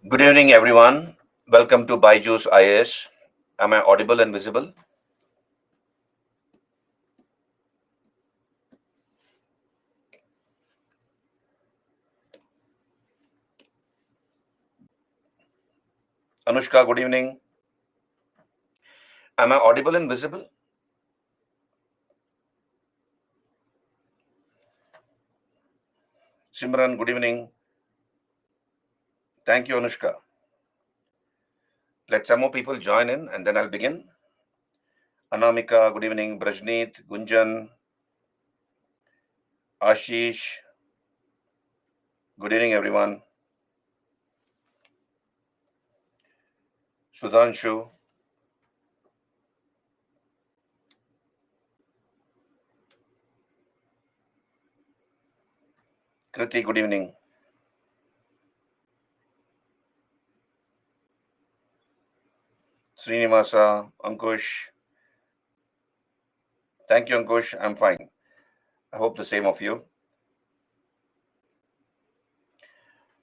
Good evening, everyone. Welcome to Byju's IAS. Am I audible and visible? Anushka, good evening. Am I audible and visible? Simran, good evening. Thank you, Anushka. Let some more people join in and then I'll begin. Anamika, good evening. Brajneet, Gunjan, Ashish, good evening, everyone. Sudhanshu, Kriti, good evening. Srinivasa, Ankush. Thank you, Ankush. I'm fine. I hope the same of you.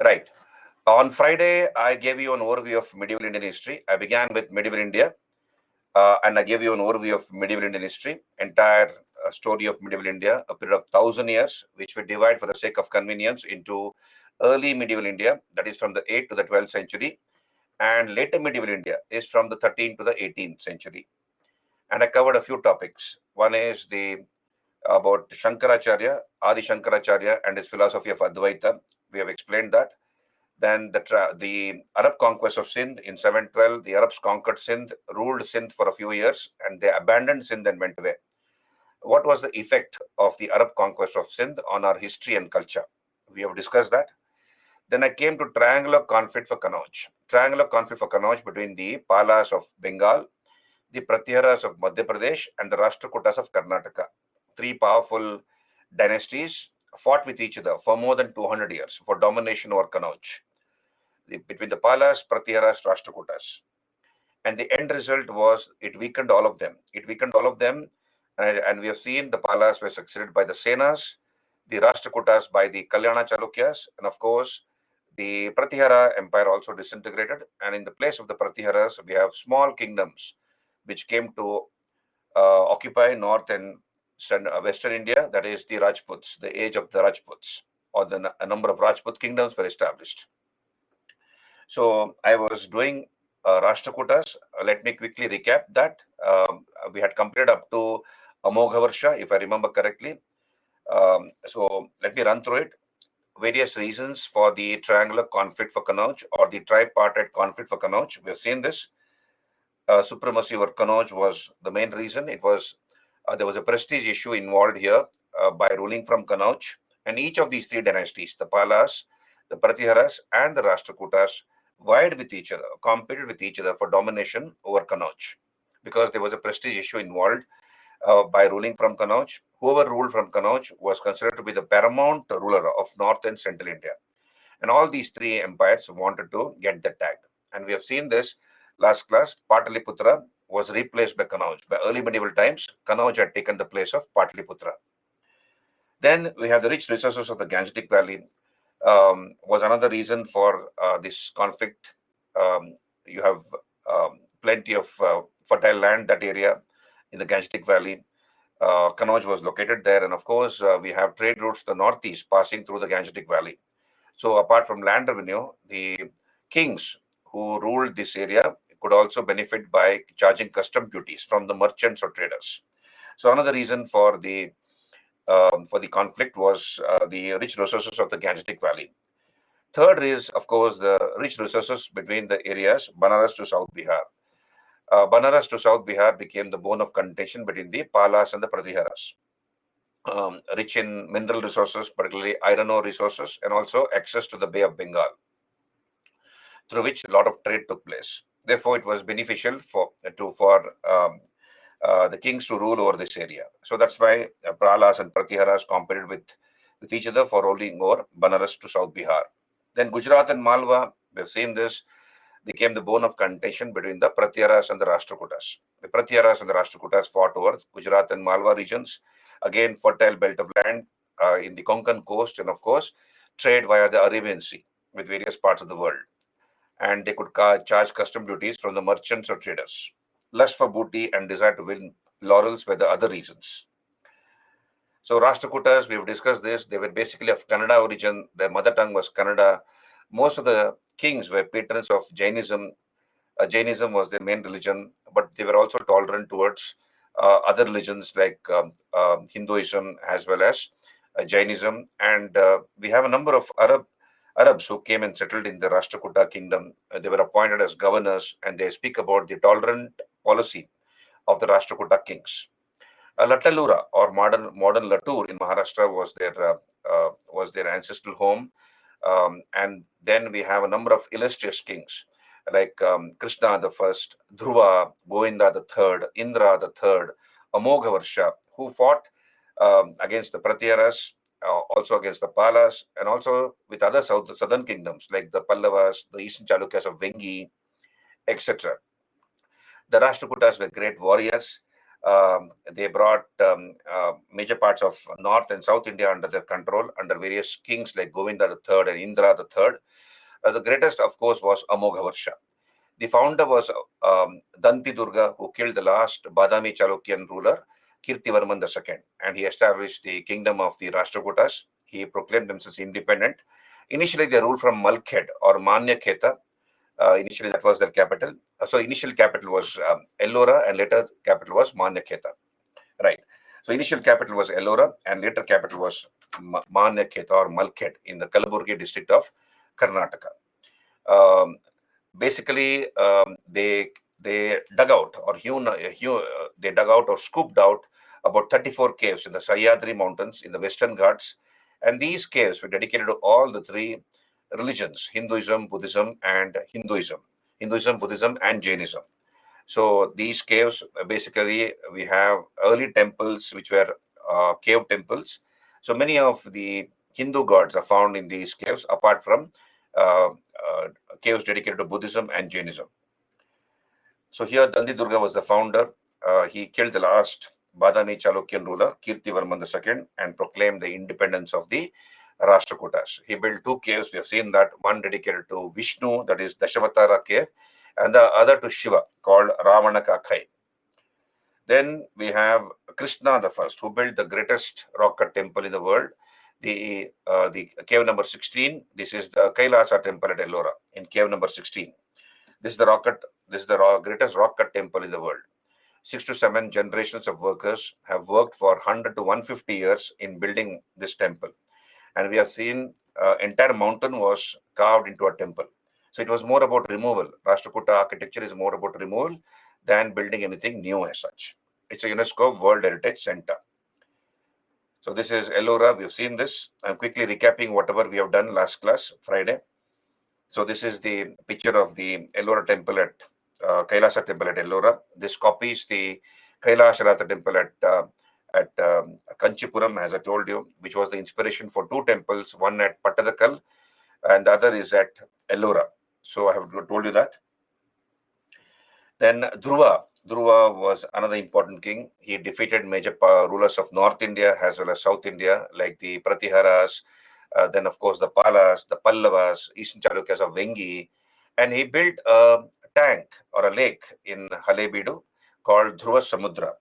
Right. On Friday, I gave you an overview of medieval Indian history. I began with medieval India, and I gave you an overview of medieval Indian history, entire story of medieval India, a period of 1,000 years, which we divide for the sake of convenience into early medieval India, that is from the 8th to the 12th century, and later medieval India is from the 13th to the 18th century. And I covered a few topics. One is the about Shankaracharya, Adi Shankaracharya, and his philosophy of Advaita. We have explained that. Then the Arab conquest of Sindh in 712, the Arabs conquered Sindh, ruled Sindh for a few years, and they abandoned Sindh and went away. What was the effect of the Arab conquest of Sindh on our history and culture? We have discussed that. Then I came to triangular conflict for Kannauj. Triangular conflict for Kannauj between the Palas of Bengal, the Pratiharas of Madhya Pradesh, and the Rashtrakutas of Karnataka. Three powerful dynasties fought with each other for more than 200 years for domination over Kannauj between the Palas, Pratiharas, Rashtrakutas. And the end result was it weakened all of them. It weakened all of them, and we have seen the Palas were succeeded by the Senas, the Rashtrakutas by the Kalyana Chalukyas, and of course, the Pratihara Empire also disintegrated. And in the place of the Pratiharas, we have small kingdoms which came to occupy north and western India, that is the Rajputs, the age of the Rajputs, or a number of Rajput kingdoms were established. So I was doing Rashtrakutas. Let me quickly recap that. We had completed up to Amogha if I remember correctly. So let me run through it. Various reasons for the triangular conflict for Kannauj or the tripartite conflict for Kannauj. We have seen this. Supremacy over Kannauj was the main reason. It was there was a prestige issue involved here by ruling from Kannauj, and each of these three dynasties, the Palas, the Pratiharas, and the Rashtrakutas, vied with each other, competed with each other for domination over Kannauj, because there was a prestige issue involved by ruling from Kannauj. Whoever ruled from Kannauj was considered to be the paramount ruler of North and Central India. And all these three empires wanted to get the tag. And we have seen this last class. Pataliputra was replaced by Kannauj. By early medieval times, Kannauj had taken the place of Pataliputra. Then we have the rich resources of the Gangetic Valley, was another reason for this conflict. You have plenty of fertile land, that area in the Gangetic Valley. Kannauj was located there. And of course, we have trade routes to the northeast passing through the Gangetic Valley. So apart from land revenue, the kings who ruled this area could also benefit by charging custom duties from the merchants or traders. So another reason for the conflict was the rich resources of the Gangetic Valley. Third is, of course, the rich resources between the areas Banaras to South Bihar. Banaras to South Bihar became the bone of contention between the Palas and the Pratiharas. Rich in mineral resources, particularly iron ore resources, and also access to the Bay of Bengal, through which a lot of trade took place. Therefore, it was beneficial for the kings to rule over this area. So that's why Pralas and Pratiharas competed with each other for ruling over Banaras to South Bihar. Then Gujarat and Malwa, we've seen this, became the bone of contention between the Pratiharas and the Rashtrakutas. The Pratiharas and the Rashtrakutas fought over Gujarat and Malwa regions, again fertile belt of land in the Konkan coast, and of course trade via the Arabian Sea with various parts of the world. and they could charge custom duties from the merchants or traders. Lust for booty and desire to win laurels were the other reasons. So Rashtrakutas, we have discussed this. They were basically of Kannada origin. Their mother tongue was Kannada. Most of the kings were patrons of Jainism. Jainism was their main religion, but they were also tolerant towards other religions like Hinduism as well as Jainism. And we have a number of Arabs who came and settled in the Rashtrakuta kingdom. They were appointed as governors, and they speak about the tolerant policy of the Rashtrakuta kings. Latalura, or modern Latur in Maharashtra, was their ancestral home. And then we have a number of illustrious kings like Krishna the First, Dhruva, Govinda the Third, Indra the Third, Amogavarsha, who fought against the Pratyaras, also against the Palas, and also with other southern kingdoms like the Pallavas, the Eastern Chalukyas of Vengi, etc. The Rashtrakutas were great warriors. They brought major parts of North and South India under their control, under various kings like Govinda the Third and Indra the Third. The greatest, of course, was Amogavarsha. The founder was Danti Durga, who killed the last Badami Chalukyan ruler, Kirtivarman II, and he established the kingdom of the Rashtrakutas. He proclaimed themselves independent. Initially, they ruled from Malkhed or Manya Kheta. Initially, that was their capital. So, initial capital was Ellora, and later capital was Manya Kheta. Right. So, initial capital was Ellora, and later capital was Manya Kheta or Malkhed in the Kalaburgi district of Karnataka. Basically, they dug out or they dug out or scooped out about 34 caves in the Sahyadri Mountains in the Western Ghats, and these caves were dedicated to all the three religions: Hinduism, Buddhism, and Jainism. So these caves, basically, we have early temples which were cave temples. So many of the Hindu gods are found in these caves, apart from uh, uh, caves dedicated to Buddhism and Jainism. So here, Dandi Durga was the founder. He killed the last Badami Chalukyan ruler, Kirtivarman II, and proclaimed the independence of the Rashtrakutas. He built two caves. We have seen that, one dedicated to Vishnu, that is Dashavatara cave, and the other to Shiva, called Ravana Kakai. Then we have Krishna the First, who built the greatest rock cut temple in the world, the cave number 16. This is the Kailasa temple at Ellora in cave number 16. This is the greatest rock cut temple in the world. 6 to 7 generations of workers have worked for 100 to 150 years in building this temple, and we have seen entire mountain was carved into a temple. So it was more about removal. Rashtrakuta architecture is more about removal than building anything new as such. It's a UNESCO World Heritage Center. So this is Ellora. We've seen this. I'm quickly recapping whatever we have done last class, Friday. So this is the picture of the Ellora temple at Kailasa temple at Ellora. This copies the Kailasharatha temple at Kanchipuram, as I told you, which was the inspiration for two temples, one at Pattadakal and the other is at Ellora. So I have told you that. Then Dhruva. Dhruva was another important king. He defeated major rulers of North India as well as South India, like the Pratiharas, then of course the Palas, the Pallavas, Eastern Chalukyas of Vengi, and he built a tank or a lake in Halebeedu called Dhruva Samudra.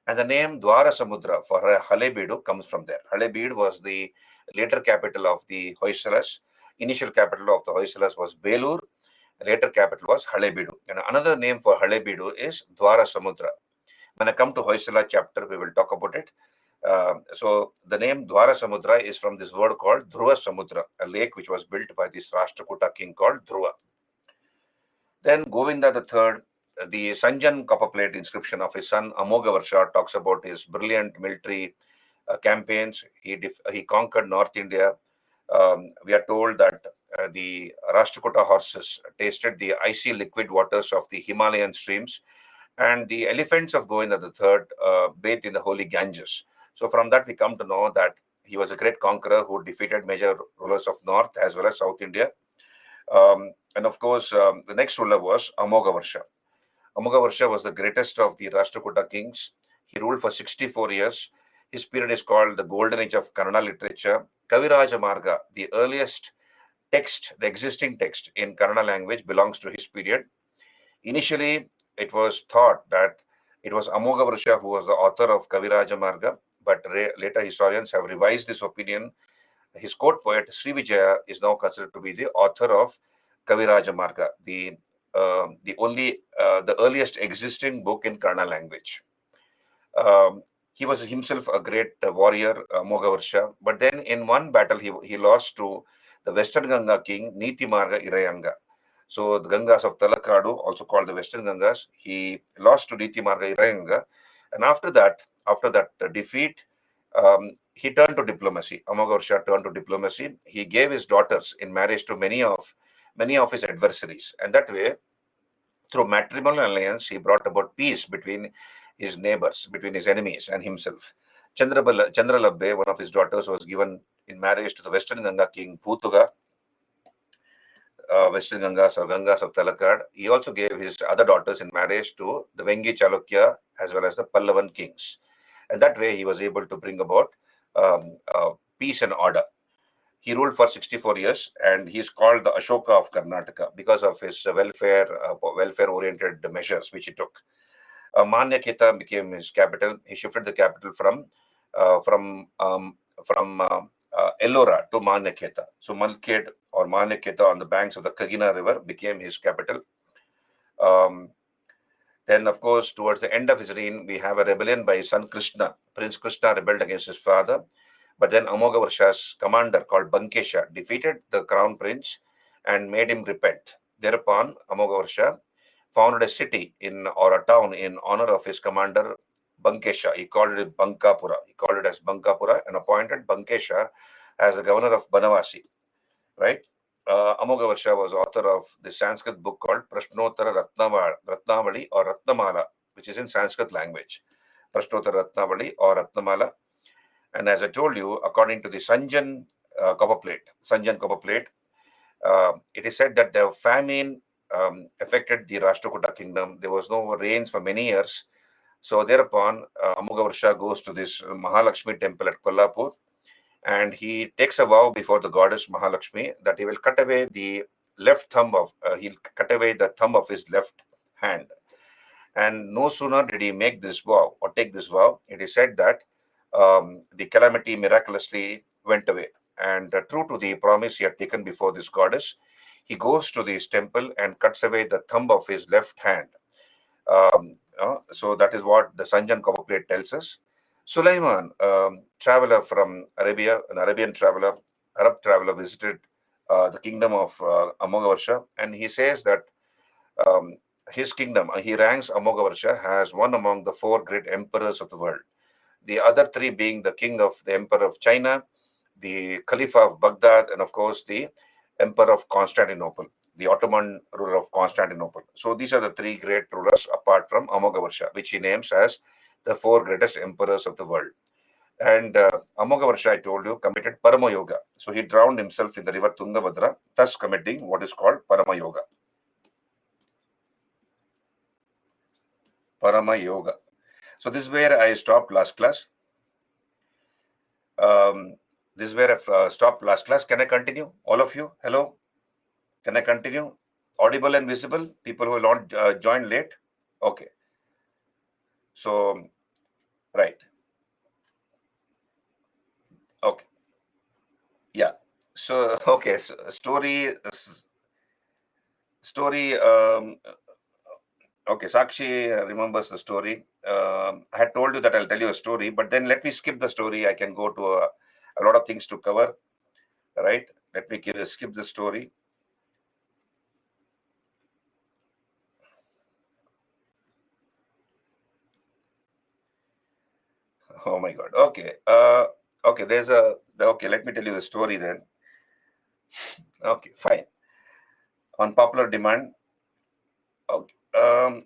And the name Dwara Samudra for Halebeedu comes from there. Halebeedu was the later capital of the Hoysalas. Initial capital of the Hoysalas was Belur. Later capital was Halebeedu. And another name for Halebeedu is Dwara Samudra. When I come to Hoysala chapter, we will talk about it. So the name Dwara Samudra is from this word called Dhruva Samudra, a lake which was built by this Rashtrakuta king called Dhruva. Then Govinda III, the Sanjan copperplate inscription of his son Amogavarsha talks about his brilliant military campaigns. He conquered North India. We are told that the Rashtrakuta horses tasted the icy liquid waters of the Himalayan streams, and the elephants of Govinda III bathed in the holy Ganges. So from that we come to know that he was a great conqueror who defeated major rulers of North as well as South India. And of course, the next ruler was Amogavarsha. Amogavarsha was the greatest of the Rashtrakuta kings. He ruled for 64 years. His period is called the Golden Age of Kannada literature. Kaviraja Marga, the earliest text, the existing text in Kannada language belongs to his period. Initially, it was thought that it was Amoga Varsha who was the author of Kaviraja Marga, but later historians have revised this opinion. His court poet Sri Vijaya is now considered to be the author of Kaviraja Marga, the earliest existing book in Kannada language. He was himself a great warrior, Mogavarsha, but then in one battle he lost to the Western Ganga king Niti Marga Irayanga. So the Gangas of Talakadu, also called the Western Gangas, he lost to Niti Marga Irayanga, and after that defeat, he turned to diplomacy. Amogavarsha turned to diplomacy. He gave his daughters in marriage to many of his adversaries, and that way, through matrimonial alliance, he brought about peace between his neighbors, between his enemies and himself. Chandralabbe, one of his daughters, was given in marriage to the Western Ganga king Putuga, Western Gangas or Gangas of Talakad. He also gave his other daughters in marriage to the Vengi Chalukya as well as the Pallavan kings. And that way he was able to bring about peace and order. He ruled for 64 years, and he is called the Ashoka of Karnataka because of his welfare-oriented measures which he took. Manyaketa became his capital. He shifted the capital from uh, from um, Ellora to Manyaketa. So Malkhed or Manyaketa on the banks of the Kagina River became his capital. Um, then, of course, towards the end of his reign, we have a rebellion by his son Krishna. Prince Krishna rebelled against his father. But then Amogavarsha's commander called Bankesha defeated the crown prince and made him repent. Thereupon, Amogavarsha founded a city or a town in honor of his commander Bankesha. He called it Bankapura. He called it as Bankapura and appointed Bankesha as the governor of Banavasi. Right? Amogavarsha was author of the Sanskrit book called Prashnottara Ratnavali or Ratnamala, which is in Sanskrit language. Prashnottara Ratnavali or Ratnamala. And as I told you, according to the Sanjan copper plate, it is said that the famine affected the Rashtrakuta kingdom. There was no rains for many years. So thereupon, Amogavarsha goes to this Mahalakshmi temple at Kolhapur, and he takes a vow before the goddess Mahalakshmi that he will cut away the he'll cut away the thumb of his left hand. And no sooner did he make this vow or take this vow, it is said that the calamity miraculously went away. And true to the promise he had taken before this goddess, he goes to this temple and cuts away the thumb of his left hand. So that is what the Sanjan copper plate tells us. Sulaiman, traveler from Arabia, an Arab traveler, visited the kingdom of Amogavarsha, and he says that um, his kingdom, he ranks Amogavarsha as one among the four great emperors of the world. The other three being the emperor of China, the Caliph of Baghdad, and of course the emperor of Constantinople, the Ottoman ruler of Constantinople. So these are the three great rulers apart from Amogavarsha, which he names as the four greatest emperors of the world. And Amogavarsha, I told you, committed Parama Yoga. So he drowned himself in the river Tungabhadra, thus committing what is called Parama Yoga. Parama Yoga. So this is where I stopped last class. This is where I stopped last class. Can I continue? All of you? Hello? Can I continue? Audible and visible? People who will not join late? Okay. So, right. Okay. Yeah. So, okay. So story. Okay. Sakshi remembers the story. I had told you that I'll tell you a story, but then let me skip the story. I can go to a lot of things to cover. Right. Let me skip the story. Oh my God. Okay. Okay. Okay. Let me tell you the story then. Okay. Fine. On popular demand. Okay.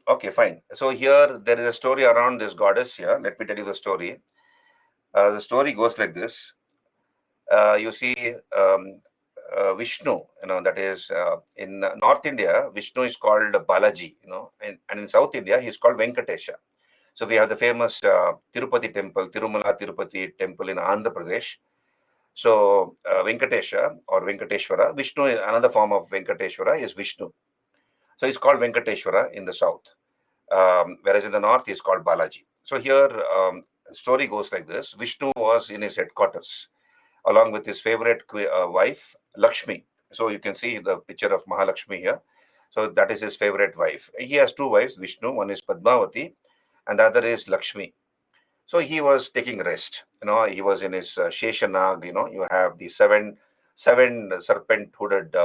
Okay. Fine. So here there is a story around this goddess here. Let me tell you the story. The story goes like this. You see, Vishnu. That is in North India, Vishnu is called Balaji. And in South India, he is called Venkatesha. So we have the famous Tirupati temple, Tirumala Tirupati temple in Andhra Pradesh. So Venkatesha or Venkateshwara, Vishnu, another form of Venkateshwara is Vishnu. So it's called Venkateshwara in the south, whereas in the north it's called Balaji. So here, the story goes like this: Vishnu was in his headquarters along with his favorite wife, Lakshmi. So you can see the picture of Mahalakshmi here. So that is his favorite wife. He has two wives, Vishnu. One is Padmavati, and the other is Lakshmi. So he was taking rest. He was in his Sheshanag. You have the seven serpent-hooded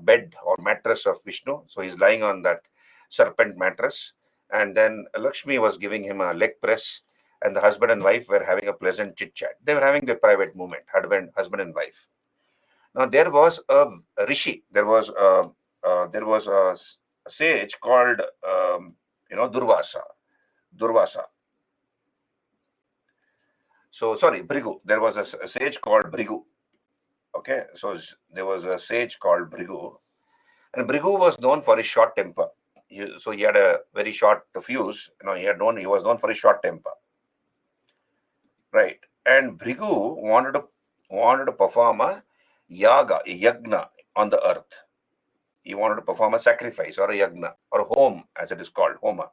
bed or mattress of Vishnu. So he's lying on that serpent mattress, and then Lakshmi was giving him a leg press, and the husband and wife were having a pleasant chit chat. They were having their private moment, husband and wife. Now there was a rishi. There was a sage called Durvasa. Durvasa. So sorry, Brigu. There was a sage called Brigu. Okay, so there was a sage called Brigu, and Brigu was known for his short temper. So he had a very short fuse. He was known for his short temper, right? And Brigu wanted to perform a yagna on the earth. He wanted to perform a sacrifice or a yagna or home, as it is called, homa.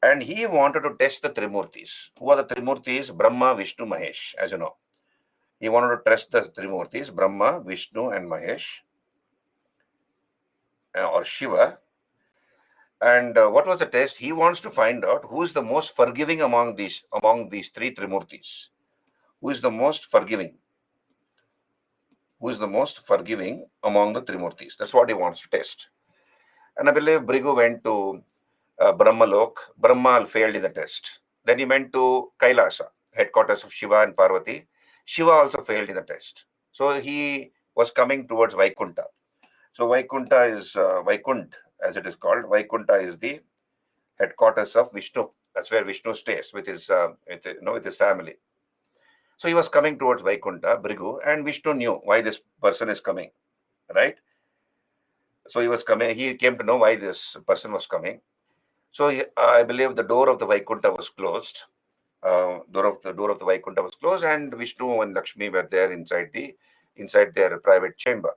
And he wanted to test the Trimurtis. Who are the Trimurtis? Brahma, Vishnu, Mahesh, as you know. He wanted to test the Trimurtis, Brahma, Vishnu, and Mahesh, or Shiva. And what was the test? He wants to find out who is the most forgiving among these three Trimurtis. Who is the most forgiving? Who is the most forgiving among the Trimurtis? That's what he wants to test. And I believe Brigu went to Brahma Lok. Brahma failed in the test. Then he went to Kailasa, headquarters of Shiva and Parvati. Shiva also failed in the test. So he was coming towards Vaikunta. So Vaikunta is Vaikunt, as it is called. Vaikunta is the headquarters of Vishnu. That's where Vishnu stays with his family. So he was coming towards Vaikunta, Brigu, and Vishnu knew why this person is coming, right? So he was coming. He came to know why this person was coming. So I believe the door of the Vaikunta was closed. Door of the Vaikunta was closed, and Vishnu and Lakshmi were there inside their private chamber.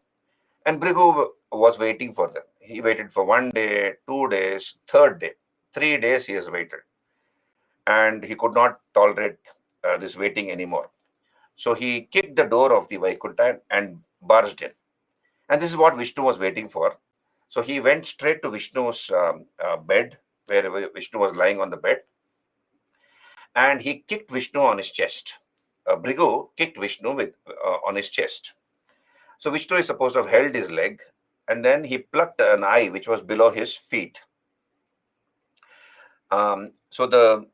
And Brigu was waiting for them. He waited for 1 day, 2 days, third day, 3 days. He has waited, and he could not tolerate this waiting anymore. So he kicked the door of the Vaikunta and barged in. And this is what Vishnu was waiting for. So he went straight to Vishnu's bed, where Vishnu was lying on the bed, and he kicked Vishnu on his chest. Brigu kicked Vishnu on his chest. So Vishnu is supposed to have held his leg, and then he plucked an eye which was below his feet. So the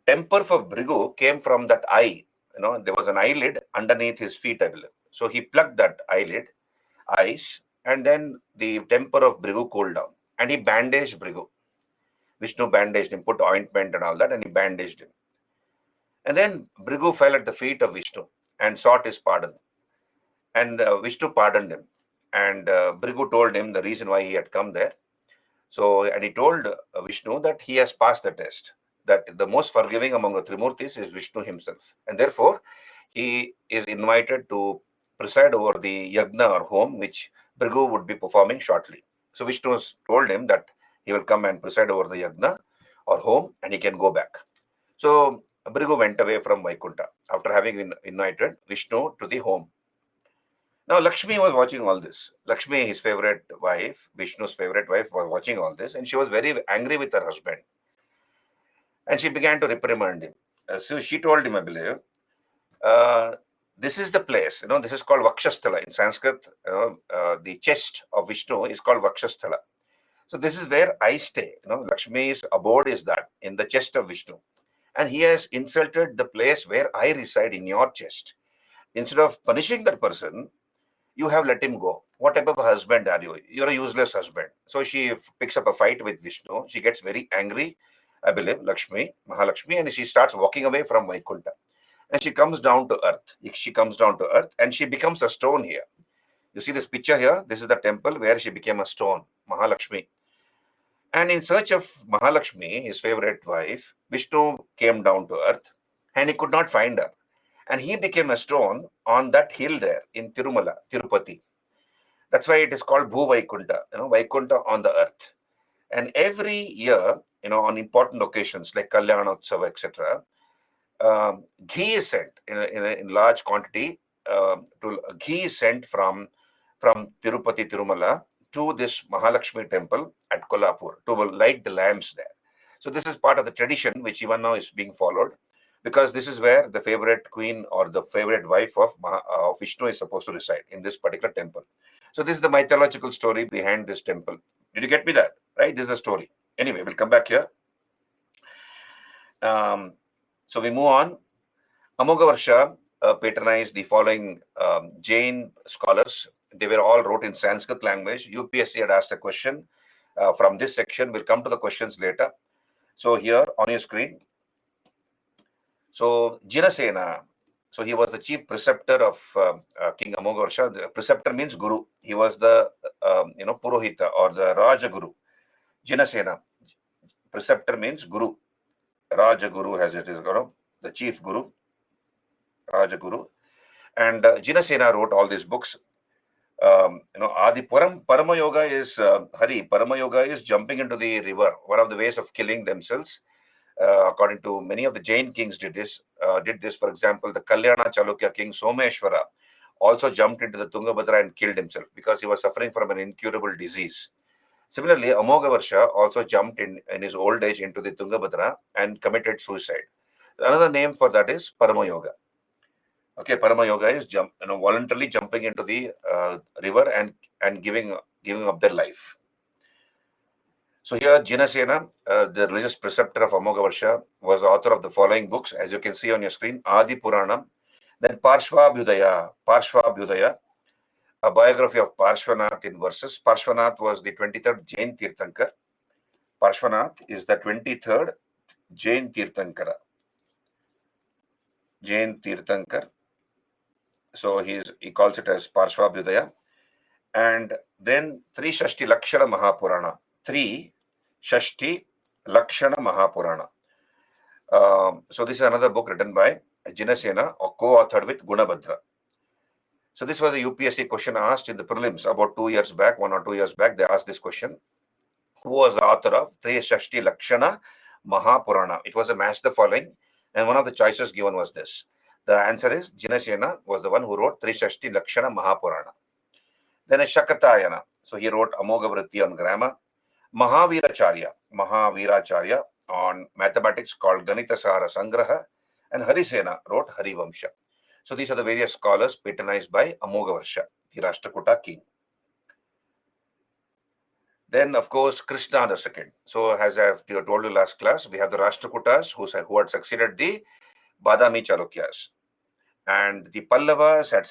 temper for Brigu came from that eye. There was an eyelid underneath his feet, I believe. So he plucked that eyes, and then the temper of Brigu cooled down, and he bandaged Brigu. Vishnu bandaged him, put ointment and all that, and he bandaged him. And then Brigu fell at the feet of Vishnu and sought his pardon. And Vishnu pardoned him. And Brigu told him the reason why he had come there. And he told Vishnu that he has passed the test, that the most forgiving among the Trimurtis is Vishnu himself. And therefore, he is invited to preside over the yagna or home, which Brigu would be performing shortly. So Vishnu told him that he will come and preside over the yagna or home, and he can go back. So Brigu went away from Vaikunta after having invited Vishnu to the home. Now Lakshmi was watching all this. Lakshmi, his favorite wife, Vishnu's favorite wife, was watching all this, and she was very angry with her husband. And she began to reprimand him. So she told him, I believe, this is the place, this is called Vakshasthala. In Sanskrit, the chest of Vishnu is called Vakshasthala. So this is where I stay. Lakshmi's abode is that, in the chest of Vishnu. And he has insulted the place where I reside in your chest. Instead of punishing that person, you have let him go. What type of a husband are you? You're a useless husband. So she picks up a fight with Vishnu. She gets very angry, I believe, Mahalakshmi, and she starts walking away from Vaikunta. And she comes down to earth. She comes down to earth, and she becomes a stone here. You see this picture here? This is the temple where she became a stone, Mahalakshmi. And in search of Mahalakshmi, his favorite wife, Vishnu came down to earth, and he could not find her. And he became a stone on that hill there in Tirumala, Tirupati. That's why it is called Bhu Vaikunta, Vaikunta on the earth. And every year, on important occasions like Kalyanotsava, etc., ghee is sent in large quantity. Ghee is sent from Tirupati, Tirumala to this Mahalakshmi temple at Kolhapur to light the lamps there. So this is part of the tradition which even now is being followed, because this is where the favorite queen or the favorite wife of Vishnu is supposed to reside, in this particular temple. So this is the mythological story behind this temple. Did you get me that? Right? This is the story. Anyway, we'll come back here. So we move on. Amogavarsha patronized the following Jain scholars. They were all wrote in Sanskrit language. UPSC had asked a question from this section. We'll come to the questions later. So here on your screen. So Jinasena. So he was the chief preceptor of King Amogavarsha. The preceptor means guru. He was the Purohita or the Raja Guru. Jinasena. Preceptor means guru. Raja Guru has it is the chief guru. Raja Guru. And Jinasena wrote all these books. Adi Parama Yoga is Parama Yoga is jumping into the river. One of the ways of killing themselves. According to many of the Jain kings did this. For example, the Kalyana Chalukya king Someshwara also jumped into the Tungabhadra and killed himself because he was suffering from an incurable disease. Similarly, Amogavarsha also jumped in his old age into the Tungabhadra and committed suicide. Another name for that is Parama Yoga. Okay, Parama Yoga is voluntarily jumping into the river and giving up their life. So here, Jinasena, the religious preceptor of Amogavarsha, was the author of the following books, as you can see on your screen: Adi Puranam, then Parshvabhyudaya, a biography of Parshvanath in verses. Parshvanath was the 23rd Jain Tirthankar. Parshvanath is the 23rd Jain Tirthankara. Jain Tirthankar. So he calls it as Parshvabhyudaya. And then Tri Shashti Lakshana Mahapurana. Tri Shashti Lakshana Mahapurana. So this is another book written by Jinasena, or co-authored with Gunabhadra. So this was a UPSC question asked in the prelims about 2 years back, 1 or 2 years back. They asked this question: who was the author of Tri Shashti Lakshana Mahapurana? It was a match the following, and one of the choices given was this. The answer is Jinasena was the one who wrote Tri Shashti Lakshana Mahapurana. Then a Shakatayana. So he wrote Amogavritti on grammar. Mahaviracharya on mathematics, called Ganita Sara Sangraha, and Harisena wrote Harivamsha. So these are the various scholars patronized by Amogavarsha, the Rashtrakuta king. Then, of course, Krishna II. So as I have told you last class, we have the Rashtrakutas who had succeeded the Badami Chalukyas, and the Pallavas were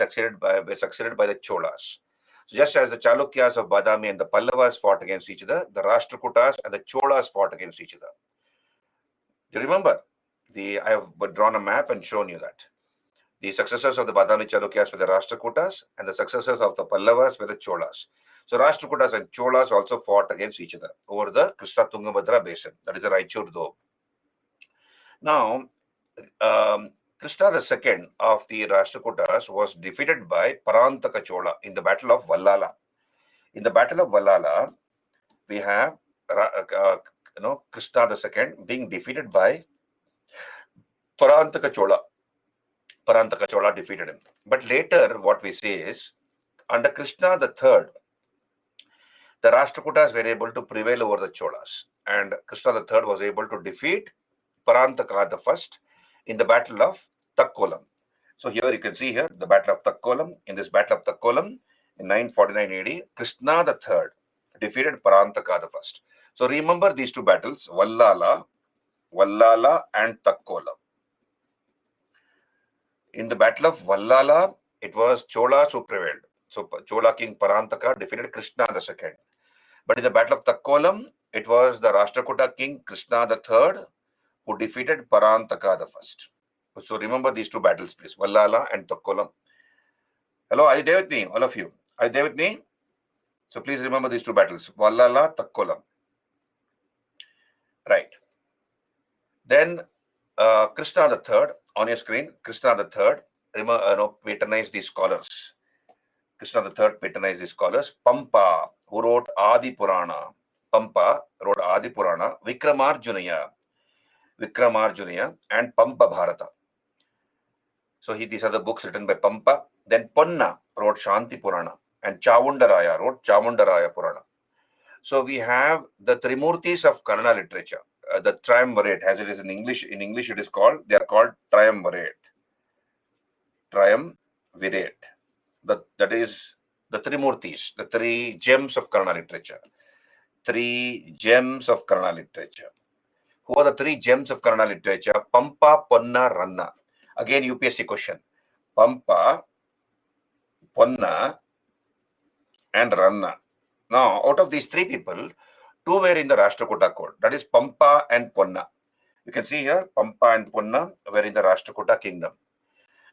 succeeded by the Cholas. So just as the Chalukyas of Badami and the Pallavas fought against each other, the Rashtrakutas and the Cholas fought against each other. Do you remember? I have drawn a map and shown you that. The successors of the Badami Chalukyas were the Rashtrakutas, and the successors of the Pallavas were the Cholas. So Rashtrakutas and Cholas also fought against each other over the Krishna Tungabhadra basin, that is the Raichur Doab. Now, Krishna II of the Rashtrakutas was defeated by Parantaka Chola in the Battle of Vallala. In the Battle of Vallala, we have Krishna II being defeated by Parantaka Chola. Parantaka Chola defeated him. But later, what we see is, under Krishna III, the Rashtrakutas were able to prevail over the Cholas, and Krishna III was able to defeat Parantaka I in the Battle of Takkolam. So here you can see here the Battle of Takkolam. In this Battle of Takkolam in 949 AD, Krishna III defeated Parantaka I. So remember these two battles, Vallala and Takkolam. In the Battle of Vallala, it was Cholas who prevailed. So Chola king Parantaka defeated Krishna II. But in the Battle of Takkolam, it was the Rashtrakuta king Krishna III who defeated Parantaka I. So remember these two battles, please, Vallala and Takkolam. Hello, are you there with me, all of you? Are you there with me? So please remember these two battles, Vallala, Takkolam. Right. Then Krishna III, on your screen, Krishna III patronized these scholars. Krishna III patronized these scholars. Pampa, who wrote Adi Purana. Pampa wrote Adi Purana. Vikramarjunaya, and Pampa Bharata. So these are the books written by Pampa. Then Ponna wrote Shanti Purana, and Chamundaraya wrote Chamundaraya Purana. So we have the Trimurtis of Kannada literature, the triumvirate, as it is in English. In English, it is called. They are called triumvirate. Triumvirate. That is the Trimurtis, the three gems of Kannada literature. Three gems of Kannada literature. Who are the three gems of Kannada literature? Pampa, Ponna, Ranna. Again, UPSC question. Pampa, Ponna, and Ranna. Now, out of these three people, two were in the Rashtrakuta court. That is Pampa and Ponna. You can see here, Pampa and Ponna were in the Rashtrakuta kingdom.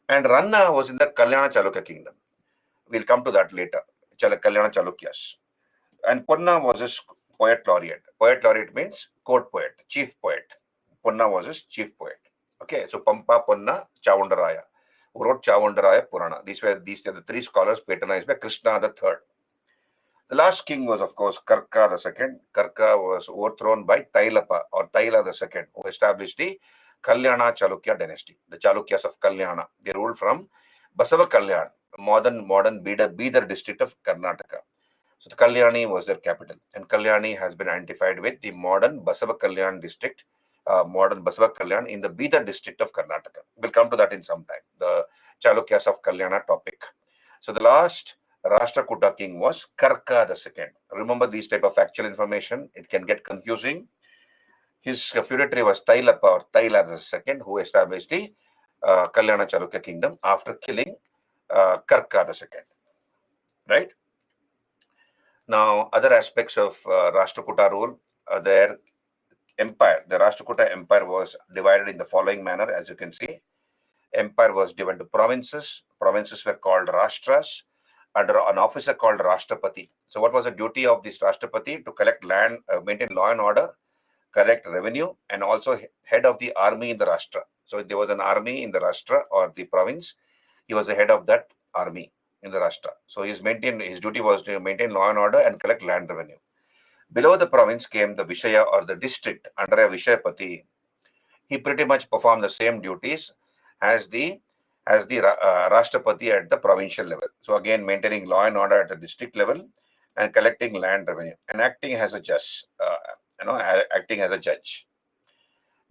And Ranna was in the Kalyana Chalukya kingdom. We'll come to that later. Kalyana Chalukyas. And Ponna was his poet laureate. Poet laureate means court poet, chief poet. Ponna was his chief poet. Okay, so Pampa, Ponna, Chamundaraya, who wrote Chamundaraya Purana. These are the three scholars patronized by Krishna III. The last king was, of course, Karka II. Karka was overthrown by Tailapa or Taila II, who established the Kalyana Chalukya dynasty, the Chalukyas of Kalyana. They ruled from Basava Kalyan, modern Bidar district of Karnataka. So the Kalyani was their capital, and Kalyani has been identified with the modern Basava Kalyan district, modern Basava Kalyan in the Bidar district of Karnataka. We'll come to that in some time, the Chalukyas of Kalyana topic. So the last Rashtrakuta king was Karka II. Remember these type of factual information, it can get confusing. His feudatory was Tailapa or Taila II, who established the Kalyana Chalukya kingdom after killing Karka II. Right? Now, other aspects of Rashtrakuta rule, their empire, the Rashtrakuta empire was divided in the following manner, as you can see. Empire was divided into provinces. Provinces were called Rashtras under an officer called Rashtrapati. So what was the duty of this Rashtrapati? To collect land, maintain law and order, collect revenue, and also head of the army in the Rashtra. So there was an army in the Rashtra or the province. He was the head of that army in the Rashtra. So his duty was to maintain law and order and collect land revenue. Below the province came the Vishaya or the district under a Vishayapati. He pretty much performed the same duties as the Rashtrapati at the provincial level. So again, maintaining law and order at the district level and collecting land revenue and acting as a judge. Acting as a judge.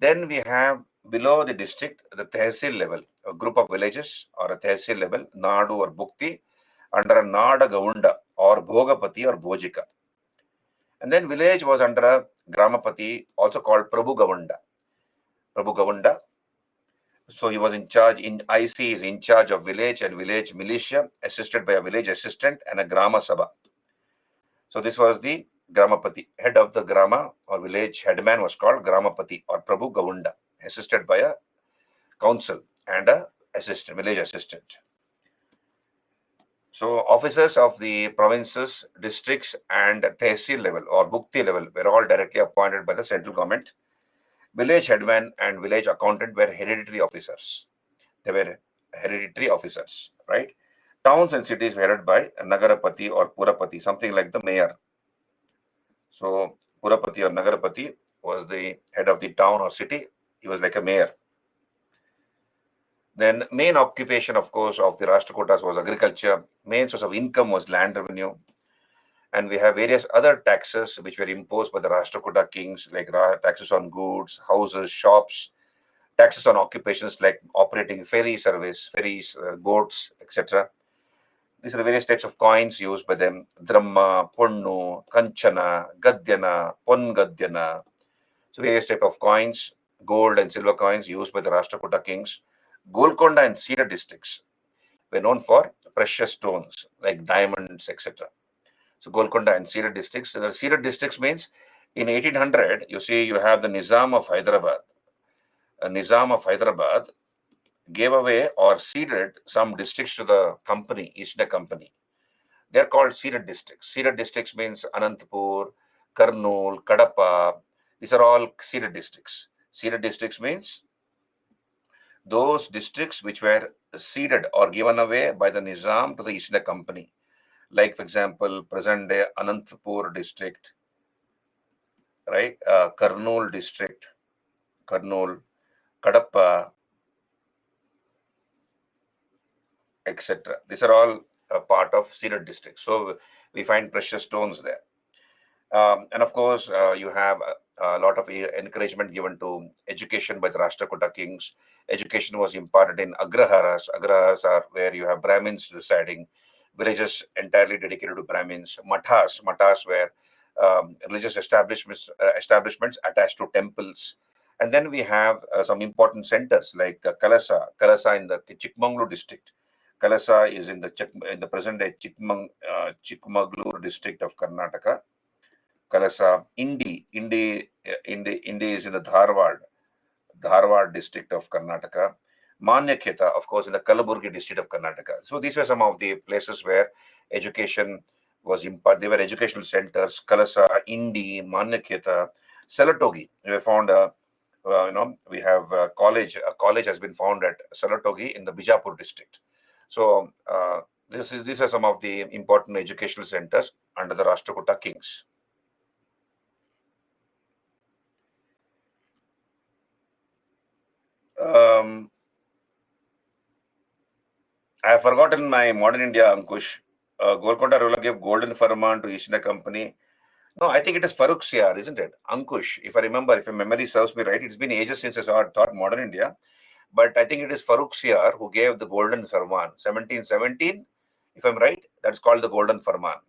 Then we have below the district, the Tehsil level, a group of villages or a Tehsil level, Nadu or Bukti, under a Nada Gaunda or Bhogapati or Bhojika. And then village was under a Gramapati, also called Prabhu Gavanda. Prabhu Gavanda. So he was in charge, IC is in charge of village and village militia, assisted by a village assistant and a Grama Sabha. So this was the Gramapati. Head of the Grama or village headman was called Gramapati or Prabhu Gavanda, assisted by a council and a village assistant. So officers of the provinces, districts and tehsil level or bukti level were all directly appointed by the central government. Village headman and village accountant were hereditary officers. They were hereditary officers, right? Towns and cities were headed by a Nagarapati or Purapati, something like the mayor. So Purapati or Nagarapati was the head of the town or city. He was like a mayor. Then main occupation, of course, of the Rashtrakutas was agriculture. Main source of income was land revenue. And we have various other taxes which were imposed by the Rashtrakuta kings, like taxes on goods, houses, shops, taxes on occupations like operating ferry service, ferries, boats, etc. These are the various types of coins used by them. Dramma, Punnu, Kanchana, Gadyana, Pongadyana. So various types of coins, gold and silver coins used by the Rashtrakuta kings. Golconda and Cedar districts were known for precious stones like diamonds, etc. So Golconda and Cedar districts. So the Cedar districts means in 1800, you see, you have the Nizam of Hyderabad. Nizam of Hyderabad gave away or ceded some districts to the company, East India Company. They're called ceded districts. Ceded districts means Anantapur, Kurnool, Kadapa. These are all ceded districts. Ceded districts means those districts which were ceded or given away by the Nizam to the East India Company, like, for example, present day Anantapur district, right? Kurnool district, Kurnool, Kadapa, etc. These are all a part of ceded districts. So we find precious stones there. And of course, you have a lot of encouragement given to education by the Rashtrakuta kings. Education was imparted in agraharas. Agraharas are where you have Brahmins residing, villages entirely dedicated to Brahmins. Mathas were religious establishments attached to temples. And then we have some important centers like Kalasa in the Chikmagalur district. Kalasa is in the present day Chikmagalur district of Karnataka. Kalasa, Indi is in the Dharwad district of Karnataka. Manyakheta, of course, in the Kalaburgi district of Karnataka. So these were some of the places where education was imparted. They were educational centers. Kalasa, Indi, Manyakheta, Salatogi. We found we have a college. A college has been found at Salatogi in the Bijapur district. So these are some of the important educational centers under the Rashtrakuta kings. I have forgotten my modern India, Ankush. Golconda ruler gave golden firman to East India Company. No, I think it is Farooq Siar, isn't it? Ankush, if I remember, if my memory serves me right, it's been ages since I taught modern India. But I think it is Farooq Siar who gave the golden firman. 1717, if I'm right, that's called the golden firman.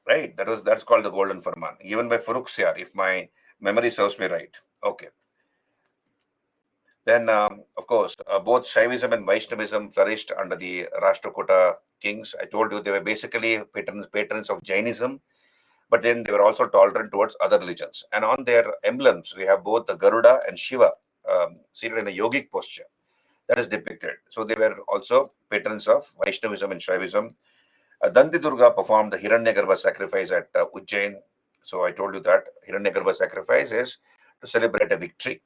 Right? That's called the golden firman, given by Farooq Siar, if my memory serves me right. Okay. Then, of course, both Shaivism and Vaishnavism flourished under the Rashtrakuta kings. I told you they were basically patrons of Jainism, but then they were also tolerant towards other religions. And on their emblems, we have both the Garuda and Shiva seated in a yogic posture that is depicted. So they were also patrons of Vaishnavism and Shaivism. Danti Durga performed the Hiranyagarbha sacrifice at Ujjain. So I told you that Hiranyagarbha sacrifice is to celebrate a victory.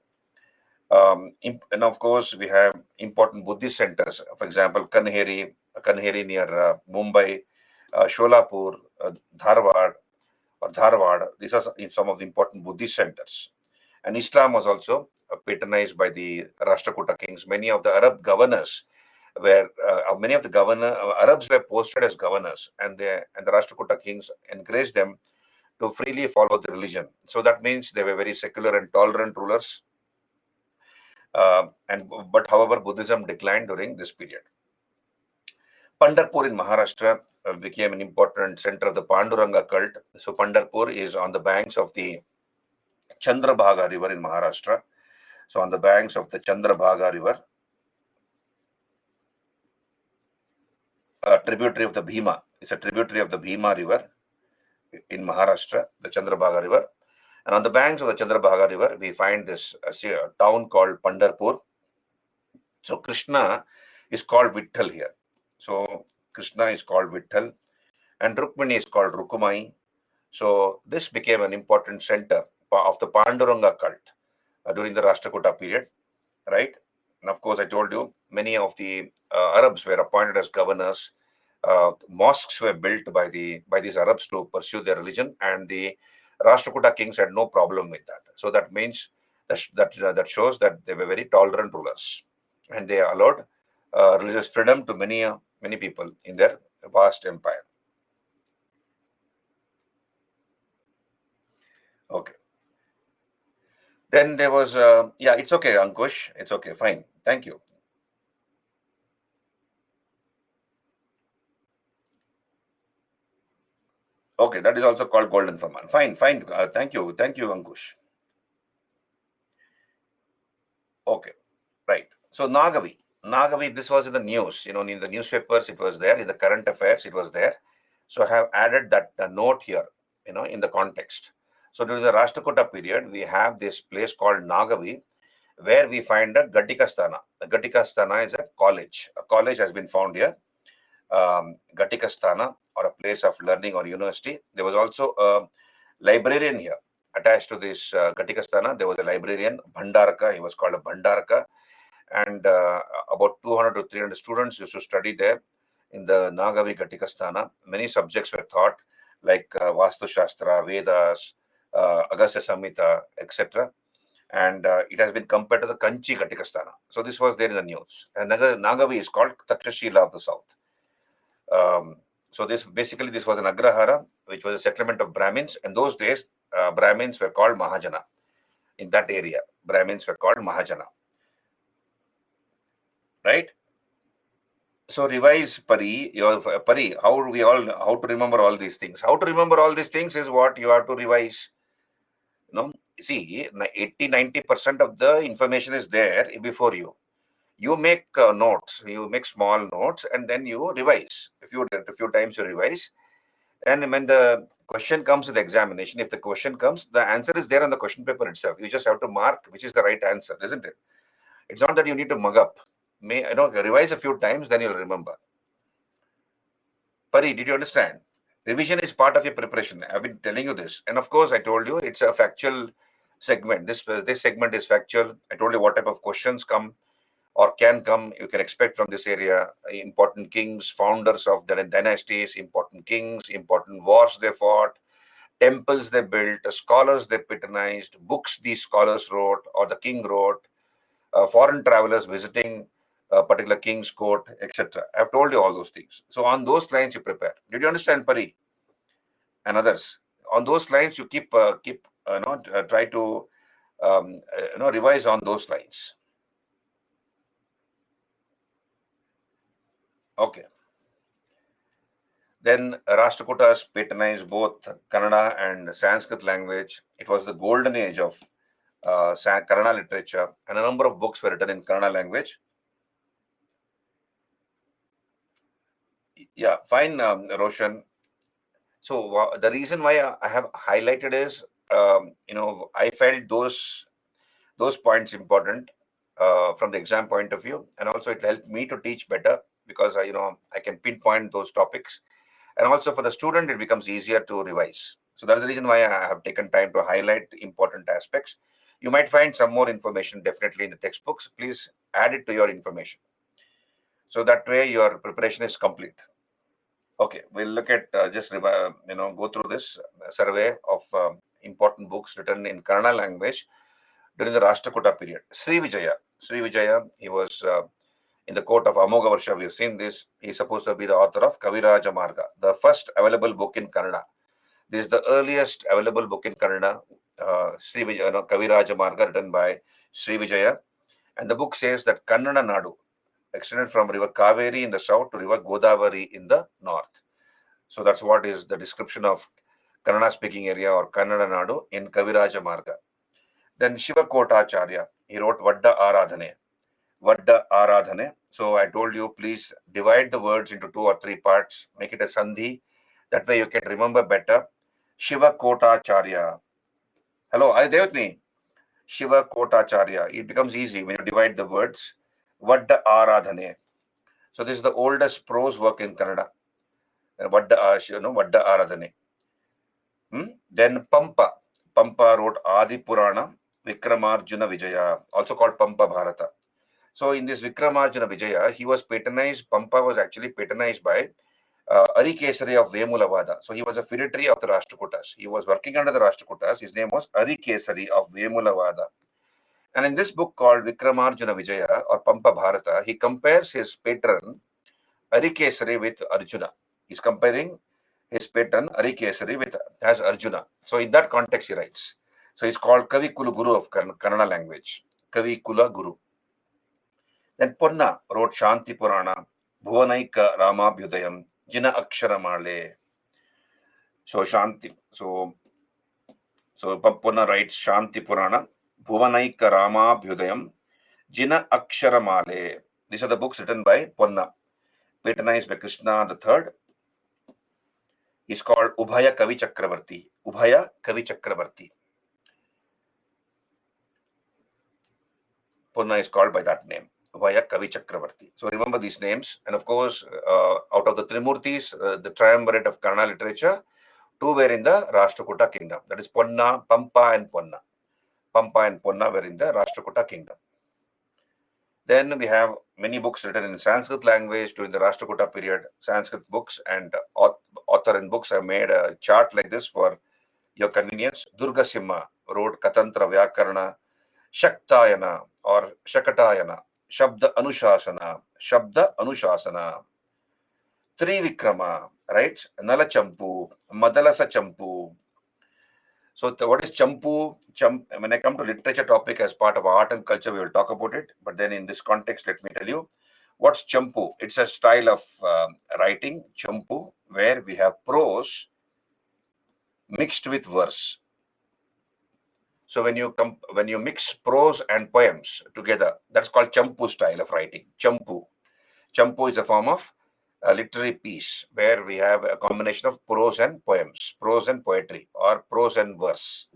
And of course, we have important Buddhist centers. For example, Kanheri near Mumbai, Sholapur, Dharwad. These are some of the important Buddhist centers. And Islam was also patronized by the Rashtrakuta kings. Many of the Arab governors many of the Arabs were posted as governors, and the Rashtrakuta kings encouraged them to freely follow the religion. So that means they were very secular and tolerant rulers. But however, Buddhism declined during this period. Pandharpur in Maharashtra became an important center of the Panduranga cult. So Pandharpur is on the banks of the Chandrabhaga River in Maharashtra. So on the banks of the Chandrabhaga River, a tributary of the Bhima. It's a tributary of the Bhima River in Maharashtra, the Chandrabhaga River. And on the banks of the Chandrabhaga River, we find this town called Pandharpur. So Krishna is called Vitthal here. So Krishna is called Vitthal, and Rukmini is called Rukumai. So this became an important center of the Panduranga cult during the Rashtrakuta period, right? And of course, I told you many of the Arabs were appointed as governors. Mosques were built by these Arabs to pursue their religion, and the Rashtrakuta kings had no problem with that. So that means that shows that they were very tolerant rulers, and they allowed religious freedom to many people in their vast empire. Okay. Then there was yeah, it's okay, Ankush. It's okay, fine. Thank you. Okay, that is also called golden firman. Fine, fine. Thank you, Ankush. Okay, right. So Nagavi. This was in the news. In the newspapers, it was there. In the current affairs, it was there. So I have added that note here. In the context. So during the Rashtrakuta period, we have this place called Nagavi, where we find a Gatikasthana. The Gatikasthana is a college. A college has been found here. Gatikasthana, or a place of learning or university. There was also a librarian here. attached to this Ghatikasthana, there was a librarian, Bhandaraka. He was called a Bhandaraka. And about 200 to 300 students used to study there in the Nagavi Ghatikasthana. Many subjects were taught, like Vastu Shastra, Vedas, Agastya Samhita, etc. And it has been compared to the Kanchi Ghatikasthana. So this was there in the news. And Nagavi is called Takshashila of the South. So this was an Agrahara, which was a settlement of Brahmins. And those days, Brahmins were called Mahajana. In that area, Brahmins were called Mahajana. Right? So revise Pari, Pari, how to remember all these things? How to remember all these things is what you have to revise. See, 80-90% of the information is there before you. You make notes, you make small notes, and then you revise. A few times you revise. And when the question comes in the examination, if the question comes, the answer is there on the question paper itself. You just have to mark which is the right answer, isn't it? It's not that you need to mug up. Revise a few times, then you'll remember. Pari, did you understand? Revision is part of your preparation. I've been telling you this. And of course, I told you it's a factual segment. This segment is factual. I told you what type of questions come or can come, you can expect from this area. Important kings, founders of the dynasties, important kings, important wars they fought, temples they built, scholars they patronized, books these scholars wrote or the king wrote, foreign travelers visiting a particular king's court, etc. I've told you all those things. So on those lines you prepare. Did you understand, Pari and others? On those lines you try to revise on those lines. Okay. Then Rashtrakutas patronized both Kannada and Sanskrit language. It was the golden age of Kannada literature, and a number of books were written in Kannada language. Yeah, fine, Roshan. So the reason why I have highlighted is, I felt those points important from the exam point of view, and also it helped me to teach better because I can pinpoint those topics. And also for the student, it becomes easier to revise. So that's the reason why I have taken time to highlight important aspects. You might find some more information definitely in the textbooks. Please add it to your information. So that way your preparation is complete. Okay, we'll look at go through this survey of important books written in Kannada language during the Rashtrakuta period. Sri Vijaya, he was in the court of Amogavarsha. We've seen this. He's supposed to be the author of Kaviraja Marga, the first available book in Kannada. This is the earliest available book in Kannada, Sri Vijaya, Kaviraja Marga, written by Sri Vijaya. And the book says that Kannada Nadu extended from river Kaveri in the south to river Godavari in the north. So that's what is the description of Kannada speaking area or Kannada Nadu in Kaviraja Marga. Then Shiva Kotacharya, he wrote Vadda Aradhane. Vadda Aradhane. So I told you, please divide the words into 2 or 3 parts, make it a sandhi. That way you can remember better. Shiva Kotacharya. Hello, are you there with me? Shiva Kotacharya. It becomes easy when you divide the words. Vadda Aradhane. So this is the oldest prose work in Kannada. Vadda Aradhane. Then Pampa. Pampa wrote Adi Purana, Vikramarjuna Vijaya, also called Pampa Bharata. So in this Vikramarjuna Vijaya, he was patronized, Pampa was actually patronized by Arikesari of Vemulavada. So he was a feudatory of the Rashtrakutas. He was working under the Rashtrakutas. His name was Arikesari of Vemulavada. And in this book called Vikramarjuna Vijaya or Pampa Bharata, he compares his patron Arikesari with Arjuna. He's comparing his patron Arikesari as Arjuna. So in that context he writes. So it's called Kavi Kula Guru of Kannada language. Kavi Kula Guru. Then Ponna wrote Shanti Purana, Bhuvanaika Ramabhyudayam, Jina Aksharamale. So Ponna writes Shanti Purana, Bhuvanaika Ramabhyudayam, Jina Aksharamale. These are the books written by Ponna, patronized by Krishna III. He's called Ubhaya Kavi Chakravarti. Ubhaya Kavi Chakravarti. Ponna is called by that name, Ubhaya Kavi Chakravarti. So remember these names. And of course, out of the Trimurtis, the triumvirate of Kannada literature, 2 were in the Rashtrakuta kingdom. That is Ponna, Pampa and Ponna. Pampa and Ponna were in the Rashtrakuta kingdom. Then we have many books written in Sanskrit language during the Rashtrakuta period. Sanskrit books and author and books have made a chart like this for your convenience. Durga Simha wrote Katantra Vyakarana, Shaktayana or Shakatayana, Shabda Anushasana. Trivikrama writes Nala Champu, Madalasa Champu. So what is Champu? When I come to literature topic as part of art and culture, we will talk about it. But then in this context, let me tell you, what's Champu? It's a style of writing, Champu, where we have prose mixed with verse. So when you mix prose and poems together, that's called Champu style of writing. Champu. Champu is a form of a literary piece where we have a combination of prose and poems, prose and poetry, or prose and verse.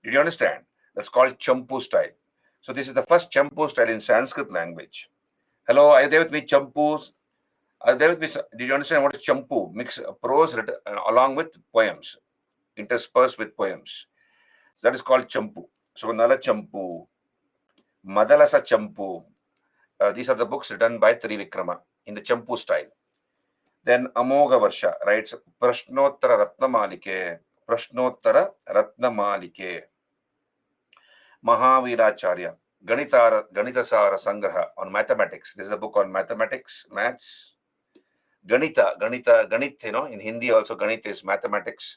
Did you understand? That's called Champu style. So this is the first Champu style in Sanskrit language. Hello, are you there with me, Champus? Are you there with me? Did you understand what is Champu? Mix prose along with poems, interspersed with poems. That is called Champu. So Nala Champu, Madalasa Champu. These are the books written by Trivikrama in the Champu style. Then Amoga Varsha writes Prashnottara Ratnamalike, Prashnottara Ratnamalike. Mahaviracharya, Ganitasara Sangraha on mathematics. This is a book on mathematics, maths. Ganit, in Hindi also Ganit is mathematics.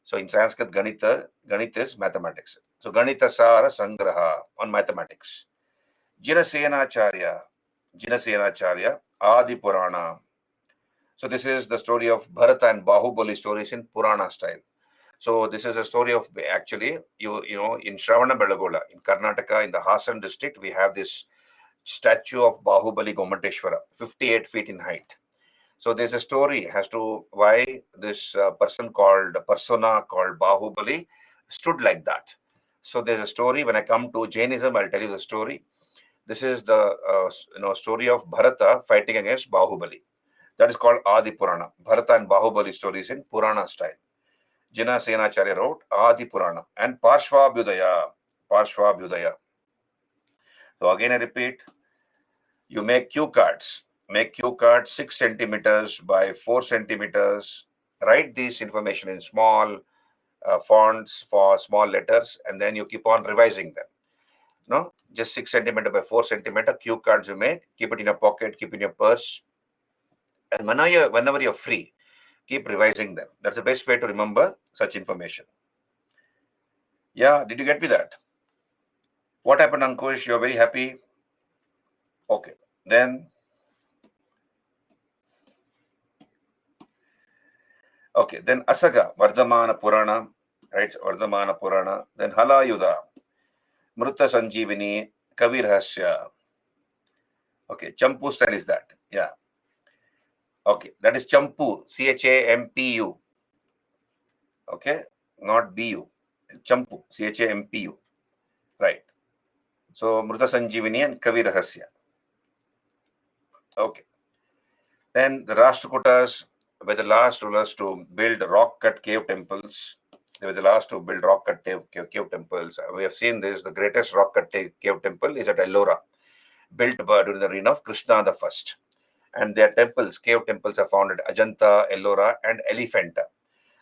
So in Sanskrit, Ganit is mathematics. So Ganitasara Sangraha on mathematics. Jinasenacharya, Adi Purana. So this is the story of Bharata and Bahubali stories in Purana style. So this is a story of actually, in Shravana in Karnataka, in the Hassan district, we have this statue of Bahubali Gomateshwara, 58 feet in height. So there's a story as to why this persona called Bahubali stood like that. So there's a story. When I come to Jainism, I'll tell you the story. This is the story of Bharata fighting against Bahubali. That is called Adi Purana. Bharata and Bahubali stories in Purana style. Jina Senacharya wrote Adi Purana and Parshvabhyudaya. So again I repeat, you make cue cards. Make cue cards 6 centimeters by 4 centimeters. Write this information in small fonts for small letters, and then you keep on revising them. No, just 6 centimeter by 4 centimeter cue cards you make. Keep it in your pocket, keep in your purse, and whenever you're free, keep revising them. That's the best way to remember such information. Yeah, did you get me that? What happened, Ankush? You're very happy? Okay. Then Asaga, Vardhamana Purana, right? Vardhamana Purana. Then Halayuda, Mruta Sanjeevani, Kavi Rahasya. Okay, Champu style is that. Yeah. Okay, that is Champu, Champu. Okay, not BU. Champu, Champu. Right. So Mruta Sanjeevani and Kavi Rahasya. Okay. Then the Rashtrakutas were the last rulers to build rock-cut cave temples. They were the last to build rock-cut cave temples. We have seen this. The greatest rock-cut cave temple is at Ellora, built during the reign of Krishna the First. And their temples, cave temples, are found at Ajanta, Ellora, and Elephanta.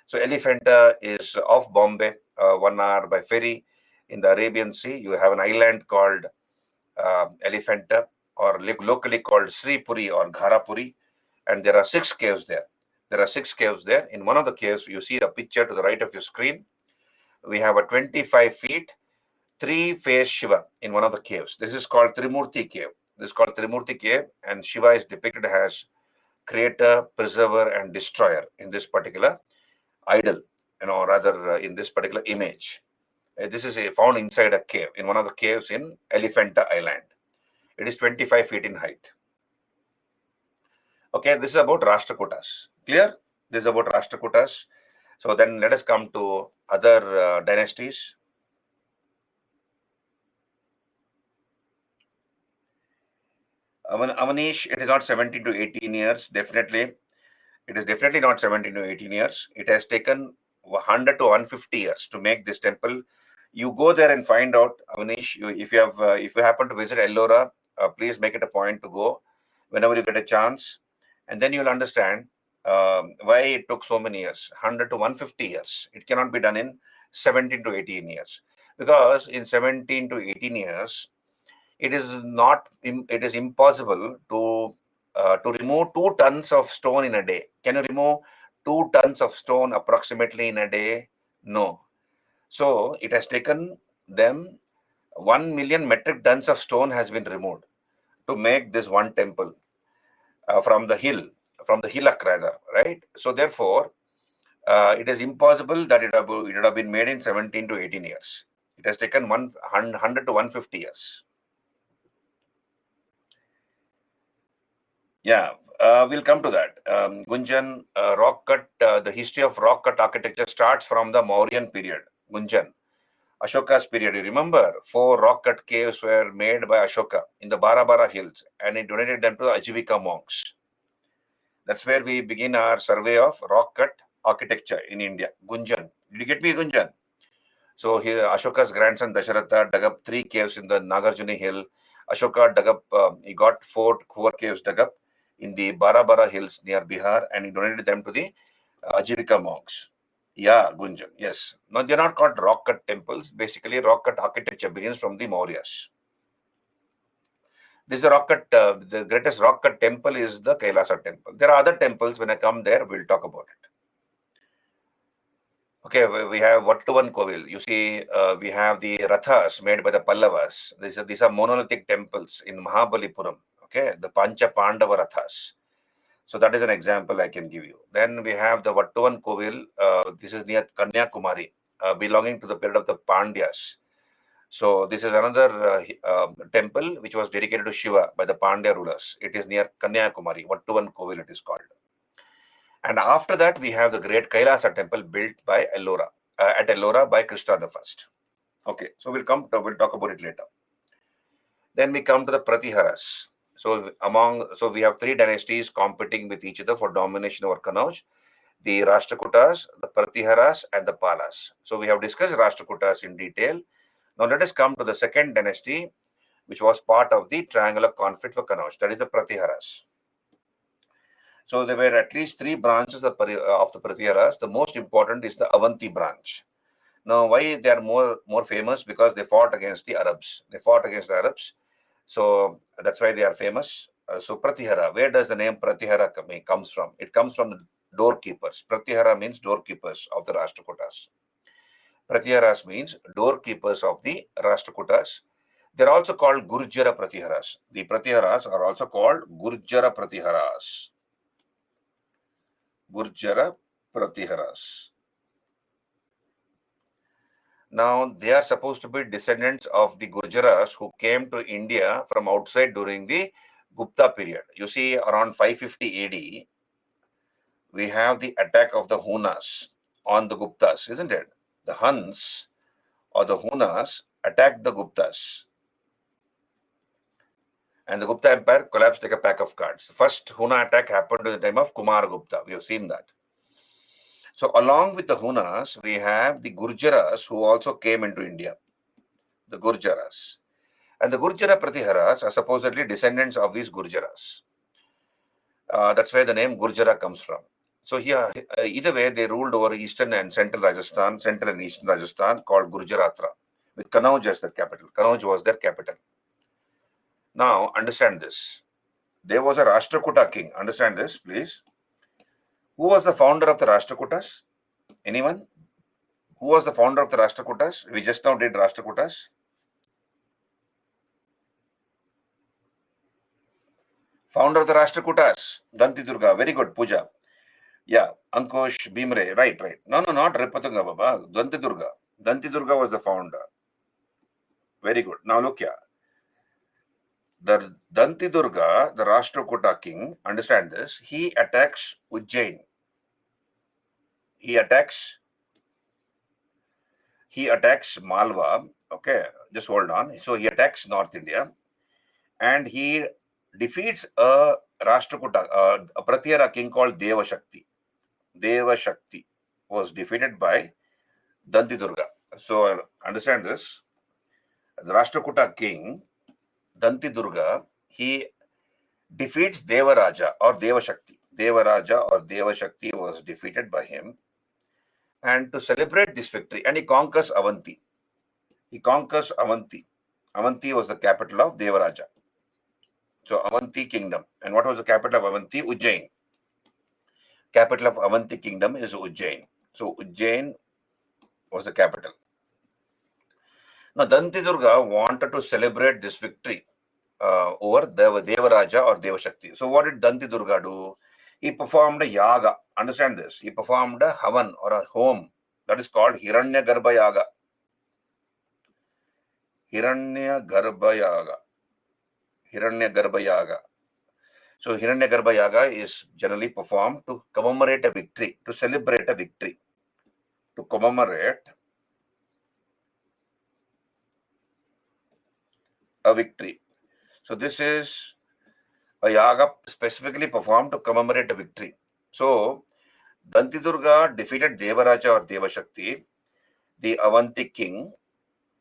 So Elephanta is off Bombay, 1 hour by ferry. In the Arabian Sea, you have an island called Elephanta, or locally called Sripuri or Gharapuri. And there are 6 caves there. In one of the caves, you see a picture to the right of your screen. We have a 25 feet, 3-face Shiva in one of the caves. This is called Trimurti cave. And Shiva is depicted as creator, preserver, and destroyer in this particular idol, in this particular image. This is found inside a cave, in one of the caves in Elephanta Island. It is 25 feet in height. Okay, this is about Rashtrakutas. Clear? This is about Rashtrakutas. So then let us come to other dynasties. Avanish, it is not 17 to 18 years. It is definitely not 17 to 18 years. It has taken 100 to 150 years to make this temple. You go there and find out, Avanish. If you happen to visit Ellora, please make it a point to go whenever you get a chance, and then you'll understand why it took so many years, 100 to 150 years. It cannot be done in 17 to 18 years, because in 17 to 18 years, it is not. It is impossible to remove 2 tons of stone in a day. Can you remove 2 tons of stone approximately in a day? No. So it has taken them 1 million metric tons of stone has been removed to make this one temple from the hillock rather, right? So therefore, it is impossible that it would have been made in 17 to 18 years. It has taken 100 to 150 years. Yeah, we'll come to that. Gunjan, rock cut, the history of rock cut architecture starts from the Mauryan period. Gunjan, Ashoka's period. You remember, 4 rock cut caves were made by Ashoka in the Barabara hills, and he donated them to the Ajivika monks. That's where we begin our survey of rock cut architecture in India. Gunjan, did you get me, Gunjan? So here, Ashoka's grandson Dasharatha dug up 3 caves in the Nagarjuni hill. Ashoka dug up, he got four caves dug up in the Barabara hills near Bihar, and he donated them to the Ajivika monks. Yeah, Gunjan, yes. No, they're not called rock cut temples. Basically, rock cut architecture begins from the Mauryas. This is a rock cut, the greatest rock cut temple is the Kailasa temple. There are other temples. When I come there, we'll talk about it. Okay, we have Vattuvan Kovil. You see, we have the Rathas made by the Pallavas. These are monolithic temples in Mahabalipuram. Okay, the Pancha Pandava Rathas. So that is an example I can give you. Then we have the Vattuvan Kovil. This is near Kanyakumari, belonging to the period of the Pandyas. So this is another temple which was dedicated to Shiva by the Pandya rulers. It is near Kanyakumari. Vattuvan Kovil it is called. And after that, we have the great Kailasa temple built by at Ellora by Krishna the First. Okay, so we'll talk about it later. Then we come to the Pratiharas. So we have 3 dynasties competing with each other for domination over Kannauj: the Rashtrakutas, the Pratiharas, and the Palas. So we have discussed Rashtrakutas in detail. Now let us come to the second dynasty, which was part of the triangular conflict for Kannauj. That is the Pratiharas. So there were at least 3 branches of the Pratiharas. The most important is the Avanti branch. Now, why they are more famous? Because they fought against the Arabs. So that's why they are famous. So Pratihara, where does the name Pratihara comes from? It comes from the doorkeepers. Pratihara means doorkeepers of the Rashtrakutas. Pratiharas means doorkeepers of the Rashtrakutas. They're also called Gurjara Pratiharas. The Pratiharas are also called Gurjara Pratiharas. Gurjara Pratiharas. Now, they are supposed to be descendants of the Gurjaras who came to India from outside during the Gupta period. You see, around 550 AD, we have the attack of the Hunas on the Guptas, isn't it? The Huns or the Hunas attacked the Guptas, and the Gupta Empire collapsed like a pack of cards. The first Huna attack happened in the time of Kumara Gupta. We have seen that. So along with the Hunas, we have the Gurjaras who also came into India. The Gurjaras. And the Gurjara Pratiharas are supposedly descendants of these Gurjaras. That's where the name Gurjara comes from. So here, either way, they ruled over eastern and central Rajasthan, central and eastern Rajasthan, called Gurjaratra, with Kannauj as their capital. Kannauj was their capital. Now, understand this. There was a Rashtrakuta king. Understand this, please. Who was the founder of the Rashtrakutas? Anyone? Who was the founder of the Rashtrakutas? We just now did Rashtrakutas. Founder of the Rashtrakutas, Danti Durga. Very good, Puja. Yeah, Ankush, Bhimre. Right. No, not Repatanga Baba. Danti Durga. Danti Durga was the founder. Very good. Now look here. The Danti Durga, the Rashtrakuta king, understand this, he attacks Ujjain. He attacks Malwa. Okay, just hold on. So he attacks North India and he defeats a Rashtrakuta, a Pratihara king called Deva Shakti. was defeated by Danti Durga. So understand this. The Rashtrakuta king, Danti Durga, he defeats Devaraja or Devashakti. Devaraja or Devashakti was defeated by him. And to celebrate this victory, and he conquers Avanti. He conquers Avanti. Avanti was the capital of Devaraja. So Avanti kingdom. And what was the capital of Avanti? Ujjain. Capital of Avanti kingdom is Ujjain. So Ujjain was the capital. Now Danti Durga wanted to celebrate this victory over Devaraja or Devashakti. So what did Danti Durga do? He performed a yaga. Understand this. He performed a havan or a home that is called Hiranya Garbha Yaga. Hiranya Garbha Yaga. Hiranya Garbha Yaga. So Hiranya Garbha Yaga is generally performed to commemorate a victory, to celebrate a victory, to commemorate a victory. So this is a yaga specifically performed to commemorate a victory. So Danti Durga defeated Devaraja or Devashakti, the Avanti king,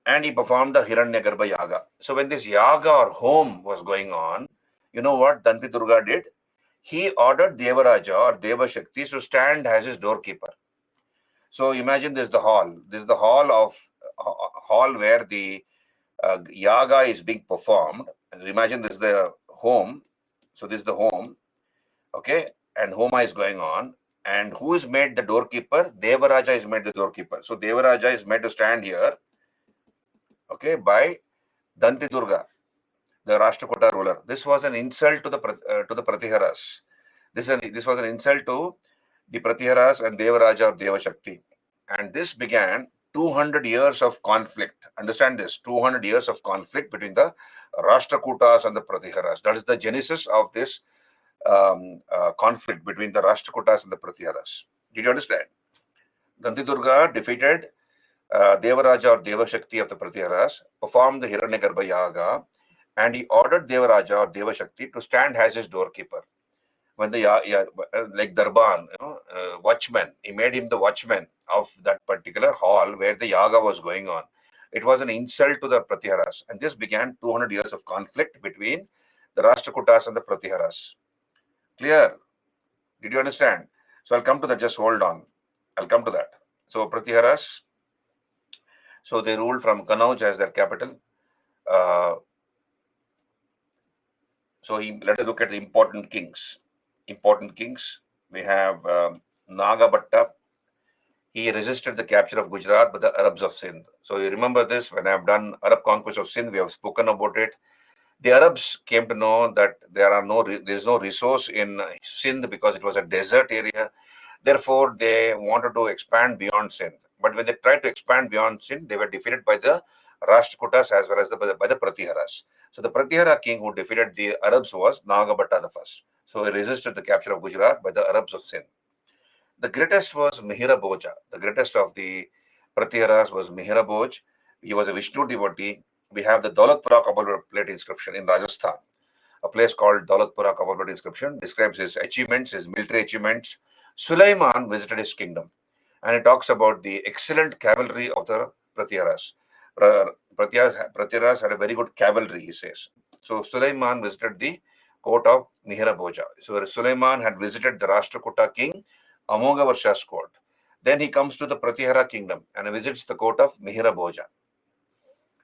and he performed the Hiranyagarbha yaga. So when this yaga or home was going on, you know what Danti Durga did? He ordered Devaraja or Devashakti to stand as his doorkeeper. So imagine this is the hall. This is the hall where the yaga is being performed. Imagine this is the home. So this is the home. Okay, and Homa is going on. And who is made the doorkeeper? Devaraja is made the doorkeeper. So Devaraja is made to stand here, okay, by Danti Durga, the Rashtrakuta ruler. This was an insult to the Pratiharas. This was an insult to the Pratiharas and Devaraja or Devashakti. And this began 200 years of conflict. Understand this, 200 years of conflict between the Rashtrakutas and the Pratiharas. That is the genesis of this conflict between the Rashtrakutas and the Pratiharas. Did you understand? Danti Durga defeated Devaraja or Devashakti of the Pratiharas, performed the Hiranyagarbha Yaga, and he ordered Devaraja or Devashakti to stand as his doorkeeper. When the like Darban, watchman, he made him the watchman of that particular hall where the yaga was going on. It was an insult to the Pratiharas, and this began 200 years of conflict between the Rashtrakutas and the Pratiharas. Clear? Did you understand? So I'll come to that. Just hold on. I'll come to that. So Pratiharas, so they ruled from Kanauj as their capital. Let us look at the important kings. Important kings. We have Nagabhatta. He resisted the capture of Gujarat by the Arabs of Sindh. So you remember this when I have done Arab conquest of Sindh. We have spoken about it. The Arabs came to know that there is no resource in Sindh because it was a desert area. Therefore, they wanted to expand beyond Sindh. But when they tried to expand beyond Sindh, they were defeated by the Rashtrakutas as well as by the Pratiharas. So the Pratihara king who defeated the Arabs was Nagabhatta I. So he resisted the capture of Gujarat by the Arabs of Sindh. The greatest was Mihira Bhoja. The greatest of the Pratiharas was Mihira Bhoj. He was a Vishnu devotee. We have the Daulatpura copper plate inscription in Rajasthan. A place called Daulatpura copper plate inscription describes his achievements, his military achievements. Sulaiman visited his kingdom, and it talks about the excellent cavalry of the Pratiharas. Pratiharas had a very good cavalry, he says. So Sulaiman visited the court of Mihira Bhoja. So Sulaiman had visited the Rashtrakuta king Amoghavarsha's court. Then he comes to the Pratihara kingdom and visits the court of Mihira Bhoja.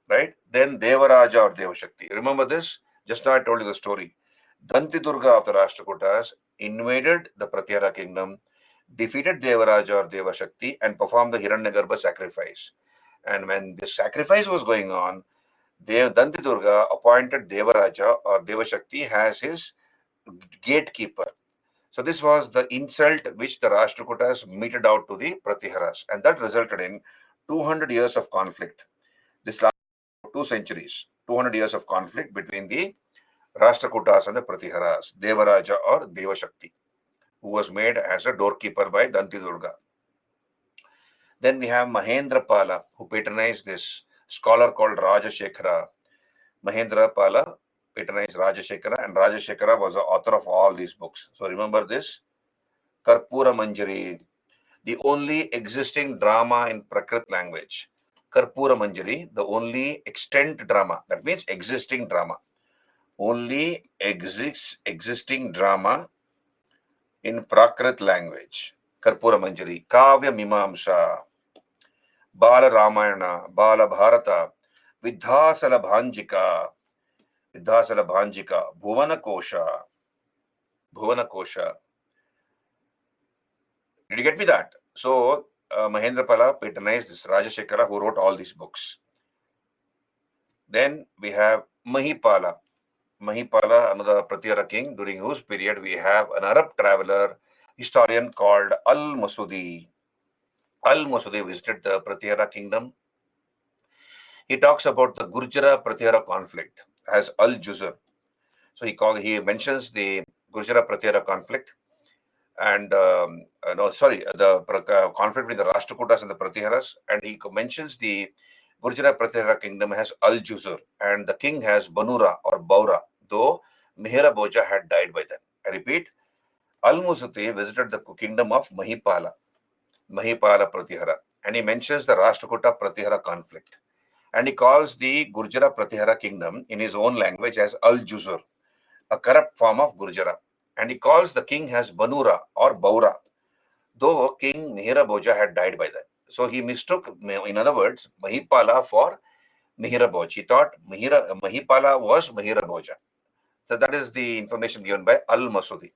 Right? Then Devaraja or Devashakti. Remember this? Just now I told you the story. Danti Durga of the Rashtrakutas invaded the Pratihara kingdom, defeated Devaraja or Devashakti, and performed the Hiranyagarbha sacrifice. And when the sacrifice was going on, Danti Durga appointed Devaraja or Devashakti as his gatekeeper. So this was the insult which the Rashtrakutas meted out to the Pratiharas, and that resulted in 200 years of conflict. This lasted 2 centuries, 200 years of conflict between the Rashtrakutas and the Pratiharas, Devaraja or Devashakti, who was made as a doorkeeper by Danti Durga. Then we have Mahendra Pala, who patronized this scholar called Rajashekhara. Mahendra Pala patronized Rajashekhara, and Rajashekhara was the author of all these books. So remember this. Karpura Manjari. the only existing drama in Prakrit language. Karpura Manjari, the only extant drama. That means existing drama. Only existing drama in Prakrit language. Karpura Manjari, Kavya Mimamsa, Bala Ramayana, Bala Bharata, Vidhasala Bhanjika, Bhuvana Kosha, Bhuvana Kosha. Did you get me that? So, Mahendra Pala patronized this Rajashekara who wrote all these books. Then we have Mahipala. Mahipala, another Pratihara king, during whose period we have an Arab traveler, historian called Al-Masudi. Al-Masudi visited the Pratihara kingdom. He talks about the Gurjara Pratihara conflict as Al-Juzr. So he mentions the Gurjara Pratihara conflict and the conflict between the Rashtrakutas and the Pratiharas, and he mentions the Gurjara Pratihara kingdom has Al-Juzr and the king has Banura or Baura, though Mihira Bhoja had died by then. I repeat, Al-Musuti visited the kingdom of Mahipala Pratihara, and he mentions the Rashtrakuta Pratihara conflict, and he calls the Gurjara Pratihara kingdom in his own language as Al-Juzr, a corrupt form of Gurjara, and he calls the king as Banura or Baura, though King Mihira Bhoja had died by then. So he mistook, in other words, Mahipala for Mihira Bhoj. He thought Mahipala was Mihira Bhoja. So that is the information given by Al-Masudi.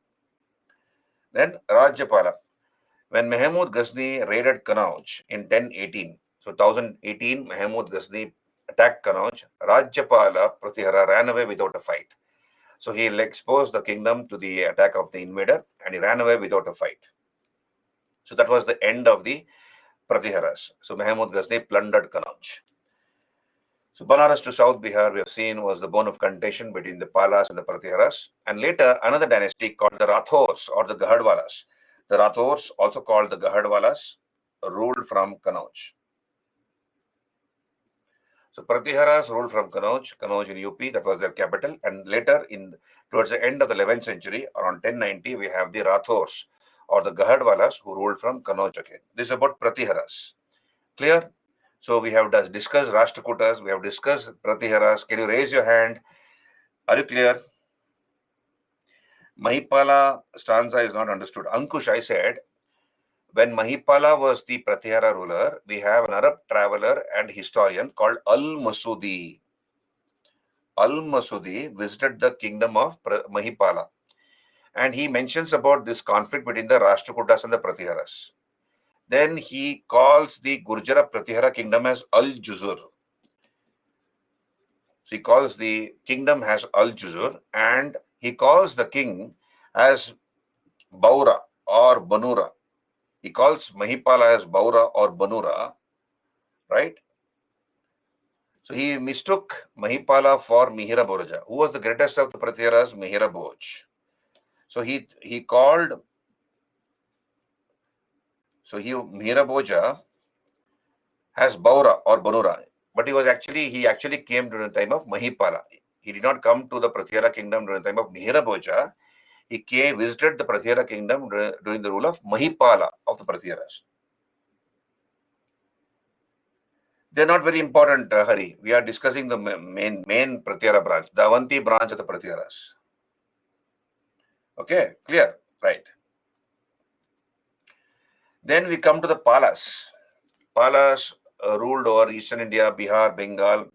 Then Rajyapala. When Mahmud Ghazni raided Kannauj in 1018, so 1018, Mahmud Ghazni attacked Kannauj, Rajyapala Pratihara ran away without a fight. So he exposed the kingdom to the attack of the invader and he ran away without a fight. So that was the end of the Pratiharas. So Mahmud Ghazni plundered Kannauj. So Banaras to South Bihar, we have seen, was the bone of contention between the Palas and the Pratiharas. And later, another dynasty called the Rathors or the Gahadwalas. The Rathors, also called the Gahadwalas, ruled from Kannauj. So Pratiharas ruled from Kannauj in UP, that was their capital. And later, towards the end of the 11th century, around 1090, we have the Rathors or the Gahadwalas who ruled from Kannauj again. This is about Pratiharas. Clear? So we have discussed Rashtrakutas, we have discussed Pratiharas. Can you raise your hand? Are you clear? Mahipala stanza is not understood. Ankush, I said, when Mahipala was the Pratihara ruler, we have an Arab traveler and historian called Al-Masudi. Al-Masudi visited the kingdom of Mahipala. And he mentions about this conflict between the Rashtrakutas and the Pratiharas. Then he calls the Gurjara Pratihara kingdom as Al-Juzur. So he calls the kingdom as Al-Juzur and he calls the king as Baura or Banura. He calls Mahipala as Baura or Banura, right? So he mistook Mahipala for Mihira Bhoja. Who was the greatest of the Pratiharas? Mihira Bhoj. So he called, Mihira Bhoja has Baura or Banura, but he actually came during the time of Mahipala. He did not come to the Pratihara kingdom during the time of Mihira Bhoja. He visited the Pratihara kingdom during the rule of Mahipala of the Pratiharas. They're not very important, Hari. We are discussing the main Pratihara branch, the Avanti branch of the Pratiharas. Okay, clear? Right. Then we come to the Palas. Palas ruled over Eastern India, Bihar, Bengal.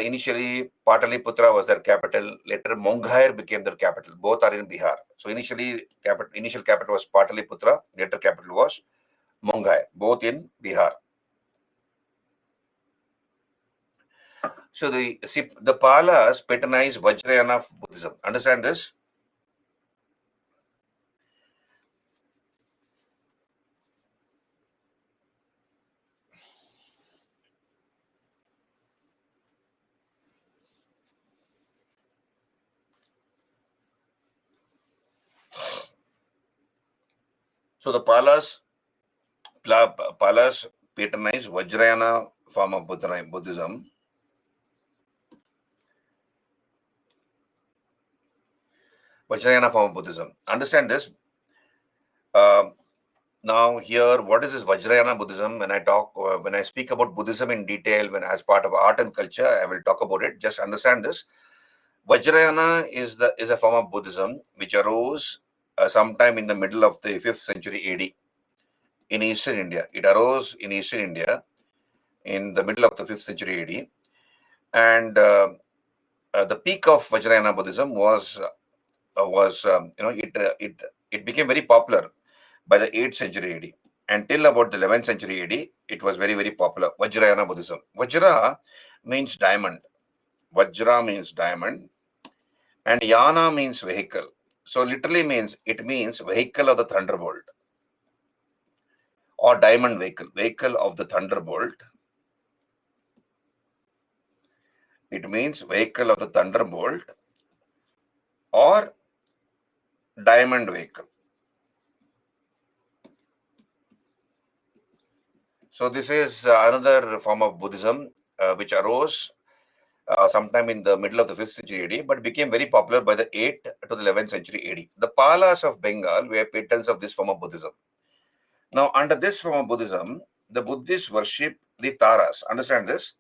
Initially, Pataliputra was their capital. Later, Monghair became their capital. Both are in Bihar. So initial capital was Pataliputra. Later capital was Monghair, both in Bihar. So the Palas patronized Vajrayana Buddhism. Understand this? So the Palas patronized Vajrayana form of Buddhism. Vajrayana form of Buddhism. Understand this? Now here, what is this Vajrayana Buddhism? When I speak about Buddhism in detail, when as part of art and culture, I will talk about it. Just understand this. Vajrayana is a form of Buddhism which arose sometime in the middle of the 5th century AD in Eastern India. It arose in Eastern India in the middle of the 5th century AD, and the peak of Vajrayana Buddhism was it became very popular by the 8th century AD. Until about the 11th century AD, it was very, very popular. Vajrayana Buddhism. Vajra means diamond. Vajra means diamond, and Yana means vehicle. So literally means vehicle of the thunderbolt or diamond vehicle, vehicle of the thunderbolt. It means vehicle of the thunderbolt or diamond vehicle. So this is another form of Buddhism which arose sometime in the middle of the 5th century AD, but became very popular by the 8th to the 11th century AD. The Palas of Bengal were patrons of this form of Buddhism. Now, under this form of Buddhism, the Buddhists worship the Taras. Understand this?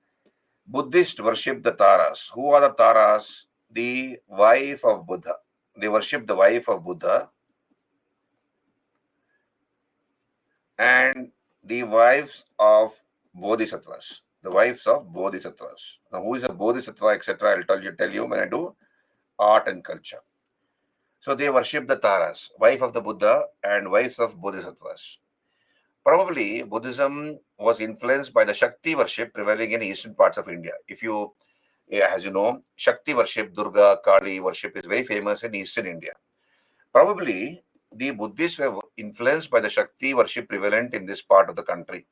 Buddhists worship the Taras. Who are the Taras? The wife of Buddha. They worship the wife of Buddha and the wives of Bodhisattvas. The wives of Bodhisattvas. Now, who is a Bodhisattva, etc.? I'll tell you when I do art and culture. So they worship the Taras, wife of the Buddha and wives of Bodhisattvas. Probably Buddhism was influenced by the Shakti worship prevailing in eastern parts of India. As you know, Shakti worship, Durga, Kali worship is very famous in eastern India. Probably the Buddhists were influenced by the Shakti worship prevalent in this part of the country.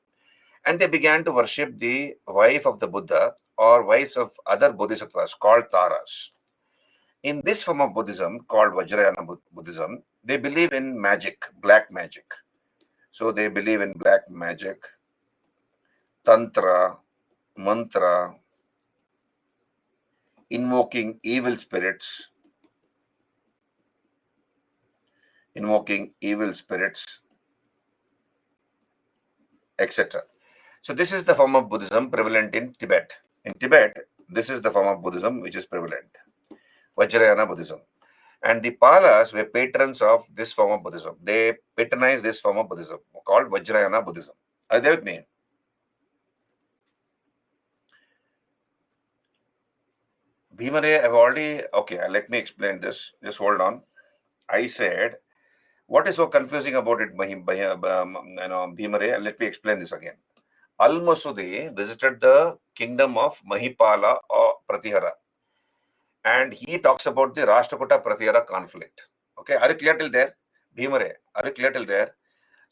And they began to worship the wife of the Buddha or wives of other Bodhisattvas called Taras. In this form of Buddhism called Vajrayana Buddhism, they believe in magic, black magic. So they believe in black magic, tantra, mantra, invoking evil spirits, etc. So this is the form of Buddhism prevalent in Tibet. In Tibet, this is the form of Buddhism which is prevalent, Vajrayana Buddhism. And the Palas were patrons of this form of Buddhism. They patronized this form of Buddhism called Vajrayana Buddhism. Are they with me? Bhimare, I've already, okay, let me explain this. Just hold on. I said, what is so confusing about it, Bhimare? Let me explain this again. Al-Masudi visited the kingdom of Mahipala or Pratihara, and he talks about the Rashtrakuta Pratihara conflict. Okay, are you clear till there? Bhimare, are you clear till there?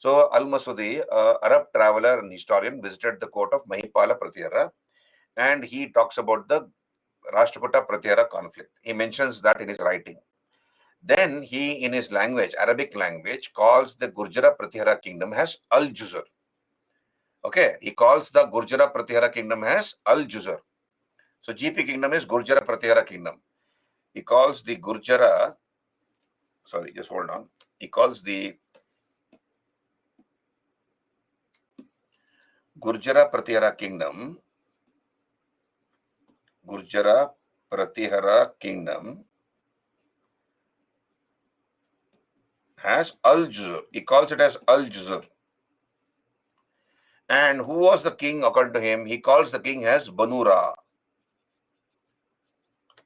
So, Al-Masudi, Arab traveler and historian, visited the court of Mahipala Pratihara, and he talks about the Rashtrakuta Pratihara conflict. He mentions that in his writing. Then he, in his language, Arabic language, calls the Gurjara Pratihara kingdom as Al-Juzur. Okay, he calls the Gurjara Pratihara kingdom as Al-Juzur. So GP kingdom is Gurjara Pratihara kingdom. He calls the Gurjara, sorry, just hold on. He calls the Gurjara Pratihara kingdom, Gurjara Pratihara kingdom has Al-Juzur. He calls it as Al-Juzur. And who was the king according to him? He calls the king as Banura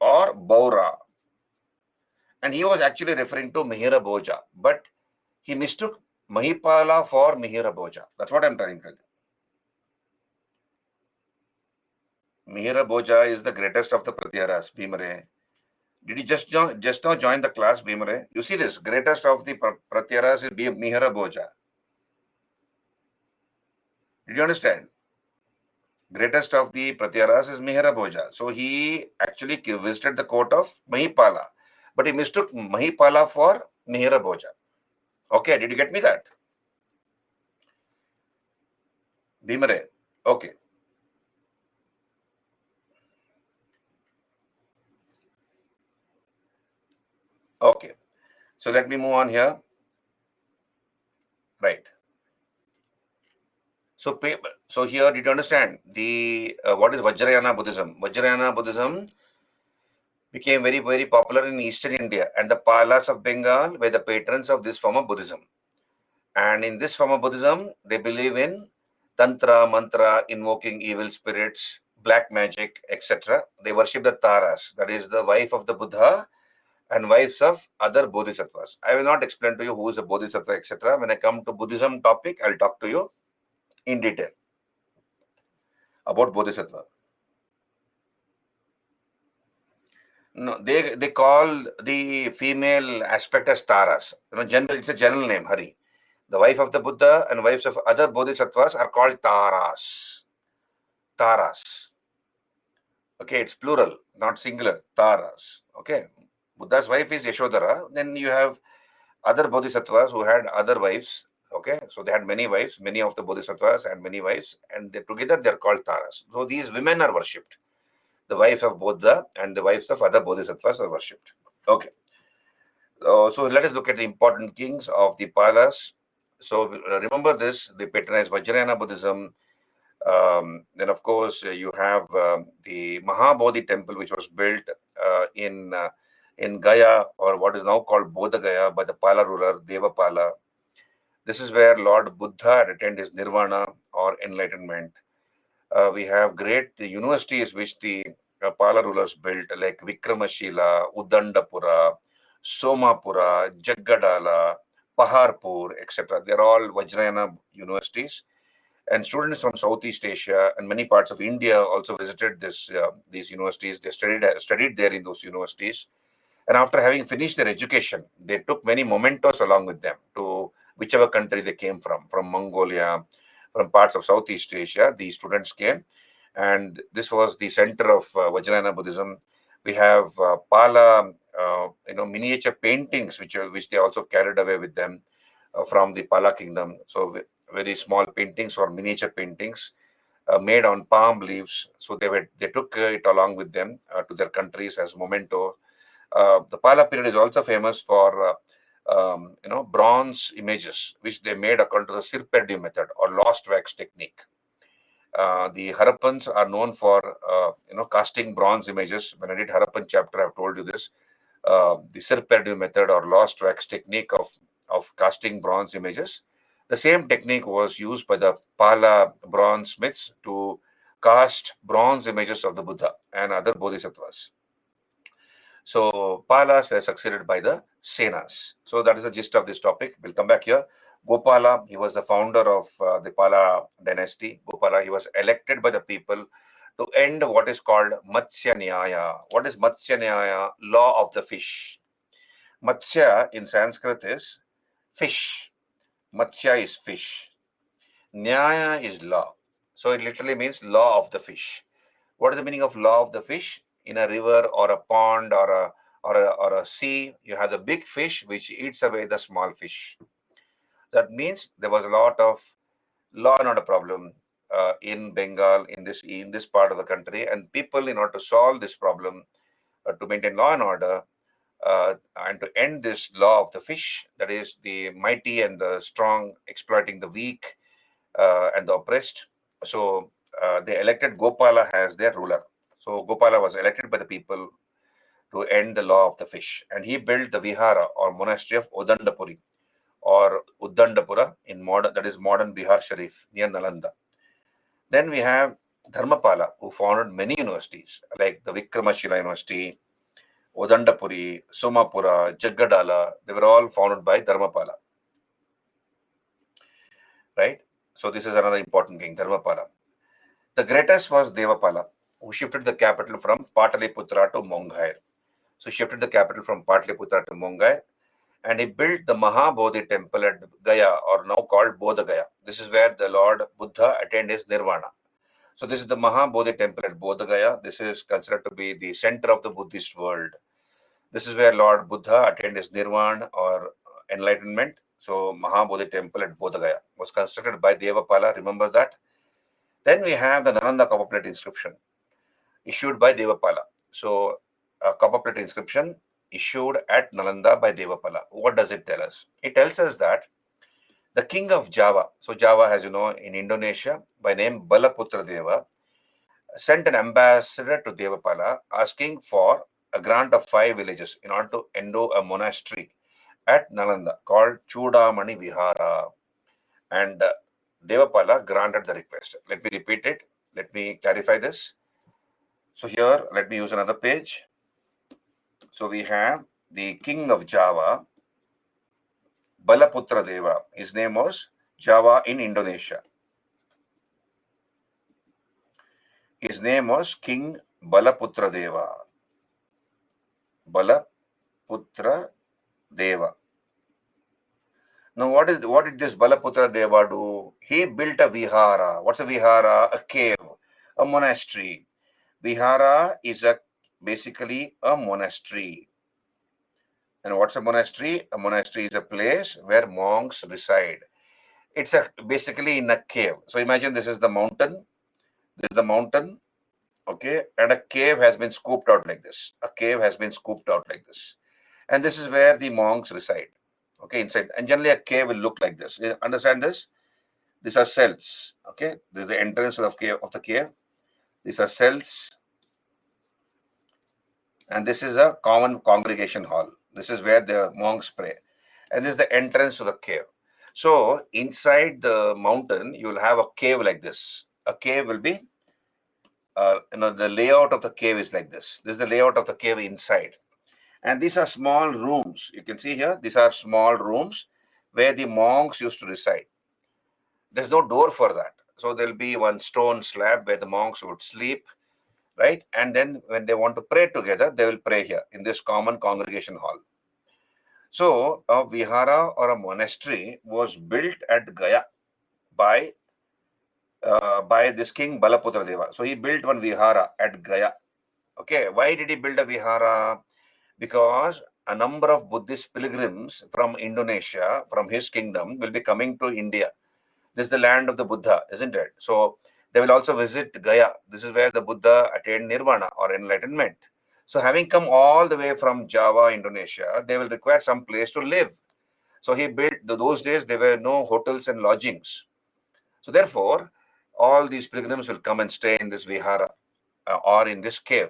or Baura. And he was actually referring to Mihira Bhoja, but he mistook Mahipala for Mihira Bhoja. That's what I'm trying to tell you. Mihira Bhoja is the greatest of the Pratyaras, Bhimare. Did you just now join the class, Bhimare? You see this, greatest of the Pratyaras is Mihira Bhoja. Did you understand? Greatest of the Pratyaras is Mihira Bhoja. So he actually visited the court of Mahipala, but he mistook Mahipala for Mihira Bhoja. Okay, did you get me that? Bhimare, okay. Okay, so let me move on here. Right. So here, did you understand the what is Vajrayana Buddhism? Vajrayana Buddhism became very, very popular in Eastern India, and the Palas of Bengal were the patrons of this form of Buddhism. And in this form of Buddhism, they believe in Tantra, Mantra, invoking evil spirits, black magic, etc. They worship the Taras, that is the wife of the Buddha and wives of other Bodhisattvas. I will not explain to you who is a Bodhisattva, etc. When I come to Buddhism topic, I'll talk to you in detail about Bodhisattva. No, they call the female aspect as Taras. General, it's a general name, Hari. The wife of the Buddha and wives of other Bodhisattvas are called Taras. Taras. Okay, it's plural, not singular. Taras. Okay. Buddha's wife is Yashodhara. Then you have other Bodhisattvas who had other wives. Okay, so they had many wives. Many of the Bodhisattvas and many wives, and together they are called Taras. So these women are worshipped. The wife of Buddha and the wives of other Bodhisattvas are worshipped. Okay. So let us look at the important kings of the Palas. So remember this, they patronize Vajrayana Buddhism. Then, of course, you have the Mahabodhi temple, which was built in Gaya, or what is now called Bodha Gaya, by the Pala ruler Devapala. This is where Lord Buddha had attained his nirvana or enlightenment. We have great universities which the Pala rulers built, like Vikramashila, Udandapura, Somapura, Jaggadala, Paharpur, etc. They're all Vajrayana universities. And students from Southeast Asia and many parts of India also visited these universities. They studied there in those universities. And after having finished their education, they took many mementos along with them to whichever country they came from Mongolia, from parts of Southeast Asia. The students came, and this was the center of Vajrayana Buddhism. We have Pala, miniature paintings, which they also carried away with them from the Pala kingdom. So very small paintings or miniature paintings made on palm leaves. So they took it along with them to their countries as memento. The Pala period is also famous for bronze images, which they made according to the Sirperdi method or lost wax technique. The Harappans are known for casting bronze images. When I did Harappan chapter, I've told you this. The Sirperdi method or lost wax technique of casting bronze images. The same technique was used by the Pala bronze smiths to cast bronze images of the Buddha and other bodhisattvas. So Palas were succeeded by the Senas. So that is the gist of this topic. We'll come back here. Gopala, he was the founder of the Pala dynasty. Gopala, he was elected by the people to end what is called Matsya Nyaya. What is Matsya Nyaya? Law of the fish. Matsya in Sanskrit is fish. Matsya is fish. Nyaya is law. So it literally means law of the fish. What is the meaning of law of the fish? In a river or a pond or a sea, you have the big fish which eats away the small fish. That means there was a lot of law and order problem in Bengal, in this part of the country, and people, in order to solve this problem, to maintain law and order, and to end this law of the fish, that is the mighty and the strong exploiting the weak and the oppressed. So they elected Gopala as their ruler. So Gopala was elected by the people to end the law of the fish, and he built the vihara or monastery of Udandapuri or Uddandapura in modern, that is modern Bihar Sharif near Nalanda. Then we have Dharmapala, who founded many universities like the Vikramashila University, Udandapuri, Somapura, Jaggadala. They were all founded by Dharmapala. Right? So this is another important king, Dharmapala. The greatest was Devapala, who shifted the capital from Pataliputra to Mongair. So shifted the capital from Pataliputra to Mongair, and he built the Mahabodhi temple at Gaya, or now called Bodha Gaya. This is where the Lord Buddha attained his nirvana. So this is the Mahabodhi temple at Bodha Gaya. This is considered to be the center of the Buddhist world. This is where Lord Buddha attained his nirvana or enlightenment. So Mahabodhi temple at Bodha Gaya was constructed by Devapala. Remember that. Then we have the Nalanda copper plate inscription issued by Devapala. So a copper plate inscription issued at Nalanda by Devapala. What does it tell us? It tells us that The king of Java, so Java, as you know, in Indonesia, by name Balaputra Deva, sent an ambassador to Devapala asking for a grant of 5 villages in order to endow a monastery at Nalanda called Chudamani Vihara. And Devapala granted the request. Let me repeat it. Let me clarify this. So here, let me use another page. So we have the king of Java, Balaputra Deva. His name was Java in Indonesia. His name was King Balaputra Deva. Balaputra Deva. Now, what did this Balaputra Deva do? He built a vihara. What's a vihara? A cave, a monastery. Vihara is basically a monastery. And what's a monastery? A monastery is a place where monks reside. It's basically in a cave. So imagine this is the mountain. This is the mountain, okay, and a cave has been scooped out like this. A cave has been scooped out like this, and this is where the monks reside. Okay, inside. And generally, a cave will look like this. You understand this? These are cells. Okay, this is the entrance of the cave. These are cells, and this is a common congregation hall. This is where the monks pray, and this is the entrance to the cave. So inside the mountain, you will have a cave like this. A cave will be, the layout of the cave is like this. This is the layout of the cave inside, and these are small rooms. You can see here. These are small rooms where the monks used to reside. There's no door for that, so there'll be one stone slab where the monks would sleep, right? And then when they want to pray together, they will pray here in this common congregation hall. So a vihara or a monastery was built at Gaya by this king Balaputra Deva. So he built one vihara at Gaya. Okay, why did he build a vihara? Because a number of Buddhist pilgrims from Indonesia, from his kingdom, will be coming to India. This is the land of the Buddha, isn't it? So they will also visit Gaya. This is where the Buddha attained nirvana or enlightenment. So having come all the way from Java, Indonesia, they will require some place to live. So he built, those days there were no hotels and lodgings. So therefore, all these pilgrims will come and stay in this vihara or in this cave,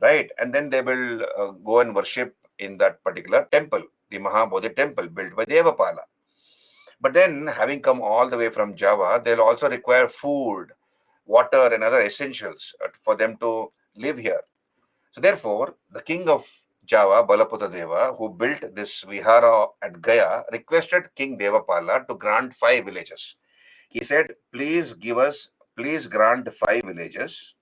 right? And then they will go and worship in that particular temple, the Mahabodhi temple built by Devapala. But then, having come all the way from Java, they'll also require food, water, and other essentials for them to live here. So therefore, the king of Java, Balaputra Deva, who built this vihara at Gaya, requested King Devapala to grant 5 villages. He said, please grant 5 villages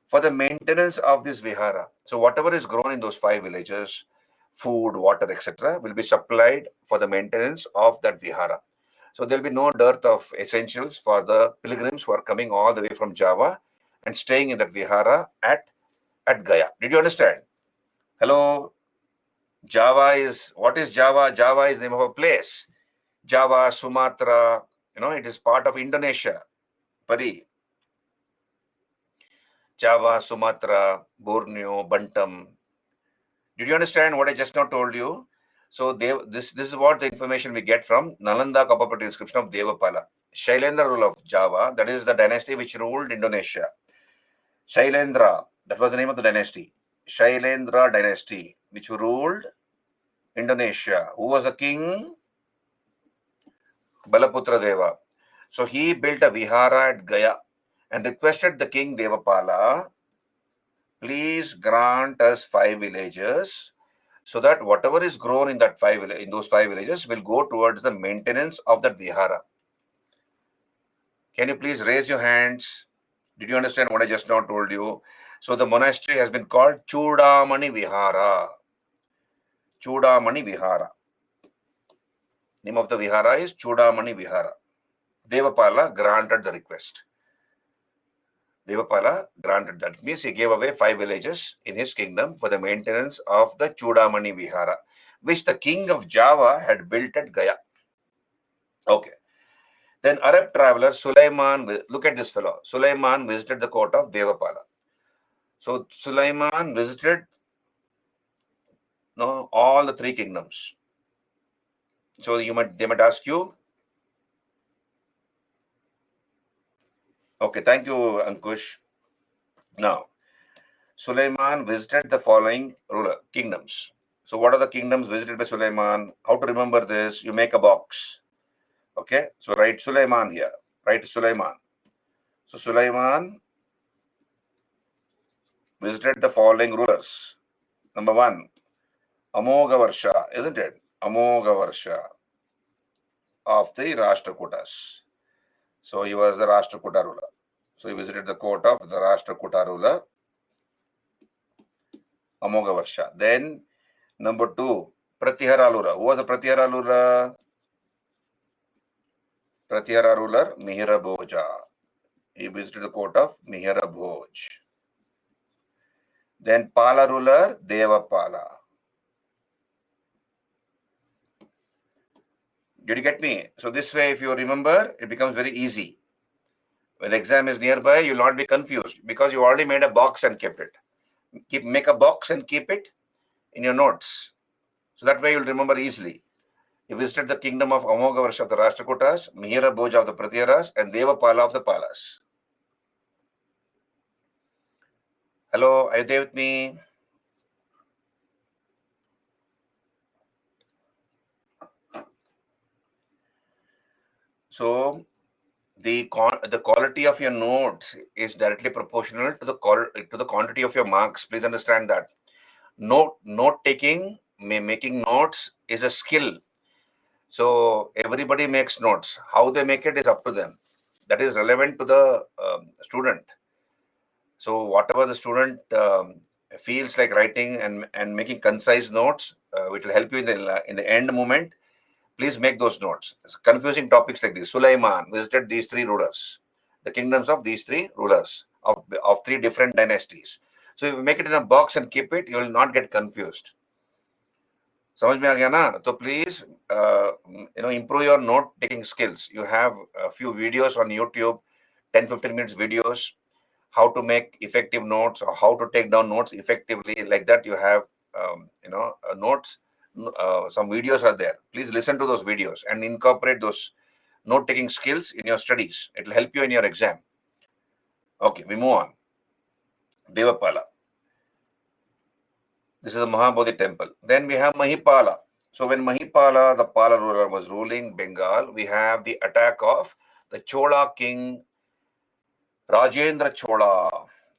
for the maintenance of this vihara. So whatever is grown in those 5 villages, food, water, etc., will be supplied for the maintenance of that vihara. So there will be no dearth of essentials for the pilgrims who are coming all the way from Java and staying in that vihara at Gaya. Did you understand? Hello? What is Java? Java is the name of a place. Java, Sumatra, it is part of Indonesia. Pari. Java, Sumatra, Borneo, Bantam. Did you understand what I just now told you? So this is what the information we get from Nalanda copper plate inscription of Devapala. Shailendra rule of Java, that is the dynasty which ruled Indonesia. Shailendra, that was the name of the dynasty. Shailendra dynasty, which ruled Indonesia. Who was the king? Balaputra Deva. So he built a vihara at Gaya and requested the king Devapala, please grant us 5 villages so that whatever is grown in those 5 villages will go towards the maintenance of that vihara. Can you please raise your hands? Did you understand what I just now told you? So the monastery has been called Chudamani Vihara. Chudamani Vihara. Name of the vihara is Chudamani Vihara. Devapala granted the request. Devapala granted that. Means he gave away 5 villages in his kingdom for the maintenance of the Chudamani Vihara, which the king of Java had built at Gaya. Okay. Then Arab traveler Sulaiman, look at this fellow. Sulaiman visited the court of Devapala. So Sulaiman visited all the 3 kingdoms. So they might ask you. Okay, thank you, Ankush. Now, Suleiman visited the following ruler kingdoms. So, what are the kingdoms visited by Suleiman? How to remember this? You make a box. Okay, so write Suleiman here. Write Suleiman. So, Suleiman visited the following rulers. Number one, Amogavarsha, isn't it? Amogavarsha of the Rashtrakutas. So, he was the Rashtrakuta ruler. So, he visited the court of the Rashtrakuta ruler, Amogavarsha. Then, number two, Pratihara ruler. Who was the Pratihara ruler? Pratihara ruler, Mihira Bhoja. He visited the court of Mihira Bhoj. Then Pala ruler, Devapala. Did you get me? So this way, if you remember, it becomes very easy. When the exam is nearby, you'll not be confused because you already made a box and kept it. Make a box and keep it in your notes. So that way you'll remember easily. He visited the kingdom of Amogavarsha of the Rashtrakutas, Mihira Bhoja of the Pratiharas, and Devapala of the Palas. Hello, are you there with me? So the quality of your notes is directly proportional to the quantity of your marks. Please understand that. Note taking, making notes is a skill. So everybody makes notes. How they make it is up to them. That is relevant to the student. So whatever the student feels like writing and making concise notes, which will help you in the end moment. Please make those notes. It's confusing topics like this. Sulaiman visited these three rulers, the kingdoms of these three rulers of three different dynasties. So if you make it in a box and keep it, you will not get confused. समझ में आ गया ना? तो please improve your note taking skills. You have a few videos on YouTube, 10-15 minutes videos, how to make effective notes or how to take down notes effectively. Like that, you have notes. Some videos are there. Please listen to those videos and incorporate those note taking skills in your studies. It will help you in your exam. Okay, we move on. Devapala. This is the Mahabodhi temple. Then we have Mahipala. So when Mahipala, the Pala ruler, was ruling Bengal, we have the attack of the Chola king Rajendra Chola.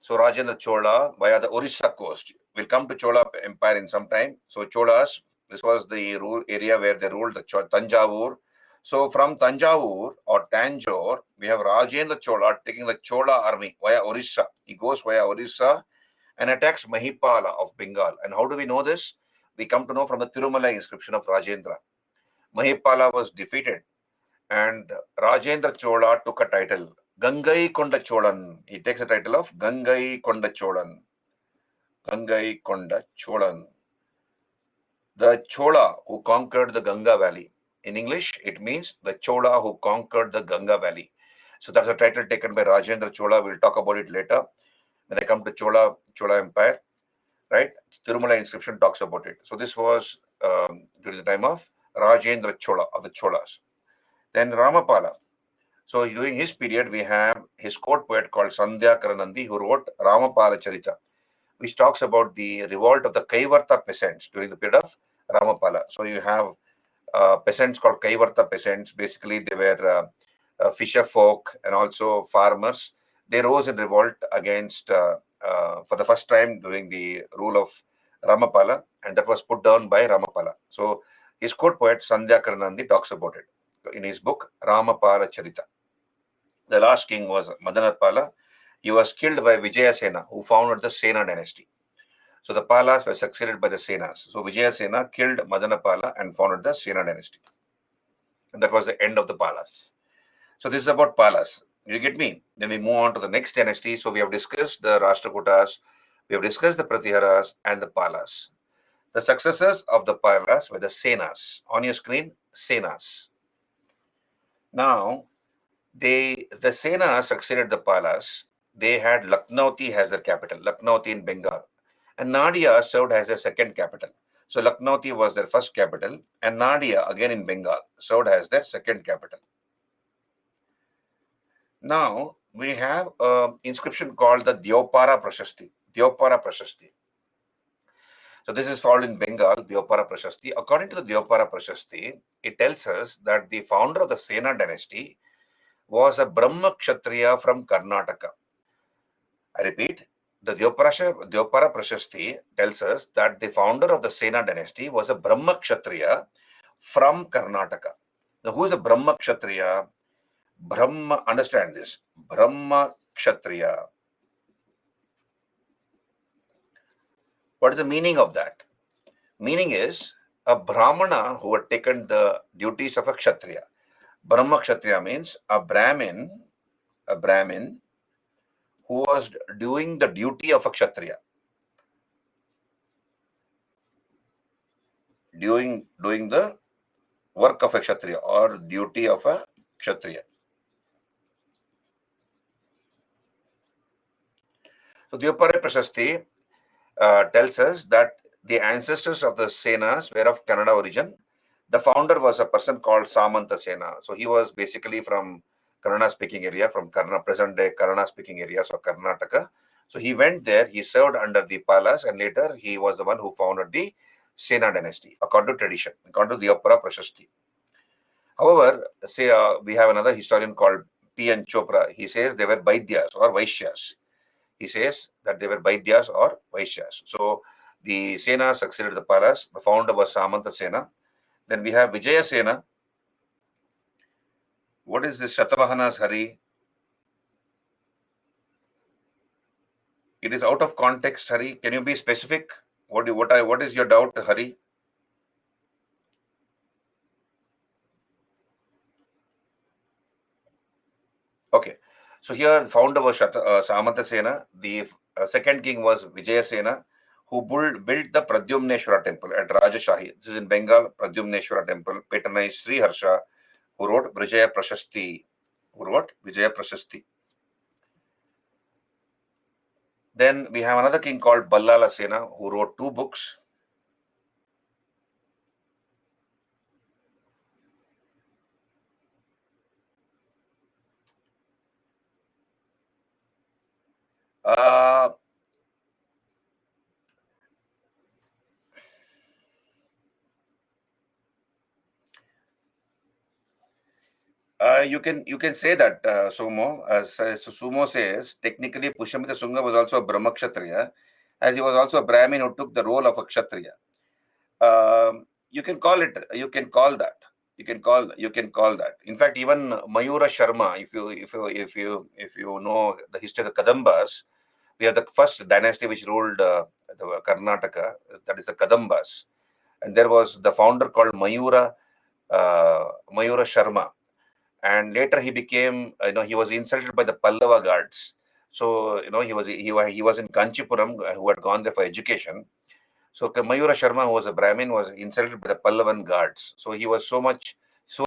So Rajendra Chola via the Orissa coast. We'll come to Chola Empire in some time. So Cholas, this was the rule area where they ruled the Tanjavur. So from Tanjavur or Tanjore, we have Rajendra Chola taking the Chola army via Orissa. He goes via Orissa and attacks Mahipala of Bengal. And how do we know this? We come to know from the Tirumala inscription of Rajendra. Mahipala was defeated and Rajendra Chola took a title, Gangai Konda Cholan. He takes the title of Gangai Konda Cholan. Gangai Konda Cholan. The Chola who conquered the Ganga Valley. In English, it means the Chola who conquered the Ganga Valley. So that's a title taken by Rajendra Chola. We'll talk about it later when I come to Chola Empire. Right? Tirumala inscription talks about it. So this was during the time of Rajendra Chola of the Cholas. Then Ramapala. So during his period, we have his court poet called Sandhya Karanandi who wrote Ramapala Charita, which talks about the revolt of the Kaivarta peasants during the period of Ramapala. So you have peasants called Kaivarta peasants. Basically, they were fisher folk and also farmers. They rose in revolt against, for the first time during the rule of Ramapala, and that was put down by Ramapala. So his court poet Sandhya Karanandi talks about it in his book Ramapala Charita. The last king was Madanapala. He was killed by Vijayasena, who founded the Sena dynasty. So the Palas were succeeded by the Senas. So Vijayasena killed Madanapala and founded the Sena dynasty. And that was the end of the Palas. So this is about Palas. You get me? Then we move on to the next dynasty. So we have discussed the Rashtrakutas, we have discussed the Pratiharas and the Palas. The successors of the Palas were the Senas. On your screen, Senas. Now, the Senas succeeded the Palas. They had Lucknowti as their capital, Lucknowti in Bengal. And Nadia served as their second capital. So Lucknowti was their first capital, and Nadia, again in Bengal, served as their second capital. Now we have an inscription called the Diopara Prashasti. Diopara Prashasti. So this is found in Bengal, Diopara Prashasti. According to the Diopara Prashasti, it tells us that the founder of the Sena dynasty was a Brahma Kshatriya from Karnataka. I repeat, the Diopara Prashasti tells us that the founder of the Sena dynasty was a Brahma Kshatriya from Karnataka. Now, who is a Brahma Kshatriya? Brahma, understand this, Brahma Kshatriya. What is the meaning of that? Meaning is a Brahmana who had taken the duties of a Kshatriya. Brahma Kshatriya means a Brahmin who was doing the duty of a Kshatriya. Doing the work of a Kshatriya or duty of a Kshatriya. So Diopara Prashasti tells us that the ancestors of the Senas were of Kannada origin. The founder was a person called Samanta Sena. So he was basically from Kannada speaking area, from present day Kannada speaking areas of Karnataka. So he went there, he served under the Palas, and later he was the one who founded the Sena dynasty, according to tradition, according to Diopara Prashasti. However, we have another historian called P.N. Chopra. He says they were Vaidyas or Vaishyas. He says that they were Vaidyas or Vaishyas. So the Sena succeeded the Palas. The founder was Samanta Sena. Then we have Vijaya Sena. What is this Shatavahana's Hari? It is out of context, Hari. Can you be specific? What is your doubt, Hari? Okay. So here the founder was Samanta Sena. The second king was Vijaya Sena, who built the Pradyumneshwara temple at Rajashahi. This is in Bengal, Pradyumneshwara temple, patronized Sri Harsha, who wrote Vijaya Prashasti. Then we have another king called Ballala Sena, who wrote two books. You can say that, Sumo. As Sumo says, technically Pushyamita Sunga was also a Brahma Kshatriya, as he was also a Brahmin who took the role of a Kshatriya. You can call it. You can call that. You can call that. In fact, even Mayura Sharma, if you know the history of the Kadambas, we have the first dynasty which ruled the Karnataka. That is the Kadambas, and there was the founder called Mayura Sharma, and later he became, he was insulted by the Pallava guards. So he was in Kanchipuram, who had gone there for education. So Mayura Sharma, who was a Brahmin, was insulted by the Pallavan guards. So he was so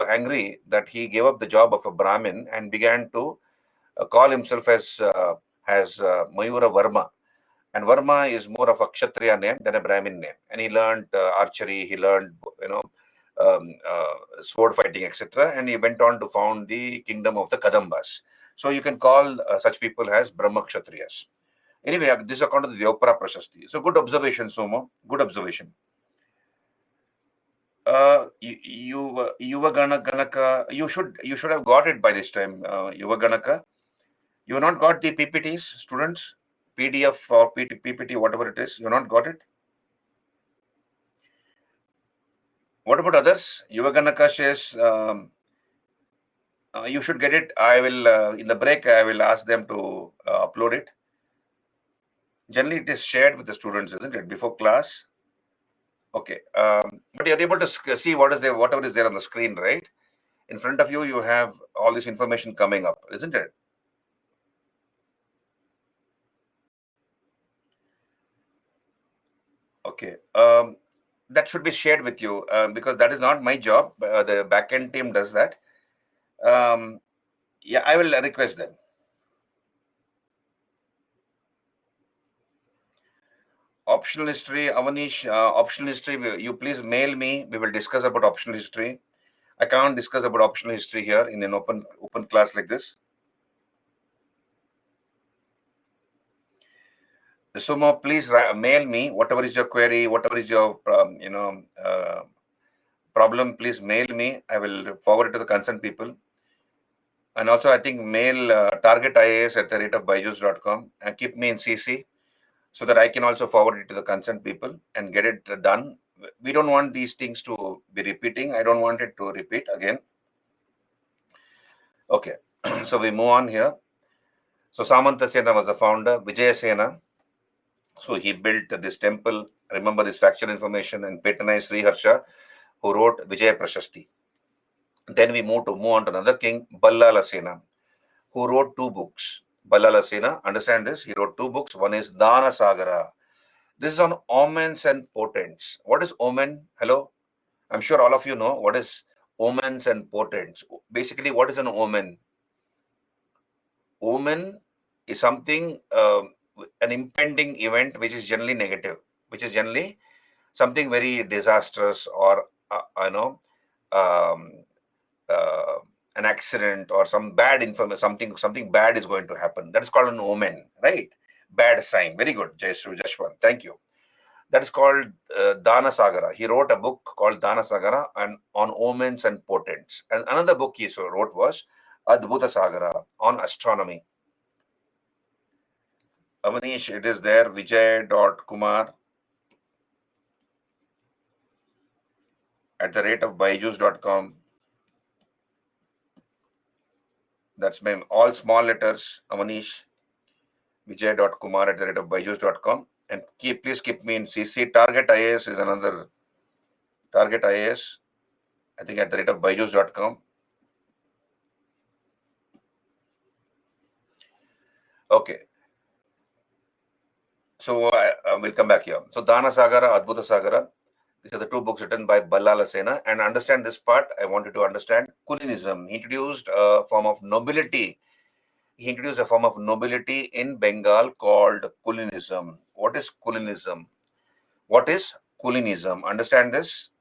angry that he gave up the job of a Brahmin and began to call himself as Mayura Varma. And Varma is more of a Kshatriya name than a Brahmin name. And he learned archery, he learned, sword fighting, etc. And he went on to found the kingdom of the Kadambas. So you can call such people as Brahma Kshatriyas. Anyway, this is according to the Diopara Prashasti. So good observation, Somo. Good observation. Yuva Ganaka, you should have got it by this time, Yuva Ganaka. You have not got the PPTs, students, PDF or PPT, whatever it is. You have not got it. What about others? Yuva Ganaka says you should get it. I will in the break. I will ask them to upload it. Generally, it is shared with the students, isn't it, before class? Okay, but you're able to see whatever is there on the screen, right? In front of you, you have all this information coming up, isn't it? Okay, that should be shared with you because that is not my job. The backend team does that. Yeah, I will request them. Optional history, Avanish, optional history, you please mail me. We will discuss about optional history. I can't discuss about optional history here in an open class like this. So, please mail me whatever is your query, whatever is your problem. Please mail me. I will forward it to the concerned people. And also, I think mail target IAS at the rate of byju's.com and keep me in CC so that I can also forward it to the concerned people and get it done. We don't want these things to be repeating. I don't want it to repeat again. Okay, so we move on here. So Samantasena was the founder, Vijayasena. So he built this temple, remember this factual information, and patronized Sri Harsha, who wrote Vijaya Prashasti. Then we move on to another king, Ballalasena, who wrote 2 books. Ballalasena, understand this, he wrote 2 books. One is Dana Sagara. This is on omens and portents. What is omen? Hello? I'm sure all of you know what is omens and portents. Basically, what is an omen? Omen is something, an impending event which is generally negative, which is generally something very disastrous or, um, uh, an accident or some bad information, something bad is going to happen. That is called an omen, right? Bad sign. Very good, Jashwant. Thank you. That is called Dana Sagara. He wrote a book called Dana Sagara and on omens and portents. And another book he wrote was Adbhuta Sagara on astronomy. Avanish, it is there, vijay.kumar at the rate of byju's.com. That's my all small letters, Avanish, vijay.kumar at the rate of byju's.com. And please keep me in CC. Target IAS is another, Target IAS, I think at the rate of byju's.com. Okay. So we'll come back here. So Dana Sagara, Adbhuta Sagara. These are the 2 books written by Ballalasena. And understand this part, I want you to understand Kulinism. He introduced a form of nobility. He introduced a form of nobility in Bengal called Kulinism. What is Kulinism? What is Kulinism? Understand this.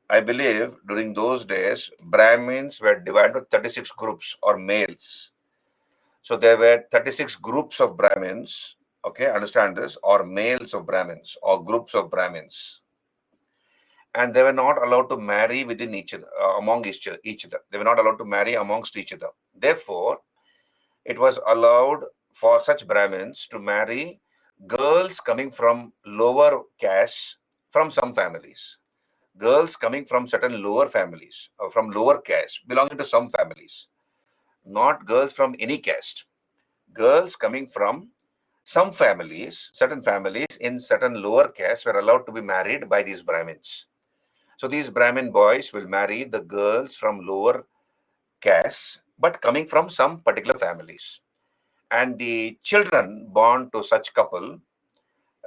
I believe during those days, Brahmins were divided into 36 groups or males. So there were 36 groups of Brahmins. Okay, understand this, or males of Brahmins or groups of Brahmins. And they were not allowed to marry within each other, among each other. They were not allowed to marry amongst each other. Therefore, it was allowed for such Brahmins to marry girls coming from lower caste from some families. Girls coming from certain lower families, or from lower caste, belonging to some families. Not girls from any caste. Girls coming from some families, certain families in certain lower caste were allowed to be married by these Brahmins. So these Brahmin boys will marry the girls from lower caste, but coming from some particular families. And the children born to such couple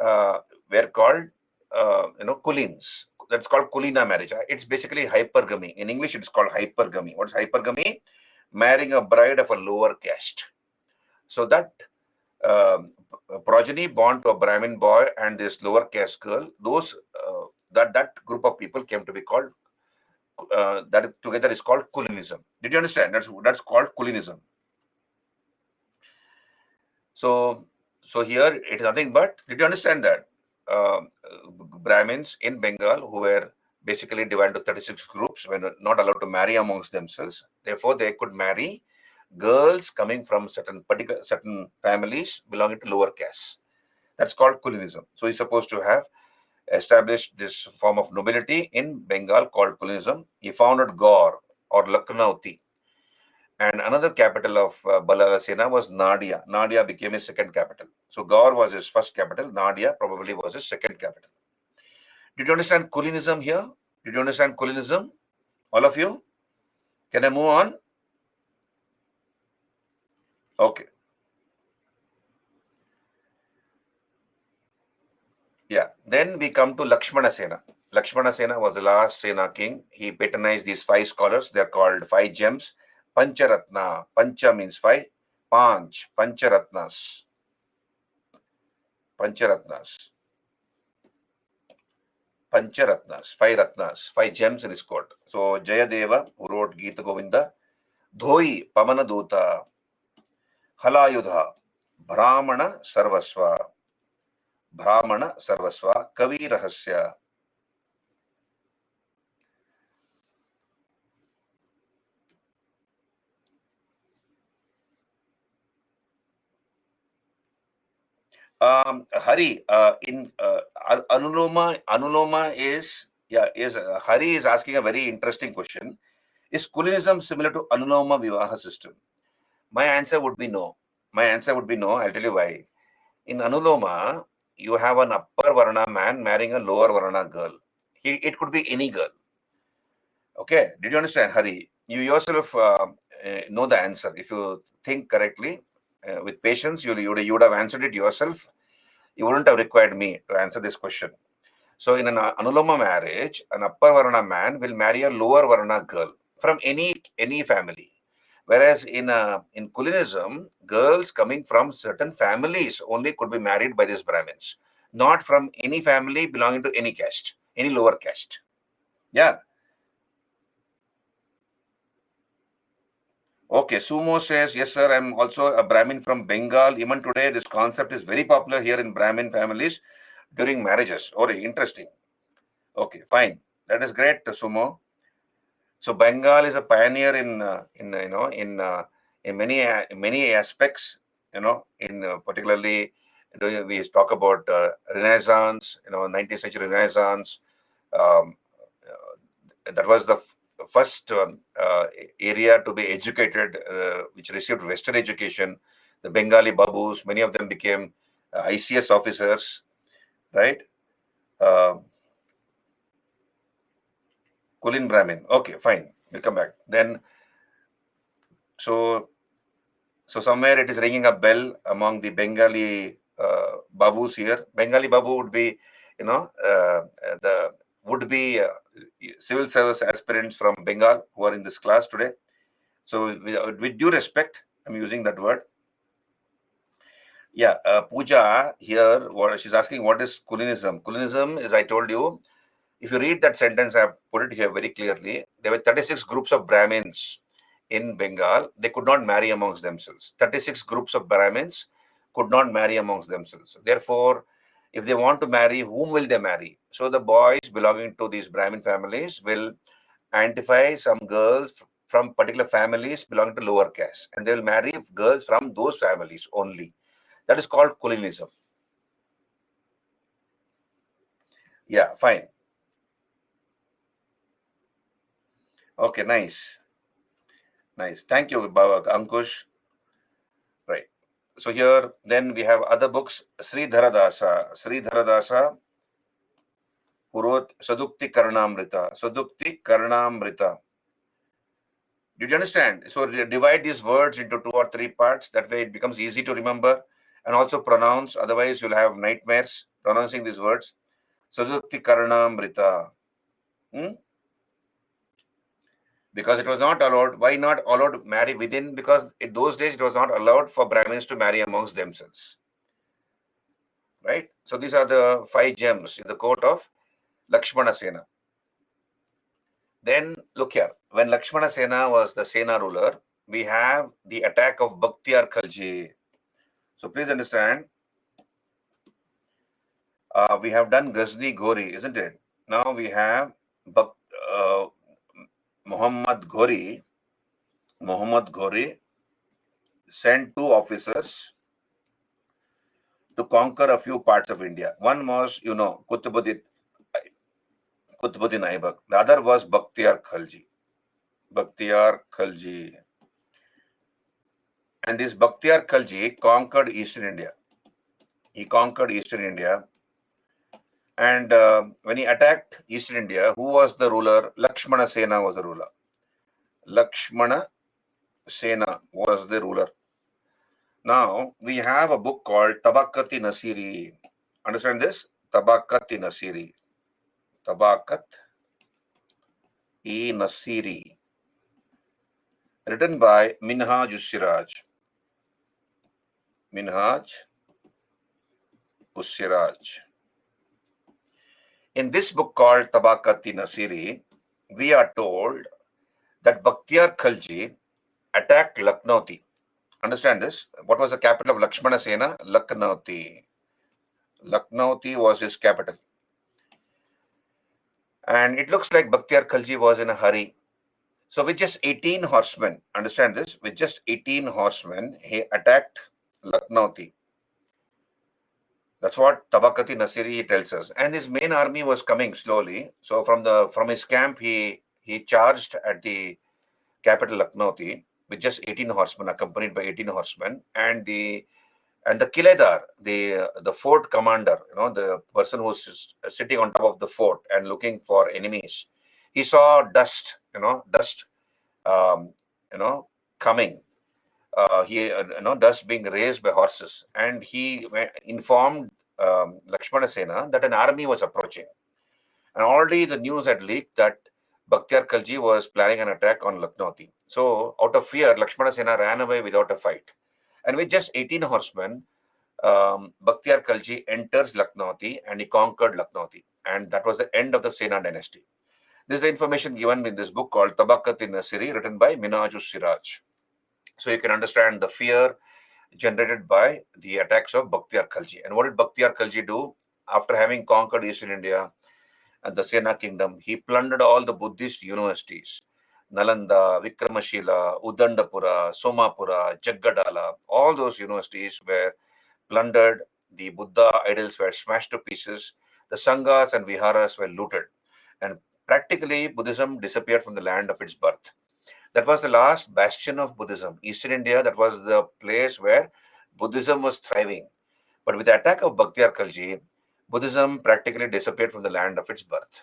were called, kulins. That's called kulina marriage. It's basically hypergamy. In English, it's called hypergamy. What's hypergamy? Marrying a bride of a lower caste. So that progeny born to a Brahmin boy and this lower caste girl, those that group of people came to be called, that together is called Kulinism. Did you understand? That's called Kulinism. So here it is nothing but, did you understand that Brahmins in Bengal who were basically divided into 36 groups were not allowed to marry amongst themselves. Therefore, they could marry girls coming from certain families belonging to lower caste. That's called Kulinism. So he's supposed to have established this form of nobility in Bengal called Kulinism. He founded Gaur or Lucknowti. And another capital of Ballalasena was Nadia. Nadia became his second capital. So Gaur was his first capital. Nadia probably was his second capital. Did you understand Kulinism here? Did you understand Kulinism? All of you? Can I move on? Okay. Yeah. Then we come to Lakshmana Sena. Lakshmana Sena was the last Sena king. He patronized these 5 scholars. They are called 5 gems. Pancharatna. Pancha means 5. Panch. Pancharatnas. Pancharatnas. Pancharatnas, five gems in his court. So Jayadeva, who wrote Gita Govinda, Dhoi, Pamana Duta, Halayudha, Brahmana Sarvasva, Kavi Rahasya. Hari, in Anuloma is, Hari is asking a very interesting question. Is Kulinism similar to Anuloma Vivaha system? My answer would be no. I'll tell you why. In Anuloma, you have an upper Varna man marrying a lower Varna girl. It could be any girl. Okay, did you understand, Hari? You yourself know the answer. If you think correctly, with patience, you would have answered it yourself. You wouldn't have required me to answer this question. So in an Anuloma marriage, an upper Varna man will marry a lower Varna girl from any family. Whereas in Kulinism, girls coming from certain families only could be married by these Brahmins, not from any family belonging to any caste, any lower caste. Yeah. Okay, Sumo says, yes, sir, I'm also a Brahmin from Bengal. Even today, this concept is very popular here in Brahmin families during marriages. Oh, interesting. Okay, fine. That is great, Sumo. So Bengal is a pioneer in many aspects. Particularly we talk about Renaissance. 19th century Renaissance. Um, that was the first area to be educated, which received Western education. The Bengali Babus, many of them became ICS officers, right? Kulin Brahmin. Okay, fine. We'll come back. Then, so somewhere it is ringing a bell among the Bengali Babus here. Bengali Babu would be, the would-be civil service aspirants from Bengal who are in this class today. So with due respect, I'm using that word. Yeah, Pooja here, she's asking, what is Kulinism? Kulinism, as I told you, if you read that sentence, I have put it here very clearly. There were 36 groups of Brahmins in Bengal. They could not marry amongst themselves. 36 groups of Brahmins could not marry amongst themselves. Therefore, if they want to marry, whom will they marry? So the boys belonging to these Brahmin families will identify some girls from particular families belonging to lower caste, and they will marry girls from those families only. That is called Kulinism. Yeah, fine. Okay, nice. Nice. Thank you, Ankush. Right. So here, then we have other books. Sri Dharadasa, who wrote Sadukti Karnamrita. Did you understand? So divide these words into 2 or 3 parts. That way it becomes easy to remember and also pronounce. Otherwise, you'll have nightmares pronouncing these words. Sadukti Karnamrita. Because it was not allowed. Why not allowed to marry within? Because in those days, it was not allowed for Brahmins to marry amongst themselves. Right? So these are the 5 gems in the court of Lakshmana Sena. Then look here, when Lakshmana Sena was the Sena ruler, we have the attack of Bakhtiyar Khalji. So please understand, we have done Ghazni Ghori, isn't it? Now we have Muhammad Ghori sent 2 officers to conquer a few parts of India. One was, Qutbuddin Aibak. The other was Bakhtiyar Khalji. And this Bakhtiyar Khalji conquered Eastern India. And when he attacked Eastern India, who was the ruler? Lakshmana Sena was the ruler. Lakshmana Sena was the ruler. Now, we have a book called Tabakat-i Nasiri. Understand this? Tabakat-i Nasiri. Tabakat-i Nasiri. Written by Minhaj Ussiraj. In this book called Tabaqati Nasiri, we are told that Bakhtiyar Khalji attacked Lucknowti. Understand this? What was the capital of Lakshmana Sena? Lucknowti. Lucknowti was his capital. And it looks like Bakhtiyar Khalji was in a hurry. So with just 18 horsemen, understand this, with just 18 horsemen, he attacked Lucknowti. That's what Tabaqati Nasiri tells us. And his main army was coming slowly. So from his camp, he charged at the capital Lucknowti with just 18 horsemen, accompanied by 18 horsemen, and the Kiledar, the fort commander, the person who's sitting on top of the fort and looking for enemies, he saw dust, um, you know, coming. Dust being raised by horses, and he informed Lakshmana Sena that an army was approaching, and already the news had leaked that Bakhtiyar Khalji was planning an attack on Lucknowti. So, out of fear, Lakshmana Sena ran away without a fight, and with just 18 horsemen, Bakhtiyar Khalji enters Lucknowti and he conquered Lucknowti, and that was the end of the Sena dynasty. This is the information given in this book called Tabaqat-i-Nasiri, written by Minhaj-us-Siraj. So you can understand the fear generated by the attacks of Bakhtiyar Khalji. And what did Bakhtiyar Khalji do? After having conquered Eastern India and the Sena kingdom, he plundered all the Buddhist universities. Nalanda, Vikramashila, Udandapura, Somapura, Jaggadala, all those universities were plundered. The Buddha idols were smashed to pieces. The sanghas and viharas were looted. And practically, Buddhism disappeared from the land of its birth. That was the last bastion of Buddhism. Eastern India, that was the place where Buddhism was thriving. But with the attack of Bakhtiyar Khalji, Buddhism practically disappeared from the land of its birth.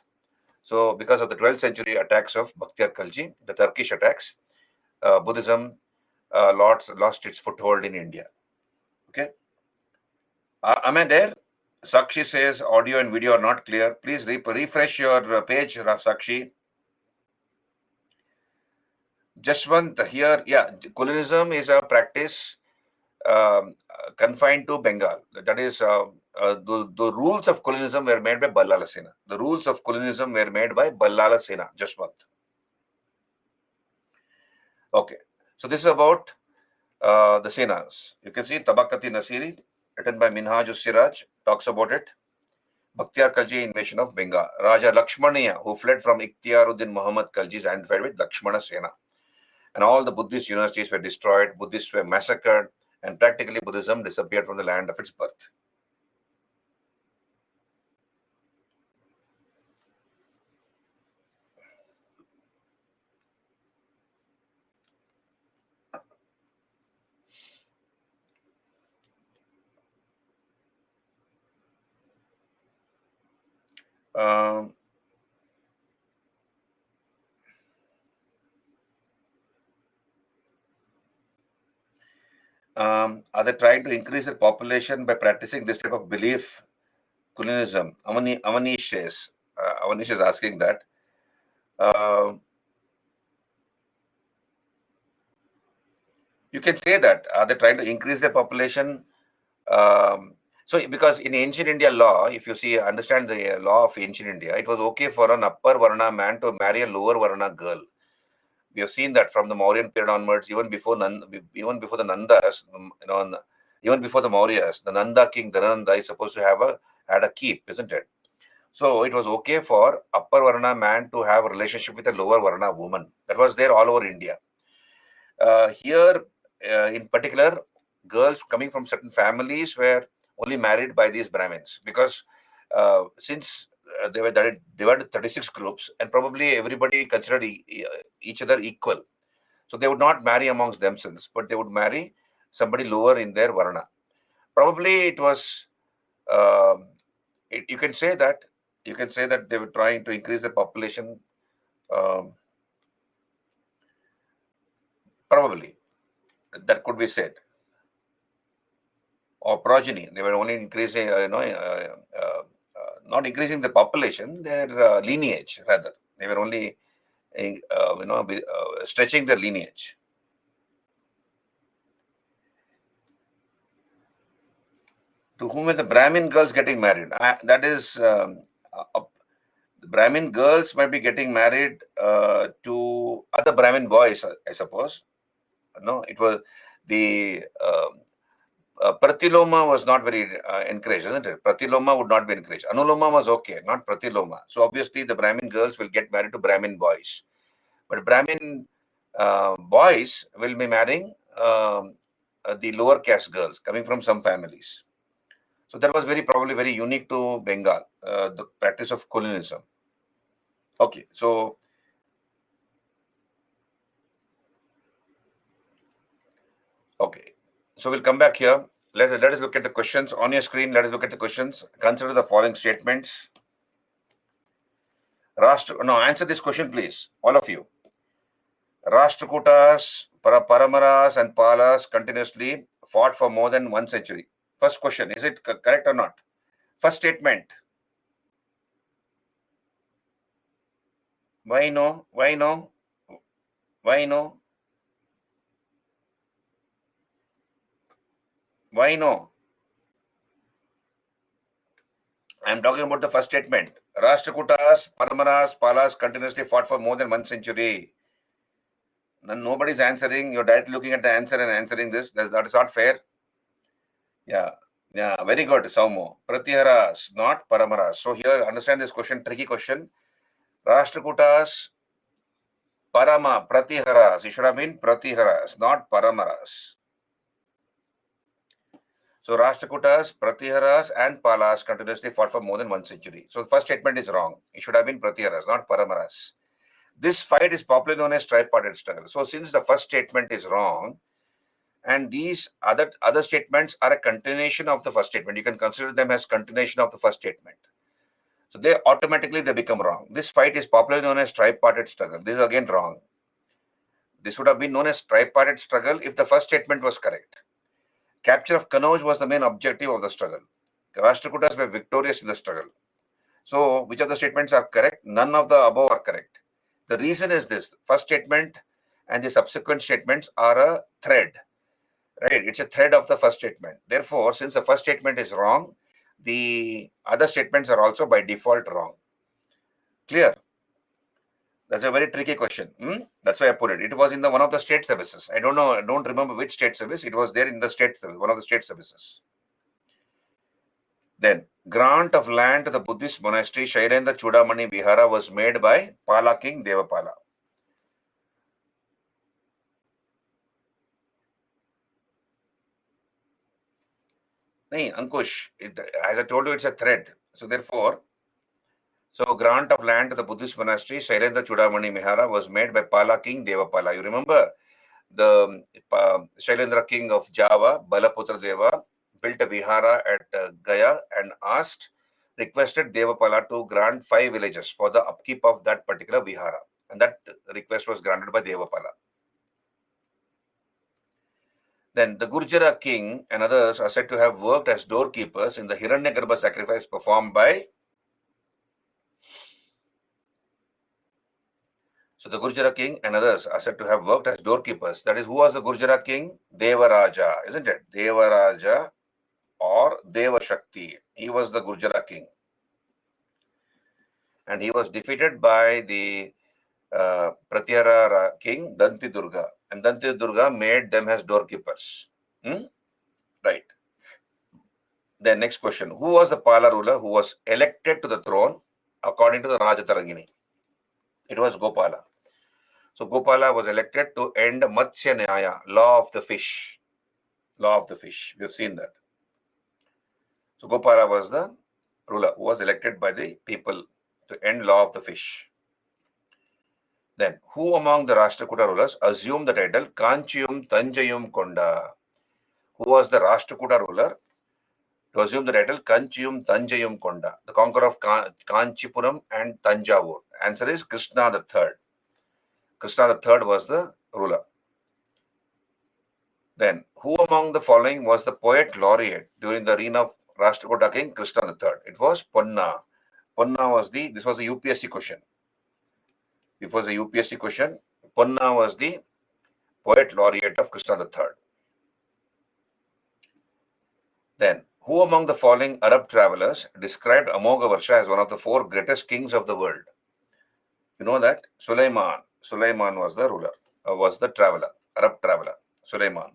So, because of the 12th century attacks of Bakhtiyar Khalji, the Turkish attacks, Buddhism lost its foothold in India. Okay. Am I there? Sakshi says audio and video are not clear. Please refresh your page, Sakshi. Jaswant here, yeah, Kulinism is a practice confined to Bengal. That is, the rules of Kulinism were made by Ballala Sena. The rules of Kulinism were made by Ballala Sena, Jaswant. Okay, so this is about the Senas. You can see Tabaqati Nasiri, written by Minhaj-us-Siraj, talks about it. Bakhtiyar Khalji invasion of Bengal. Raja Lakshmaniya, who fled from Ikhtiyaruddin Muhammad Khalji, is identified with Lakshmana Sena. And all the Buddhist universities were destroyed, Buddhists were massacred, and practically Buddhism disappeared from the land of its birth. Um, are they trying to increase their population by practicing this type of belief? Kulinism. Avanish is asking that. You can say that. Are they trying to increase their population? So, because in ancient India law, if you see, understand the law of ancient India, it was okay for an upper Varna man to marry a lower Varna girl. We have seen that from the Mauryan period onwards, even before the Nandas, even before the Mauryas, the Nanda king Dhanananda is supposed to have had a keep, isn't it? So it was okay for upper Varna man to have a relationship with a lower Varna woman. That was there all over India. Here, in particular, girls coming from certain families were only married by these Brahmins, because since they were divided into 36 groups, and probably everybody considered each other equal. So they would not marry amongst themselves, but they would marry somebody lower in their Varna. Probably it was, you can say that they were trying to increase the population. Um, Probably that could be said. Or progeny. They were only increasing, not increasing the population, their lineage rather. They were only, stretching their lineage. To whom were the Brahmin girls getting married? That is The Brahmin girls might be getting married to other Brahmin boys, I suppose. No, it was the Pratiloma was not very encouraged, isn't it? Pratiloma would not be encouraged. Anuloma was okay, not Pratiloma. So obviously the Brahmin girls will get married to Brahmin boys. But Brahmin boys will be marrying the lower caste girls coming from some families. So that was probably very unique to Bengal, the practice of colonialism. Okay, so we'll come back here. Let us look at the questions on your screen. Let us look at the questions. Consider the following statements. Answer this question, please, all of you. Rashtrakutas, Paramaras, and Palas continuously fought for more than 1 century. First question, is it correct or not? First statement. Why no? Why no? Why no? Why no? I am talking about the first statement. Rashtrakutas, Paramaras, Palas continuously fought for more than 1 century. Nobody's answering. You're directly looking at the answer and answering this. That is not fair. Yeah, very good, Saumo. Pratiharas, not Paramaras. So here, understand this question, tricky question. Rashtrakutas, Pratiharas. It should have been Pratiharas, not Paramaras. So Rashtrakutas, Pratiharas, and Palas continuously fought for more than 1 century. So the first statement is wrong. It should have been Pratiharas, not Paramaras. This fight is popularly known as tripartite struggle. So since the first statement is wrong, and these other statements are a continuation of the first statement, you can consider them as continuation of the first statement. So they automatically become wrong. This fight is popularly known as tripartite struggle. This is again wrong. This would have been known as tripartite struggle if the first statement was correct. Capture of Kannauj was the main objective of the struggle. Rashtrakutas were victorious in the struggle. So which of the statements are correct? None of the above are correct. The reason is this: first statement and the subsequent statements are a thread. Right? It's a thread of the first statement. Therefore, since the first statement is wrong, the other statements are also by default wrong. Clear? That's a very tricky question. That's why I put it. It was in one of the state services. I don't know. I don't remember which state service. It was there in the state service, one of the state services. Then, grant of land to the Buddhist monastery Shairendra Chudamani Vihara was made by Pala King Devapala. No, Ankush, as I told you, it's a thread. So therefore, grant of land to the Buddhist monastery Shairendra Chudamani Vihara was made by Pala King Devapala. You remember the Shailendra king of Java, Balaputra Deva, built a vihara at Gaya and requested Devapala to grant 5 villages for the upkeep of that particular vihara. And that request was granted by Devapala. Then the Gurjara king and others are said to have worked as doorkeepers in the Hiranyagarbha sacrifice performed by. So the Gurjara king and others are said to have worked as doorkeepers. That is, who was the Gurjara king? Devaraja, isn't it? Devaraja or Deva Shakti. He was the Gurjara king. And he was defeated by the Pratyahara king, Danti Durga. And Danti Durga made them as doorkeepers. Right. Then next question. Who was the Pala ruler who was elected to the throne according to the Rajatarangini? It was Gopala. So Gopala was elected to end Matsya Nyaya, law of the fish. Law of the fish. We have seen that. So Gopala was the ruler who was elected by the people to end law of the fish. Then, who among the Rashtrakuta rulers assumed the title Kanchiyum Tanjayum Konda? Who was the Rashtrakuta ruler to assume the title Kanchiyum Tanjayum Konda, the conqueror of Kanchipuram and Tanjavur? Answer is Krishna III. Krishna III was the ruler. Then, who among the following was the poet laureate during the reign of Rashtrakuta king Krishna III? It was Ponna. Ponna was this was a UPSC question. It was a UPSC question. Ponna was the poet laureate of Krishna III. Then, Who among the following Arab travelers described Amoghavarsha as one of the four greatest kings of the world? You know that? Sulaiman. Sulaiman was the ruler, was the traveler, Arab traveler. Sulaiman.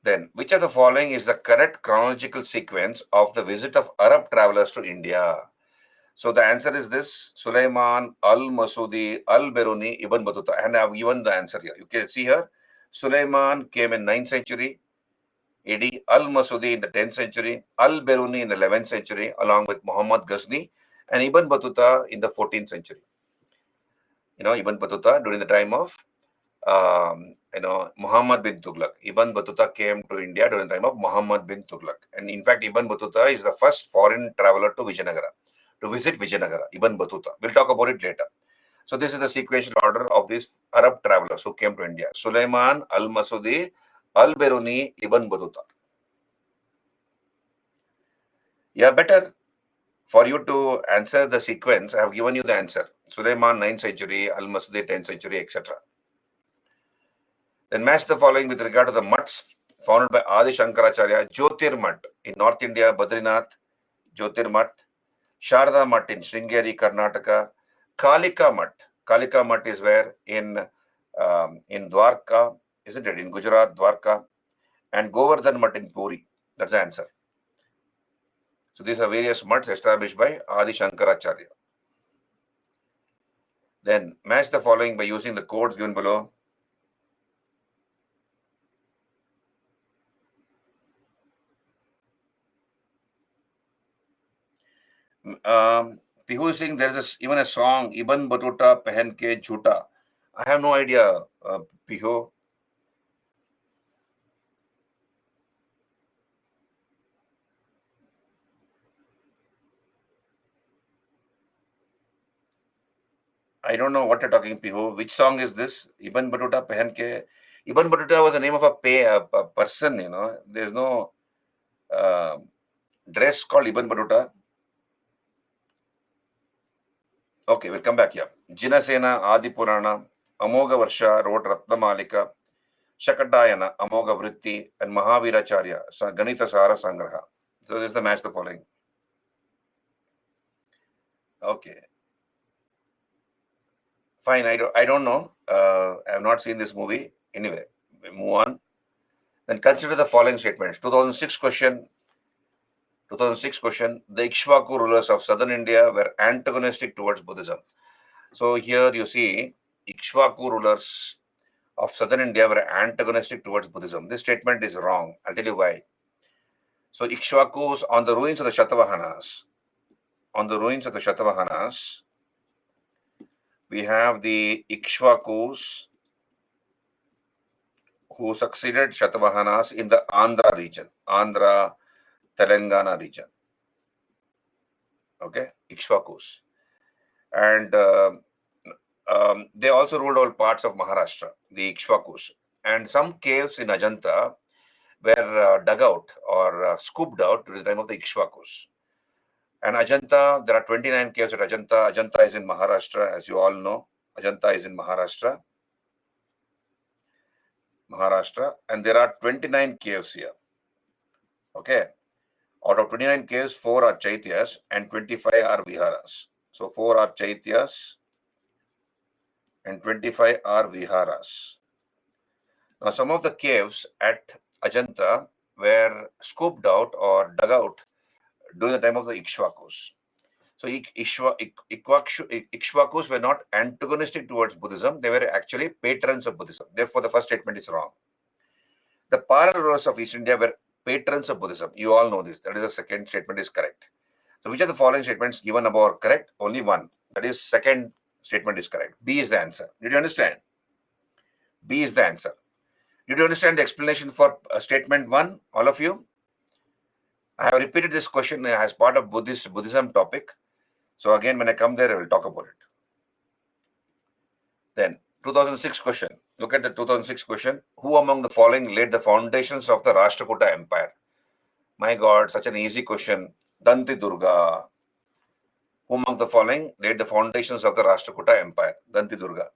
Then, which of the following is the correct chronological sequence of the visit of Arab travelers to India? So the answer is this: Sulaiman, Al-Masudi, Al-Biruni, Ibn Battuta. And I have given the answer here. You can see here, Sulaiman came in 9th century AD, Al-Masudi in the 10th century, Al-Biruni in the 11th century, along with Muhammad Ghazni, and Ibn Battuta in the 14th century. Ibn Battuta during the time of Muhammad bin Tughlaq. Ibn Battuta came to India during the time of Muhammad bin Tughlaq. And in fact, Ibn Battuta is the first foreign traveler to Vijayanagara, to visit Vijayanagara, Ibn Battuta. We'll talk about it later. So this is the sequential order of these Arab travelers who came to India. Sulaiman, Al-Masudi, Al-Biruni, Ibn Battuta. Yeah, better for you to answer the sequence, I have given you the answer. Sulaiman, 9th century, Al-Masudi, 10th century, etc. Then match the following with regard to the mutts founded by Adi Shankaracharya. Jyotir Mutt in North India, Badrinath, Jyotir Mutt. Sharda Mutt in Sringeri, Karnataka. Kalika Mutt. Kalika Mutt is where in Dwarka, isn't it? In Gujarat, Dwarka. And Govardhan Mutt in Puri. That's the answer. So these are various mutts established by Adi Shankaracharya. Then match the following by using the codes given below. Pihu is saying there is even a song, Ibn Battuta Pehen Ke Jhuta. I have no idea, Pihu. I don't know what you're talking, Pihu. Which song is this? Ibn Battuta Pehen Ke. Ibn Battuta was the name of a person, There's no dress called Ibn Battuta. Okay, we'll come back here. Jinasena, Adi Purana, Amoghavarsha wrote Ratnamalika, Shakatayana, Amogha Vritti, and Mahaviracharya, Ganita Sara Sangraha. So this is the match the following. Okay. Fine, I don't know. I have not seen this movie. Anyway, we move on. Then consider the following statements. 2006 question. The Ikshvaku rulers of southern India were antagonistic towards Buddhism. So here you see Ikshvaku rulers of southern India were antagonistic towards Buddhism. This statement is wrong. I'll tell you why. So Ikshvakus on the ruins of the Shatavahanas. On the ruins of the Shatavahanas, we have the Ikshvakus who succeeded Shatavahanas in the Andhra region, Andhra, Telangana region. Okay, Ikshvakus. And they also ruled all parts of Maharashtra, the Ikshvakus. And some caves in Ajanta were dug out or scooped out during the time of the Ikshvakus. And Ajanta, there are 29 caves at Ajanta. Ajanta is in Maharashtra, as you all know. Ajanta is in Maharashtra. And there are 29 caves here. Okay. Out of 29 caves, 4 are Chaityas and 25 are Viharas. So 4 are Chaityas and 25 are Viharas. Now, some of the caves at Ajanta were scooped out or dug out during the time of the Ikshvakus. So Ikshvakus were not antagonistic towards Buddhism. They were actually patrons of Buddhism. Therefore, the first statement is wrong. The parallel rulers of East India were patrons of Buddhism. You all know this. That is the second statement is correct. So which of the following statements given above are correct? Only one. That is second statement is correct. B is the answer. Did you understand? B is the answer. Did you understand the explanation for statement 1, all of you? I have repeated this question as part of Buddhism topic. So again, when I come there, I will talk about it. Then 2006 question. Look at the 2006 question. Who among the following laid the foundations of the Rashtrakuta Empire? My God, such an easy question. Danti Durga. Who among the following laid the foundations of the Rashtrakuta Empire? Danti Durga.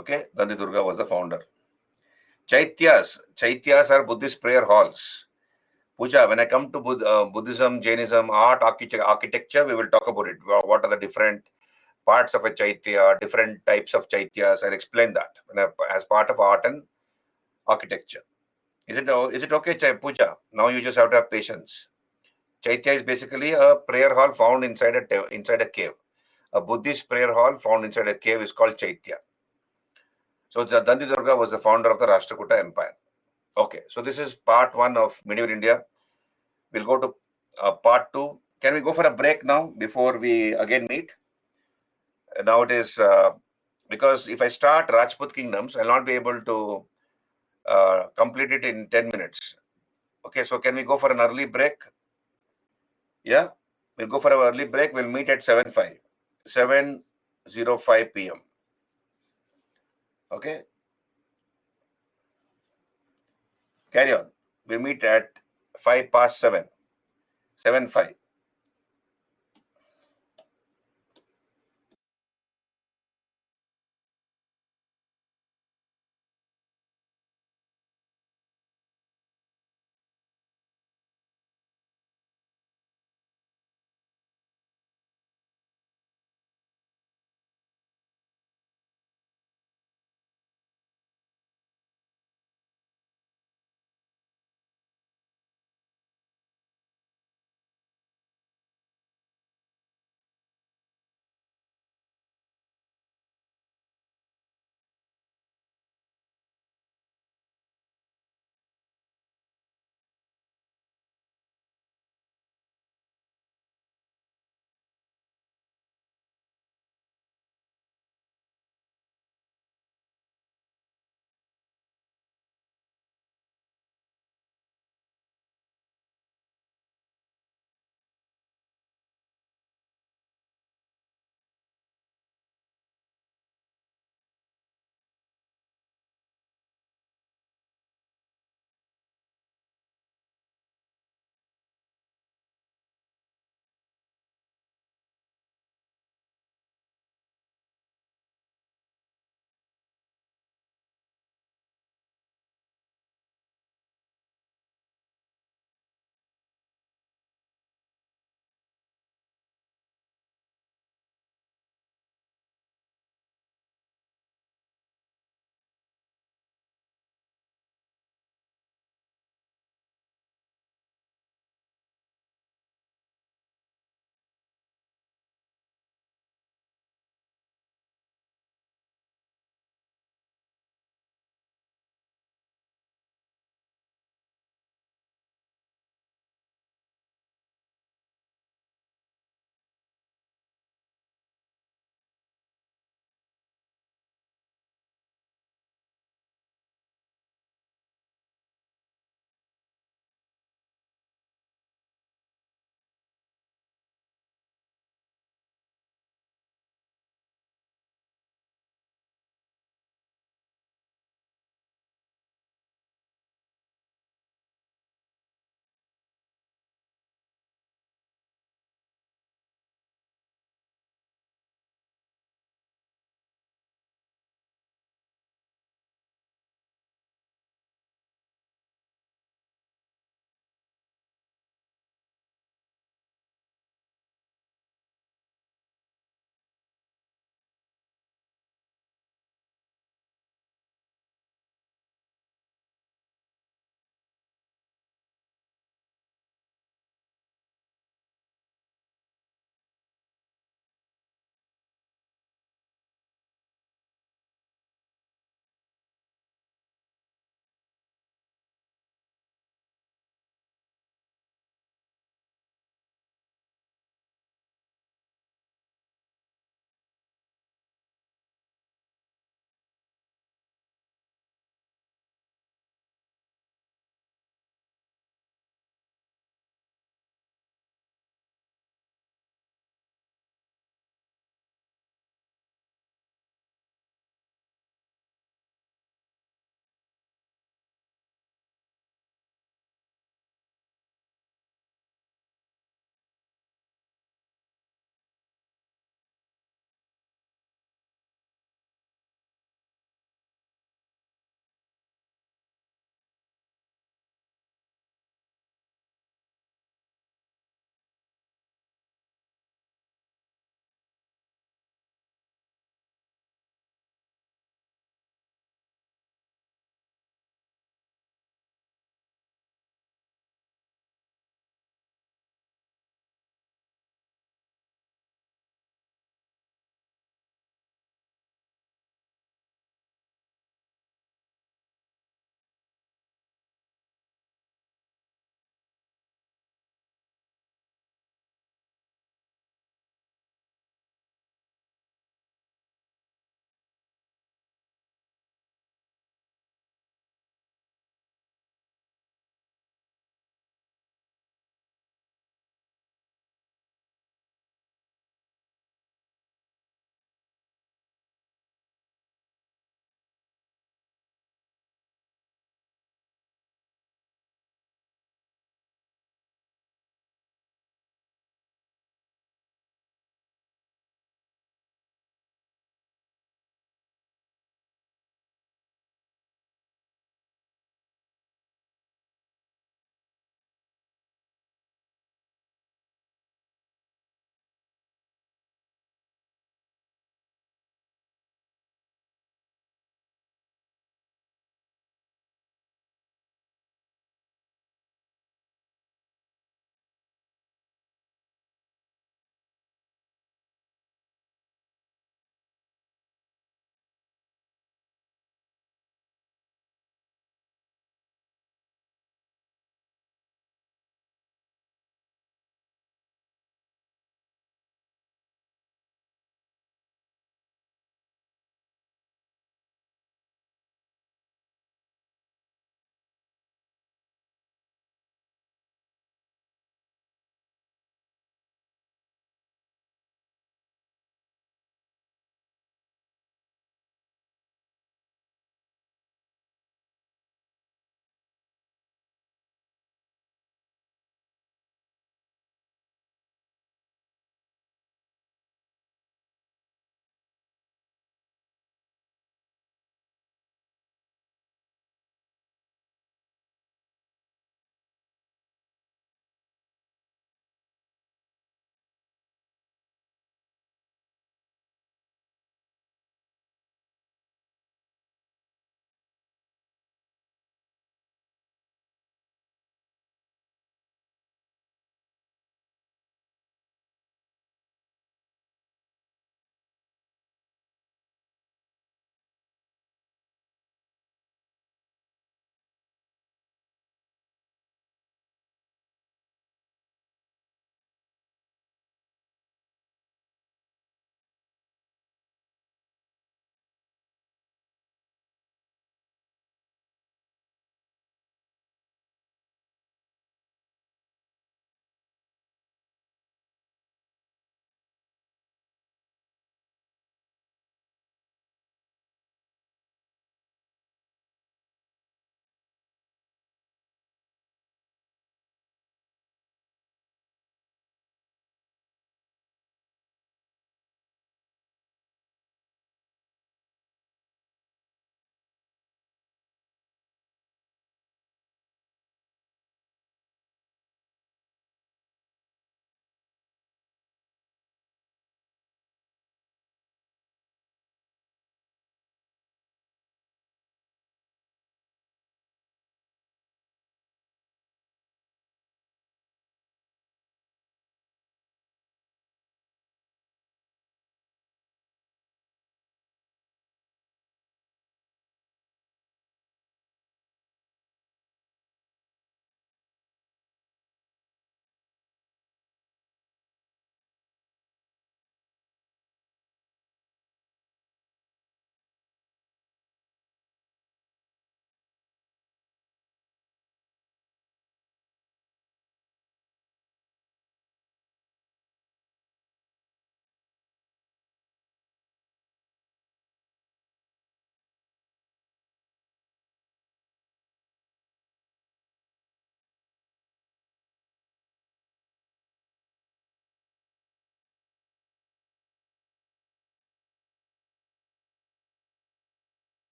Okay, Dandi Durga was the founder. Chaityas are Buddhist prayer halls. Puja, when I come to Buddhism, Jainism, art, architecture, we will talk about it. What are the different parts of a chaitya, different types of chaityas? I'll explain that as part of art and architecture. Is it okay, Puja? Now you just have to have patience. Chaitya is basically a prayer hall found inside a cave. A Buddhist prayer hall found inside a cave is called Chaitya. So the Dandi Durga was the founder of the Rashtrakuta Empire. Okay, so this is part one of medieval India. We'll go to part two. Can we go for a break now before we again meet? Now it is because if I start Rajput kingdoms, I'll not be able to complete it in 10 minutes. Okay, so can we go for an early break? Yeah, we'll go for an early break. We'll meet at 7:05 p.m. Okay, carry on. We'll meet at 5 past 7, 7:05.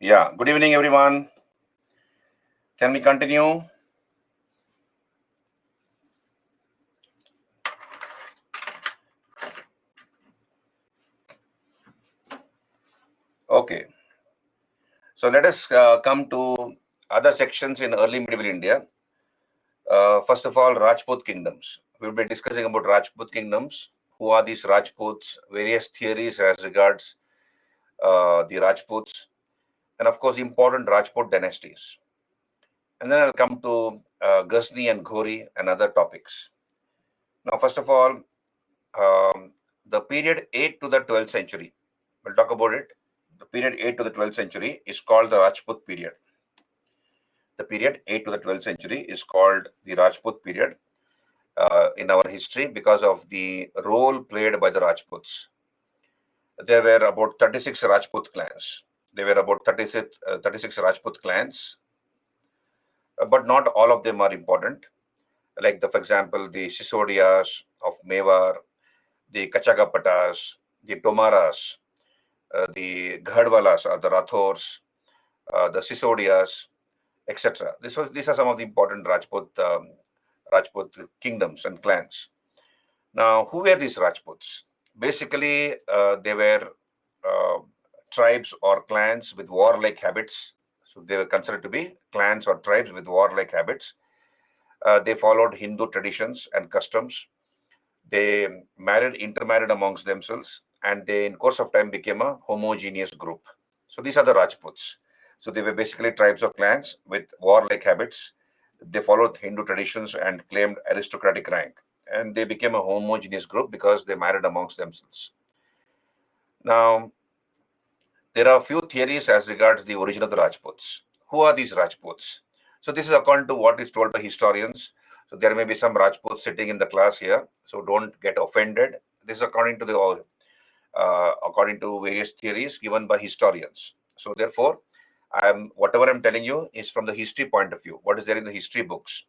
Yeah, good evening, everyone. Can we continue? Okay, so let us come to other sections in early medieval India. First of all, Rajput kingdoms. We'll be discussing about Rajput kingdoms. Who are these Rajputs? Various theories as regards the Rajputs, and of course, important Rajput dynasties. And then I'll come to Ghazni and Ghori and other topics. Now, first of all, the period 8 to the 12th century. We'll talk about it. The period 8 to the 12th century is called the Rajput period. The period 8 to the 12th century is called the Rajput period in our history because of the role played by the Rajputs. There were about 36 Rajput clans. There were about 36 Rajput clans, but not all of them are important. Like, for example, the Sisodias of Mewar, the Kachagapatas, the Tomaras, the Ghadwalas or the Rathors, the Sisodias, etc. These are some of the important Rajput kingdoms and clans. Now, who were these Rajputs? Basically, they were uh, tribes or clans with warlike habits. So they were considered to be clans or tribes with warlike habits. They followed Hindu traditions and customs. They intermarried amongst themselves, and they, in course of time, became a homogeneous group. So these are the Rajputs. So they were basically tribes or clans with warlike habits. They followed Hindu traditions and claimed aristocratic rank, and they became a homogeneous group because they married amongst themselves. Now, there are a few theories as regards the origin of the Rajputs. Who are these Rajputs? So this is according to what is told by historians. So there may be some Rajputs sitting in the class here, so don't get offended. This is according to various theories given by historians. So therefore, whatever I'm telling you is from the history point of view. What is there in the history books?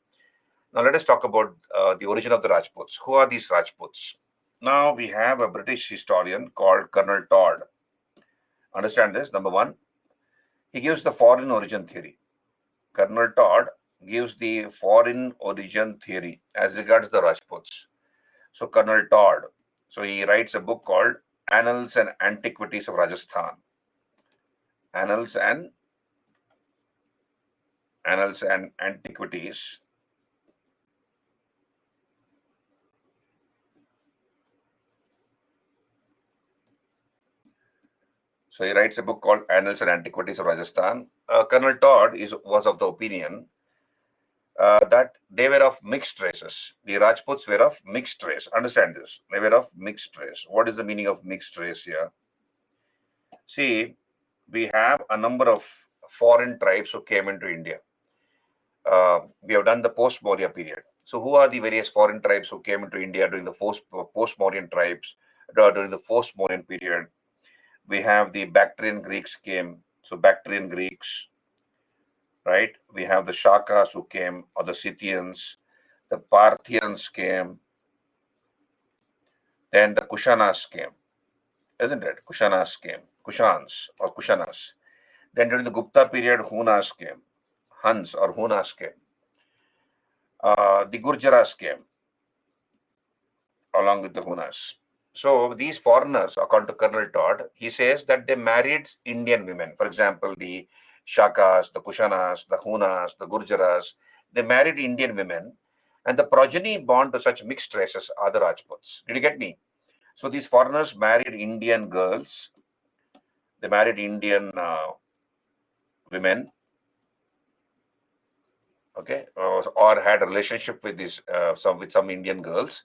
Now let us talk about the origin of the Rajputs. Who are these Rajputs? Now we have a British historian called Colonel Todd. Understand this. Number one, he gives the foreign origin theory. Colonel Todd gives the foreign origin theory as regards the Rajputs. So Colonel Todd, so he writes a book called Annals and Antiquities of Rajasthan. Annals and Antiquities. So he writes a book called Annals and Antiquities of Rajasthan. Colonel Todd was of the opinion that they were of mixed races. The Rajputs were of mixed race. Understand this. They were of mixed race. What is the meaning of mixed race here? See, we have a number of foreign tribes who came into India. We have done the post-Maurya period. So who are the various foreign tribes who came into India during the post-Mauryan tribes, during the post-Mauryan period? We have the Bactrian Greeks came. So Bactrian Greeks, right? We have the Shakas who came, or the Scythians. The Parthians came. Then the Kushanas came, isn't it? Kushanas came. Kushans or Kushanas. Then during the Gupta period, Hunas came. Huns or Hunas came. The Gurjaras came along with the Hunas. So these foreigners, according to Colonel Todd, he says that they married Indian women. For example, the Shakas, the Kushanas, the Hunas, the Gurjaras, they married Indian women, and the progeny born to such mixed races are the Rajputs. Did you get me? So these foreigners married Indian girls, they married Indian women, okay, or had a relationship with some Indian girls,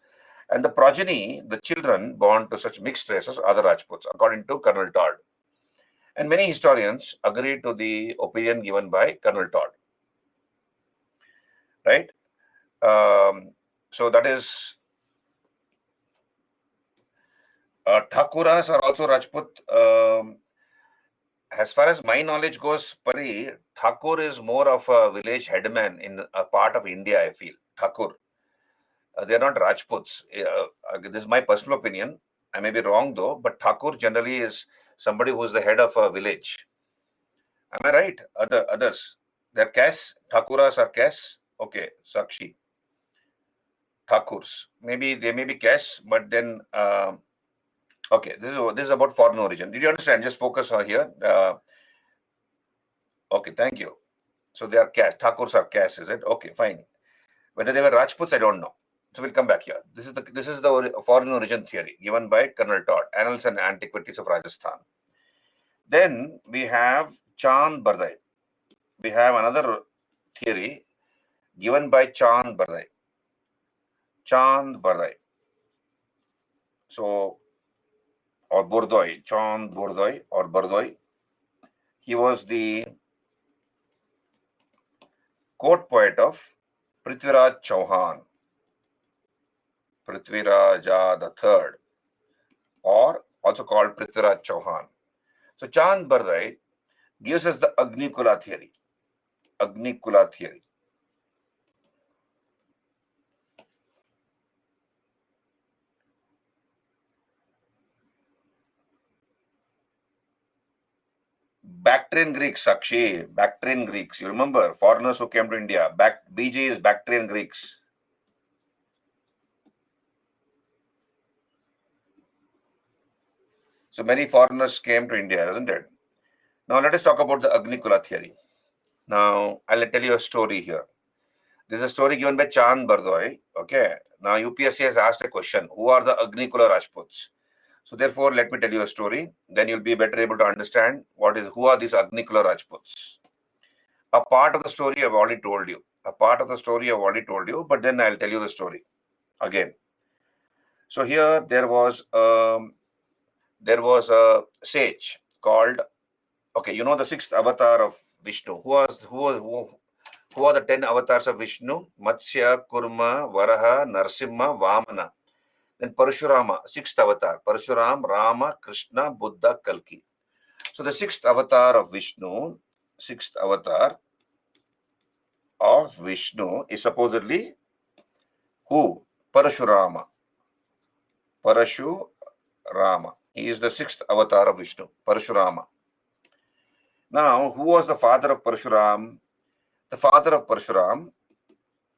and the progeny, the children born to such mixed races, are the Rajputs, according to Colonel Todd. And many historians agree to the opinion given by Colonel Todd. Right? So that is Thakuras are also Rajput. As far as my knowledge goes, Pari, Thakur is more of a village headman in a part of India, I feel. Thakur. They're not Rajputs. This is my personal opinion. I may be wrong though, but Thakur generally is somebody who's the head of a village. Am I right? Others. They're caste. Thakuras are caste. Okay, Sakshi. Thakurs. Maybe they may be caste, but then okay, this is about foreign origin. Did you understand? Just focus on here. Okay, thank you. So they are caste. Thakurs are caste, is it? Okay, fine. Whether they were Rajputs, I don't know. So we'll come back here. This is the foreign origin theory given by Colonel Todd, Annals and Antiquities of Rajasthan. Then we have Chand Bardai. We have another theory given by Chand Bardai. Chand Bardai. So, or Burdoi, Chand Burdoi or Burdoi. He was the court poet of Prithviraj Chauhan, Prithviraja III, or also called Prithviraj Chauhan. So Chand Bardai gives us the Agnikula theory. Agnikula theory. Bactrian Greeks, Sakshi, Bactrian Greeks. You remember foreigners who came to India. BG is Bactrian Greeks. So many foreigners came to India, isn't it? Now let us talk about the Agnikula theory. Now I'll tell you a story here. This is a story given by Chand Bardoi. Okay. Now UPSC has asked a question: who are the Agnikula Rajputs? So therefore, let me tell you a story. Then you'll be better able to understand who are these Agnikula Rajputs. A part of the story I've already told you. But then I'll tell you the story again. So here there was a sage called, okay, you know the sixth avatar of Vishnu. Who are the 10 avatars of Vishnu? Matsya, Kurma, Varaha, Narsimha, Vamana. Then Parashurama, sixth avatar. Parashuram, Rama, Krishna, Buddha, Kalki. So the sixth avatar of Vishnu is supposedly who? Parashurama. Parashurama. He is the sixth avatar of Vishnu, Parashurama. Now, who was the father of Parashuram? The father of Parashuram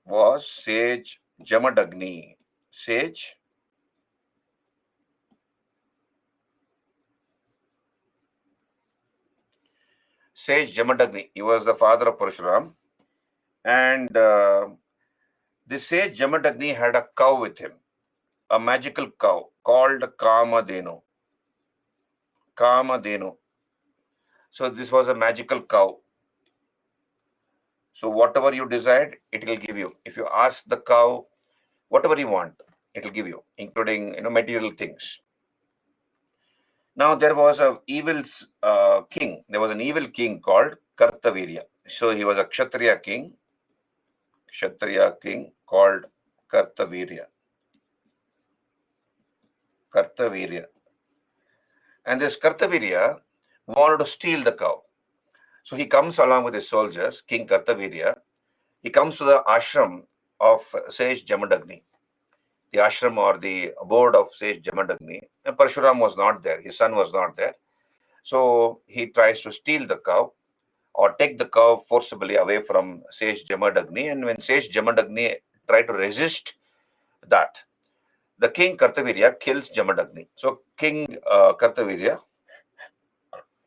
was sage Jamadagni. Sage Jamadagni. He was the father of Parashuram. And this sage Jamadagni had a cow with him, a magical cow called Kamadenu. Kamadenu. So this was a magical cow. So whatever you decide, it will give you. If you ask the cow whatever you want, it will give you, including material things. Now there was a evil king. There was an evil king called Kartavirya. So he was a Kshatriya king called Kartavirya. And this Kartavirya wanted to steal the cow. So he comes along with his soldiers, King Kartavirya. He comes to the ashram of sage Jamadagni, the ashram or the abode of sage Jamadagni. And Parshuram was not there. His son was not there. So he tries to steal the cow or take the cow forcibly away from sage Jamadagni. And when sage Jamadagni tried to resist that, the king Kartavirya kills Jamadagni. So King Kartavirya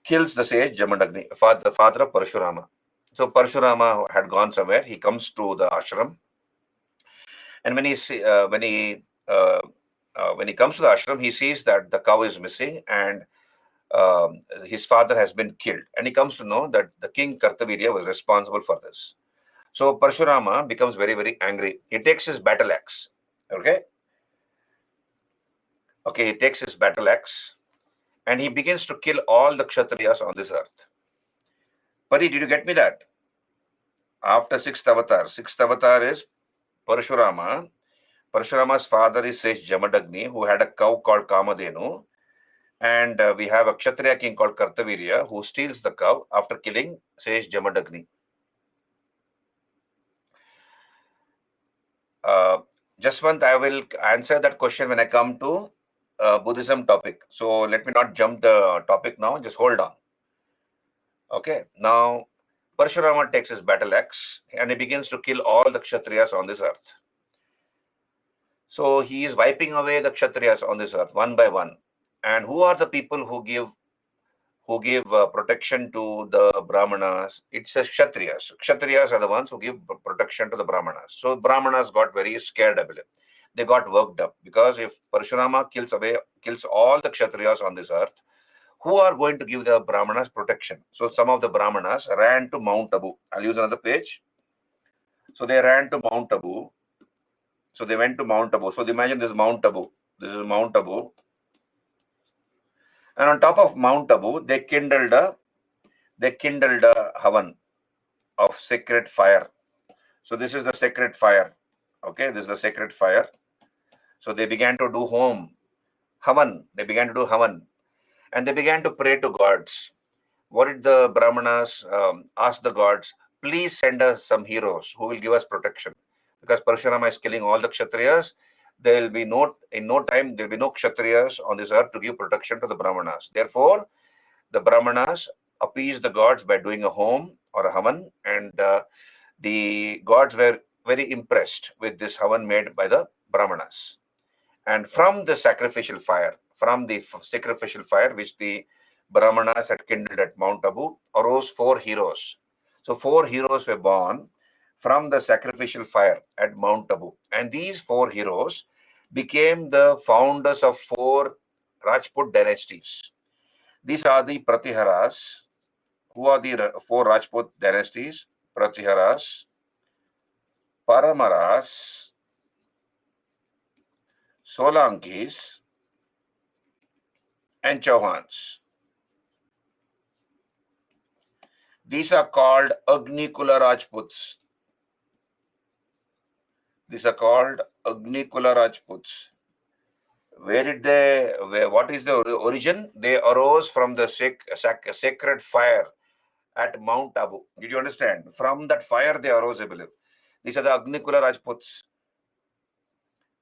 kills the sage Jamadagni, the father of Parashurama. So Parashurama had gone somewhere. He comes to the ashram, and when he comes to the ashram, he sees that the cow is missing and his father has been killed. And he comes to know that the king Kartavirya was responsible for this. So Parashurama becomes very, very angry. He takes his battle axe. He takes his battle axe and he begins to kill all the Kshatriyas on this earth. Pari, did you get me that? After sixth avatar is Parashurama. Parashurama's father is Sage Jamadagni, who had a cow called Kamadenu. And we have a Kshatriya king called Kartavirya, who steals the cow after killing Sage Jamadagni. Jaswant, I will answer that question when I come to Buddhism topic. So let me not jump the topic now. Just hold on. Okay, now Parshurama takes his battle axe and he begins to kill all the Kshatriyas on this earth. So he is wiping away the Kshatriyas on this earth one by one. And who are the people who give protection to the Brahmanas? It says Kshatriyas. Kshatriyas are the ones who give protection to the Brahmanas. So Brahmanas got very scared, I believe. They got worked up because if Parshurama kills all the Kshatriyas on this earth, who are going to give the Brahmanas protection? So some of the Brahmanas ran to Mount Abu. I'll use another page. So they ran to Mount Abu. So they went to Mount Abu. So imagine this is Mount Abu. This is Mount Abu. And on top of Mount Abu, they kindled a havan of sacred fire. So this is the sacred fire. Okay, this is the sacred fire. So they began to do havan. They began to do havan. And they began to pray to gods. What did the Brahmanas ask the gods? Please send us some heroes who will give us protection. Because Parshurama is killing all the Kshatriyas, there will be in no time, there will be no Kshatriyas on this earth to give protection to the Brahmanas. Therefore, the Brahmanas appeased the gods by doing a home or a havan, and the gods were very impressed with this havan made by the Brahmanas. And from the sacrificial fire, which the Brahmanas had kindled at Mount Abu, arose four heroes. So four heroes were born from the sacrificial fire at Mount Abu. And these four heroes became the founders of four Rajput dynasties. These are the Pratiharas. Who are the four Rajput dynasties? Pratiharas, Paramaras, Solankis, and Chauhans. These are called Agnikula Rajputs. These are called Agnikula Rajputs. What is the origin? They arose from the sacred fire at Mount Abu. Did you understand? From that fire they arose, I believe. These are the Agnikula Rajputs.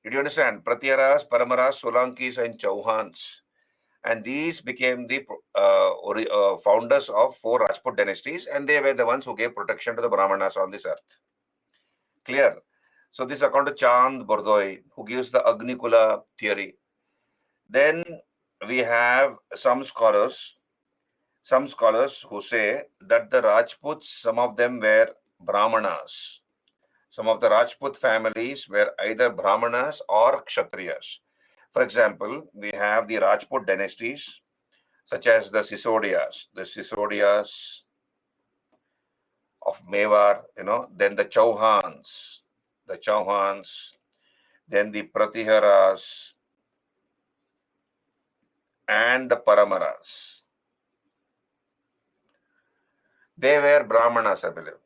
Did you understand? Pratyaras, Paramaras, Solankis, and Chauhans. And these became the founders of four Rajput dynasties, and they were the ones who gave protection to the Brahmanas on this earth. Clear? So this is according to Chand Bordoi, who gives the Agnikula theory. Then we have some scholars who say that the Rajputs, some of them were Brahmanas. Some of the Rajput families were either Brahmanas or Kshatriyas. For example, we have the Rajput dynasties, such as the Sisodias of Mewar, then the Chauhans, then the Pratiharas, and the Paramaras. They were Brahmanas, I believe.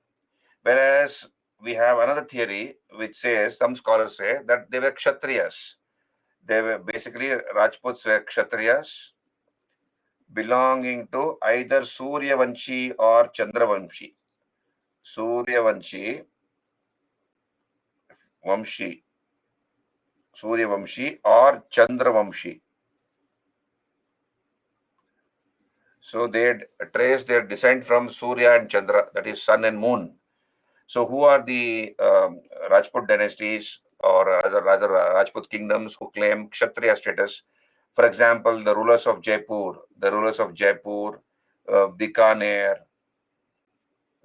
Whereas we have another theory which says, some scholars say that they were Kshatriyas. They were basically, Rajputs were Kshatriyas belonging to either Suryavanshi or Chandravanshi. Suryavanshi or Chandravamshi. So they trace their descent from Surya and Chandra, that is sun and moon. So who are the Rajput dynasties or rather Rajput kingdoms who claim Kshatriya status? For example, the rulers of Jaipur, Bikaner,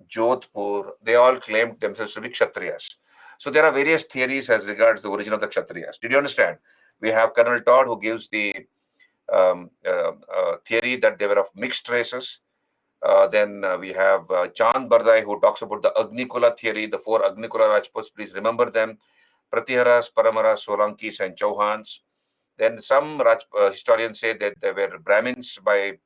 Jodhpur, they all claimed themselves to be Kshatriyas. So there are various theories as regards the origin of the Kshatriyas. Did you understand? We have Colonel Todd, who gives the theory that they were of mixed races. Then we have Chand Bardai, who talks about the Agnikula theory, the four Agnikula Rajputs. Please remember them: Pratiharas, Paramaras, Solankis, and Chauhans. Then some historians say that they were Brahmins by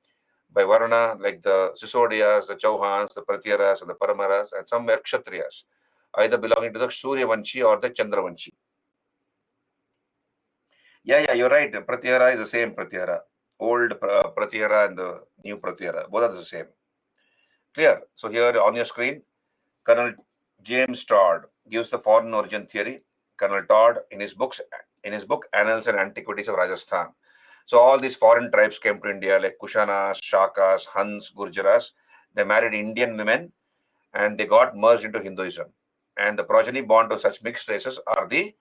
Varna, like the Sisodias, the Chauhans, the Pratiharas, and the Paramaras, and some were Kshatriyas, either belonging to the Suryavanshi or the Chandravanshi. Yeah, you're right. Pratihara is the same Pratihara. Old Pratihara and the new Pratihara. Both are the same. Clear? So here on your screen, Colonel James Todd gives the foreign origin theory. Colonel Todd in his book Annals and Antiquities of Rajasthan. So all these foreign tribes came to India, like Kushanas, Shakas, Huns, Gurjaras. They married Indian women and they got merged into Hinduism. And the progeny born to such mixed races are the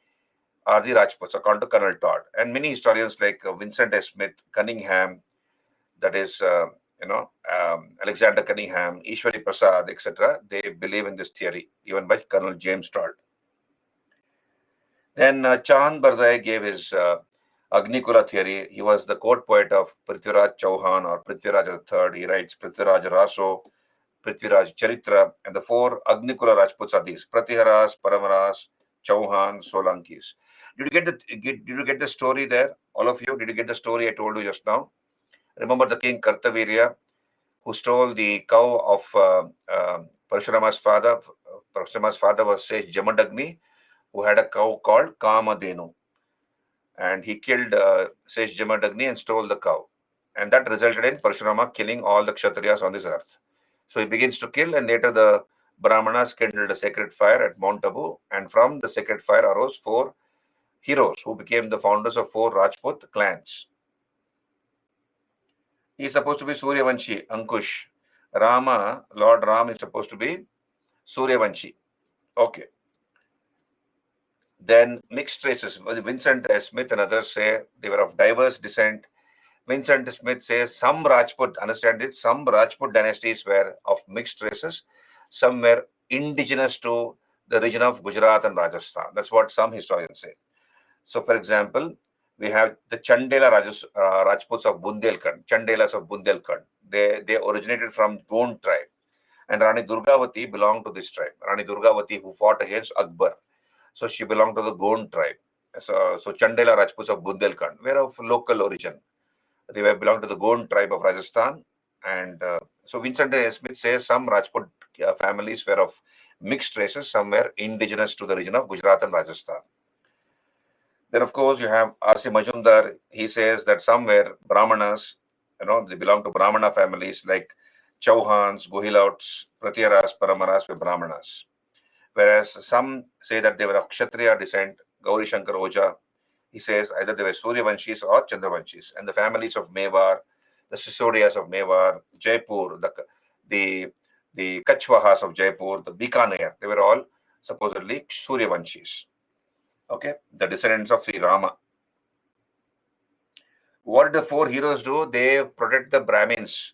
Rajputs, according to Colonel Todd. And many historians like Vincent S. Smith, Cunningham, that is, Alexander Cunningham, Ishwari Prasad, etc., they believe in this theory, even by Colonel James Todd. Then Chand Bardai gave his Agnikula theory. He was the court poet of Prithviraj Chauhan or Prithviraj III. He writes Prithviraj Raso, Prithviraj Charitra, and the four Agnikula Rajputs are these: Pratiharas, Paramaras, Chauhan, Solankis. Did you get the story there? All of you, did you get the story I told you just now? Remember the king Kartavirya, who stole the cow of Parashurama's father. Parashurama's father was Sage Jamadagni, who had a cow called Kamadenu. And he killed Sage Jamadagni and stole the cow. And that resulted in Parashurama killing all the Kshatriyas on this earth. So he begins to kill, and later the Brahmanas kindled a sacred fire at Mount Abu, and from the sacred fire arose four heroes who became the founders of four Rajput clans. He is supposed to be Suryavanshi, Ankush. Lord Ram is supposed to be Suryavanshi. Okay. Then mixed races. Vincent Smith and others say they were of diverse descent. Vincent Smith says some Rajput, understand it, some Rajput dynasties were of mixed races. Some were indigenous to the region of Gujarat and Rajasthan. That's what some historians say. So, for example, we have the Chandela Rajputs of Bundelkhand, Chandelas of Bundelkhand. They originated from Gond tribe. And Rani Durgavati belonged to this tribe. Rani Durgavati, who fought against Akbar. So she belonged to the Gond tribe. So Chandela Rajputs of Bundelkhand were of local origin. They were belonged to the Gond tribe of Rajasthan. And so Vincent Smith says some Rajput families were of mixed races. Some were indigenous to the region of Gujarat and Rajasthan. Then, of course, you have R.C. Majumdar. He says that some were Brahmanas, they belong to Brahmana families like Chauhans, Gohilots, Pratiharas, Paramaras were Brahmanas. Whereas some say that they were of Kshatriya descent. Gauri Shankar Oja, he says either they were Suryavanshis or Chandravanshis. And the families of Mewar, the Sisodias of Mewar, Jaipur, the Kachwahas of Jaipur, the Bikaner, they were all supposedly Suryavanshis. Okay, the descendants of Sri Rama. What did the four heroes do? They protect the Brahmins.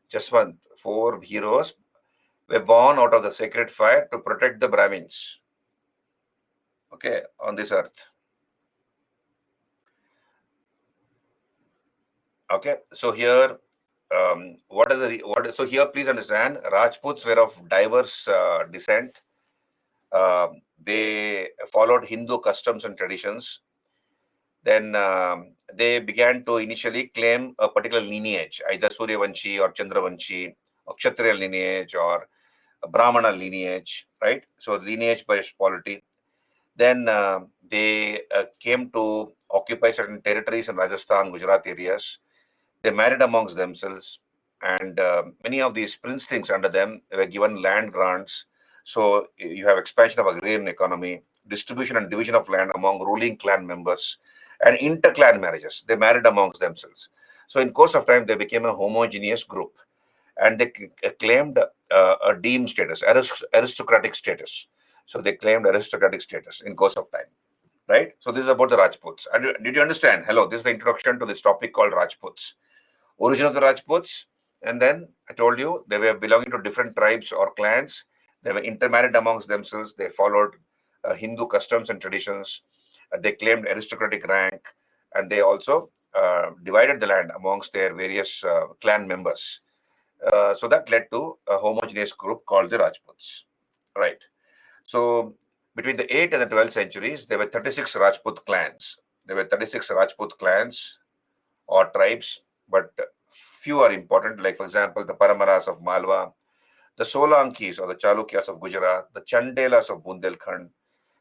Jaswant, four heroes were born out of the sacred fire to protect the Brahmins. Okay, on this earth. Okay, so here, so here, please understand, Rajputs were of diverse descent. They followed Hindu customs and traditions. Then they began to initially claim a particular lineage, either Suryavanshi or Chandravanshi, or Kshatriya lineage or a Brahmana lineage, right? So lineage-based polity. Then they came to occupy certain territories in Rajasthan, Gujarat areas. They married amongst themselves, and many of these princelings under them were given land grants. So you have expansion of agrarian economy, distribution and division of land among ruling clan members, and inter-clan marriages. They married amongst themselves. So in course of time, they became a homogeneous group, and they claimed a deemed status, aristocratic status. So they claimed aristocratic status in course of time, right? So this is about the Rajputs. And did you understand? Hello, this is the introduction to this topic called Rajputs. Origin of the Rajputs, and then I told you they were belonging to different tribes or clans. They were intermarried amongst themselves. They followed Hindu customs and traditions. They claimed aristocratic rank, and they also divided the land amongst their various clan members. So that led to a homogeneous group called the Rajputs. Right. So between the 8th and the 12th centuries, there were 36 Rajput clans. There were 36 Rajput clans or tribes, but few are important, like, for example, the Paramaras of Malwa, the Solankis or the Chalukyas of Gujarat, the Chandelas of Bundelkhand,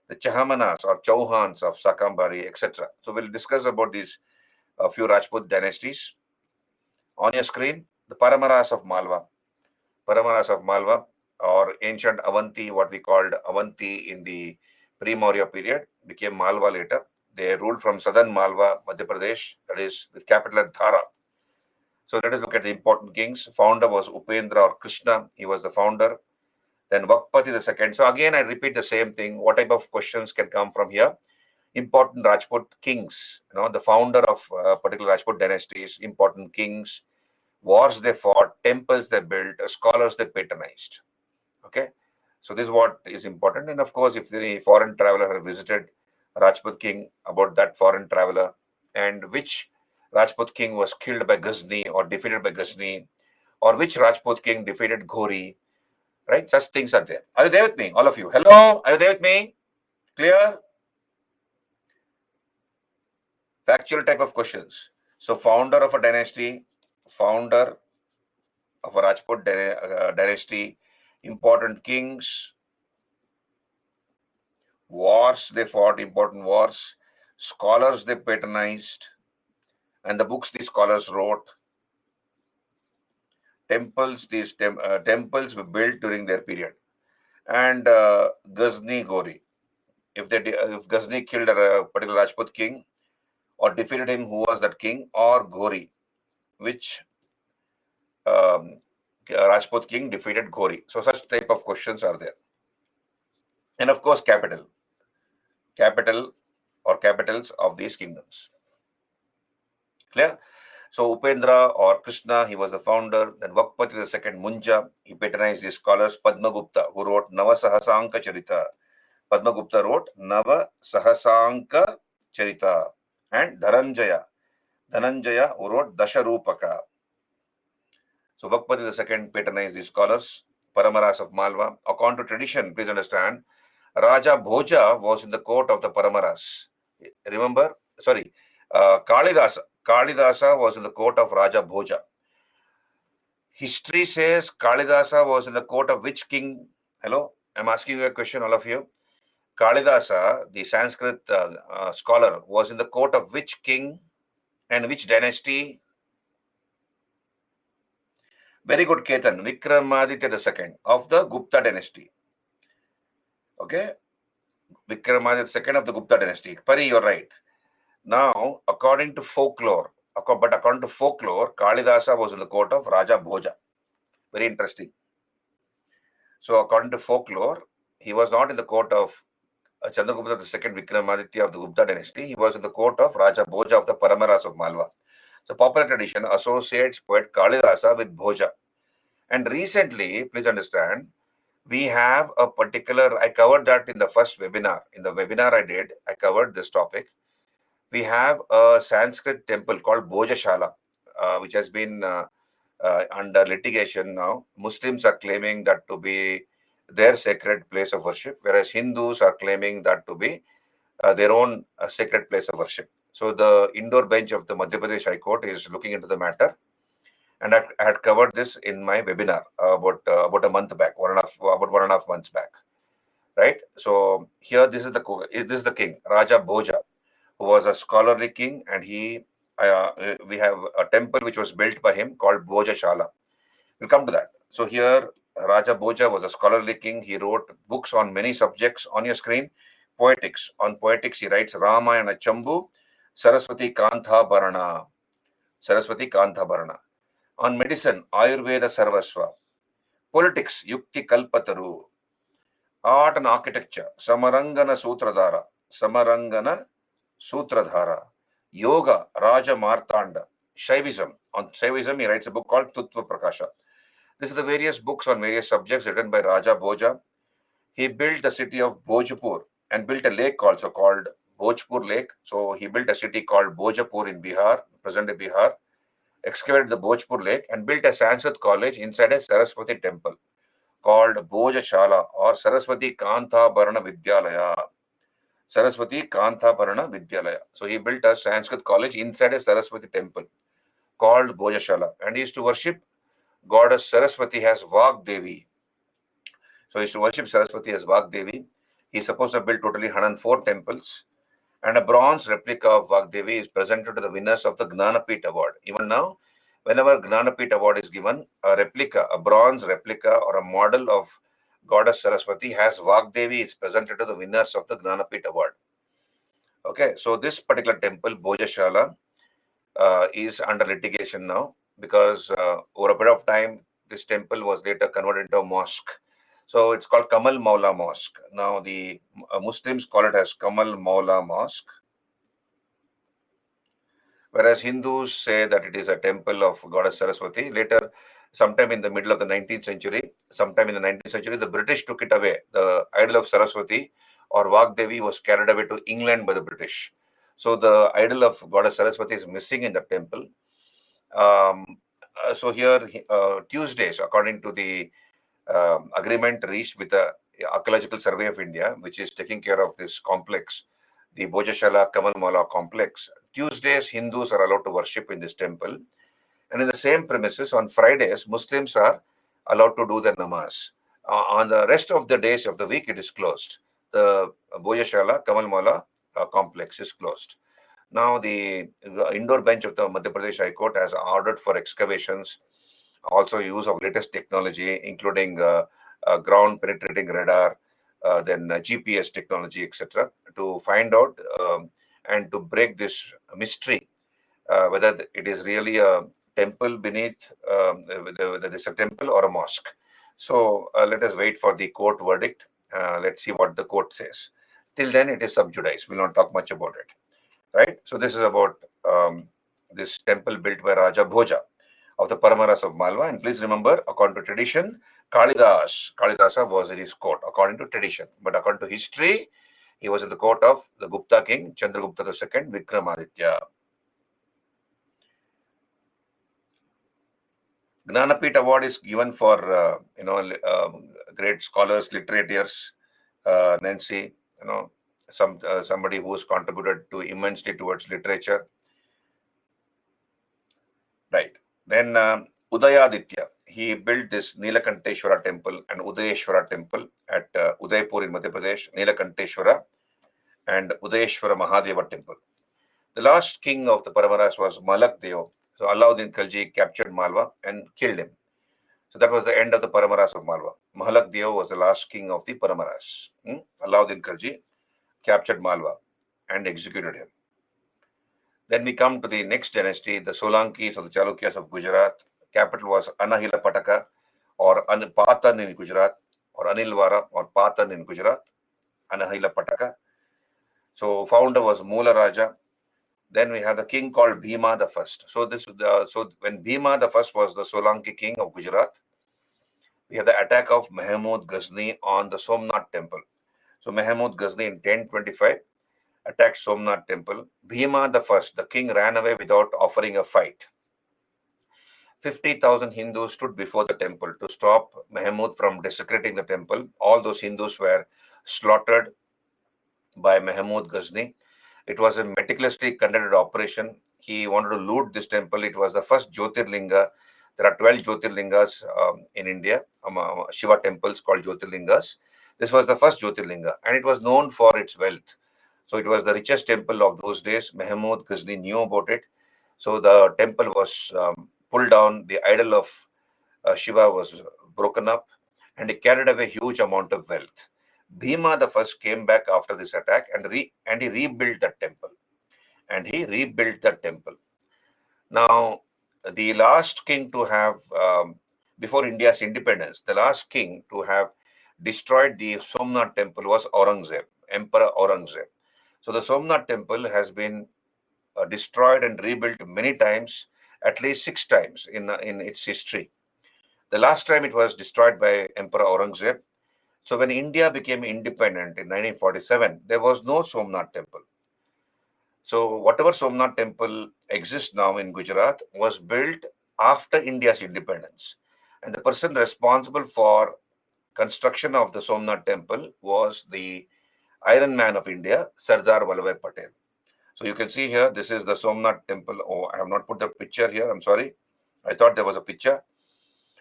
the Chahamanas or Chauhans of Sakambari, etc. So we'll discuss about these few Rajput dynasties. On your screen, the Paramaras of Malwa. Paramaras of Malwa, or ancient Avanti, what we called Avanti in the pre-Maurya period, became Malwa later. They ruled from southern Malwa, Madhya Pradesh, that is with capital at Dhara. So let us look at the important kings. Founder was Upendra or Krishna. He was the founder. Then Vakpati the second. So again, I repeat the same thing. What type of questions can come from here? Important Rajput kings, the founder of particular Rajput dynasties, important kings, wars they fought, temples they built, scholars they patronized. Okay, so this is what is important. And of course, if any foreign traveler has visited Rajput king, about that foreign traveler, and which Rajput king was killed by Ghazni or defeated by Ghazni, or which Rajput king defeated Ghori, right? Such things are there. Are you there with me, all of you? Hello, are you there with me? Clear? Factual type of questions. So founder of a dynasty, founder of a Rajput dynasty, important kings, wars they fought, important wars, scholars they patronized, and the books these scholars wrote, temples temples were built during their period, and Ghazni Ghori. If Ghazni killed a particular Rajput king or defeated him, who was that king? Or Ghori, which Rajput king defeated Ghori. So such type of questions are there. And of course, capital or capitals of these kingdoms. Clear? So Upendra or Krishna, he was the founder. Then Vakpati the second, Munja, he patronized the scholars. Padmagupta, who wrote Navasahasanka Charita. Padmagupta wrote Navasahasanka Charita. And Dhananjaya, who wrote Dasharupaka. So Vakpati the second patronized the scholars. Paramaras of Malwa. According to tradition, please understand, Raja Bhoja was in the court of the Paramaras. Remember? Sorry, Kalidasa was in the court of Raja Bhoja. History says Kalidasa was in the court of which king? Hello? I'm asking you a question, all of you. Kalidasa, the Sanskrit scholar, was in the court of which king and which dynasty? Very good, Ketan. Vikramaditya II of the Gupta dynasty. Okay? Vikramaditya II of the Gupta dynasty. Pari, you're right. Now, according to folklore, Kalidasa was in the court of Raja Bhoja. Very interesting. So, according to folklore, he was not in the court of Chandragupta II Vikramaditya of the Gupta dynasty. He was in the court of Raja Bhoja of the Paramaras of Malwa. So, popular tradition associates poet Kalidasa with Bhoja. And recently, please understand, we have a particular, I covered that in the first webinar. In the webinar I did, I covered this topic. We have a Sanskrit temple called Bhojashala, which has been under litigation now. Muslims are claiming that to be their sacred place of worship, whereas Hindus are claiming that to be their own sacred place of worship. So the indoor bench of the Madhya Pradesh High Court is looking into the matter, and I had covered this in my webinar about a month back, about 1.5 months back, right? So here, this is the king, Raja Bhoja, who was a scholarly king, and we have a temple which was built by him called Bhojashala. We'll come to that. So here, Raja Bhoja was a scholarly king. He wrote books on many subjects. On your screen, poetics. On poetics, he writes Ramayana Chambu, Saraswati Kantha Bharana. Saraswati Kantha Bharana. On medicine, Ayurveda Sarvasva. Politics, Yukti Kalpataru. Art and architecture, Samarangana Sutradhara. Samarangana Sutradhara. Yoga, Raja Martanda. Shaivism. On Shaivism, he writes a book called Tutva Prakasha. These are the various books on various subjects written by Raja Bhoja. He built the city of Bhojpur and built a lake also called Bhojpur Lake. So he built a city called Bhojpur in Bihar, present-day Bihar, excavated the Bhojpur Lake and built a Sanskrit college inside a Saraswati temple called Bhojashala or Saraswati Kantha Bharana Vidyalaya. Saraswati Kantha Bharana Vidyalaya. So he built a Sanskrit college inside a Saraswati temple called Bhojashala, and he used to worship goddess Saraswati as Vagdevi. So he used to worship Saraswati as Vagdevi. He's supposed to have built totally 104 temples, and a bronze replica of Vagdevi is presented to the winners of the Gnanapith Award. Even now, whenever Gnanapith Award is given, a replica, a bronze replica or a model of goddess Saraswati has Vagdevi is presented to the winners of the Gnanapith Award. Okay, so this particular temple, Bhojashala, is under litigation now because over a period of time, this temple was later converted into a mosque. So it's called Kamal Maula Mosque. Now the Muslims call it as Kamal Maula Mosque, whereas Hindus say that it is a temple of Goddess Saraswati. Later, sometime in the middle of the 19th century, the British took it away. The idol of Saraswati or Vagdevi was carried away to England by the British. So the idol of Goddess Saraswati is missing in the temple. So here, Tuesdays, according to the agreement reached with the Archaeological Survey of India, which is taking care of this complex, the Bhojashala Kamal Mala complex. Tuesdays, Hindus are allowed to worship in this temple. And in the same premises, on Fridays, Muslims are allowed to do their namaz. On the rest of the days of the week, it is closed. The Bhojashala Kamal Mala complex is closed. Now, the indoor bench of the Madhya Pradesh High Court has ordered for excavations, also use of latest technology, including ground penetrating radar, then GPS technology, etc., to find out and to break this mystery, whether it is really a temple beneath, whether it's a temple or a mosque. So let us wait for the court verdict. Let's see what the court says. Till then, it is sub judice. We'll not talk much about it. Right? So this is about this temple built by Raja Bhoja of the Paramaras of Malwa. And please remember, according to tradition, Kalidasa was in his court, according to tradition. But according to history, he was in the court of the Gupta king, Chandragupta II, Vikramaditya. Gnanapith Award is given for, great scholars, literators, Nancy, somebody who has contributed to immensely towards literature. Right. Then Udayaditya, he built this Nilakanteshwara temple and Udayeshwara temple at Udaipur in Madhya Pradesh, Nilakanteshwara and Udayeshwara Mahadeva temple. The last king of the Paramaras was Malak Deo. So Alauddin Khalji captured Malwa and killed him. So that was the end of the Paramaras of Malwa. Malak Deo was the last king of the Paramaras. Alauddin Khalji captured Malwa and executed him. Then we come to the next dynasty, the Solankis or the Chalukyas of Gujarat. Capital was Anahilapataka or Patan in Gujarat, or Anilwara or Patan in Gujarat, Anahilapataka. So founder was Moola Raja. Then we have the king called Bhima the First. So when Bhima the First was the Solanki king of Gujarat, we have the attack of Mahmud Ghazni on the Somnath temple. So Mahmud Ghazni in 1025 attacked Somnath temple. Bhima the First, the king, ran away without offering a fight. 50,000 Hindus stood before the temple to stop Mahmud from desecrating the temple. All those Hindus were slaughtered by Mahmud Ghazni. It was a meticulously conducted operation. He wanted to loot this temple. It was the first Jyotirlinga. There are 12 Jyotirlingas in India, Shiva temples called Jyotirlingas. This was the first Jyotirlinga, and it was known for its wealth. So it was the richest temple of those days. Mahmud Ghazni knew about it. So the temple was pulled down. The idol of Shiva was broken up, and he carried away a huge amount of wealth. Bhima the First came back after this attack and he rebuilt that temple. Now, the last king to have, before India's independence, the last king to have destroyed the Somnath temple was Aurangzeb, Emperor Aurangzeb. So the Somnath temple has been destroyed and rebuilt many times, at least 6 times in its history. The last time it was destroyed by Emperor Aurangzeb. So when India became independent in 1947, there was no Somnath temple. So whatever Somnath temple exists now in Gujarat was built after India's independence. And the person responsible for construction of the Somnath temple was the Iron Man of India, Sardar Vallabhbhai Patel. So you can see here, this is the Somnath temple. Oh, I have not put the picture here. I'm sorry. I thought there was a picture.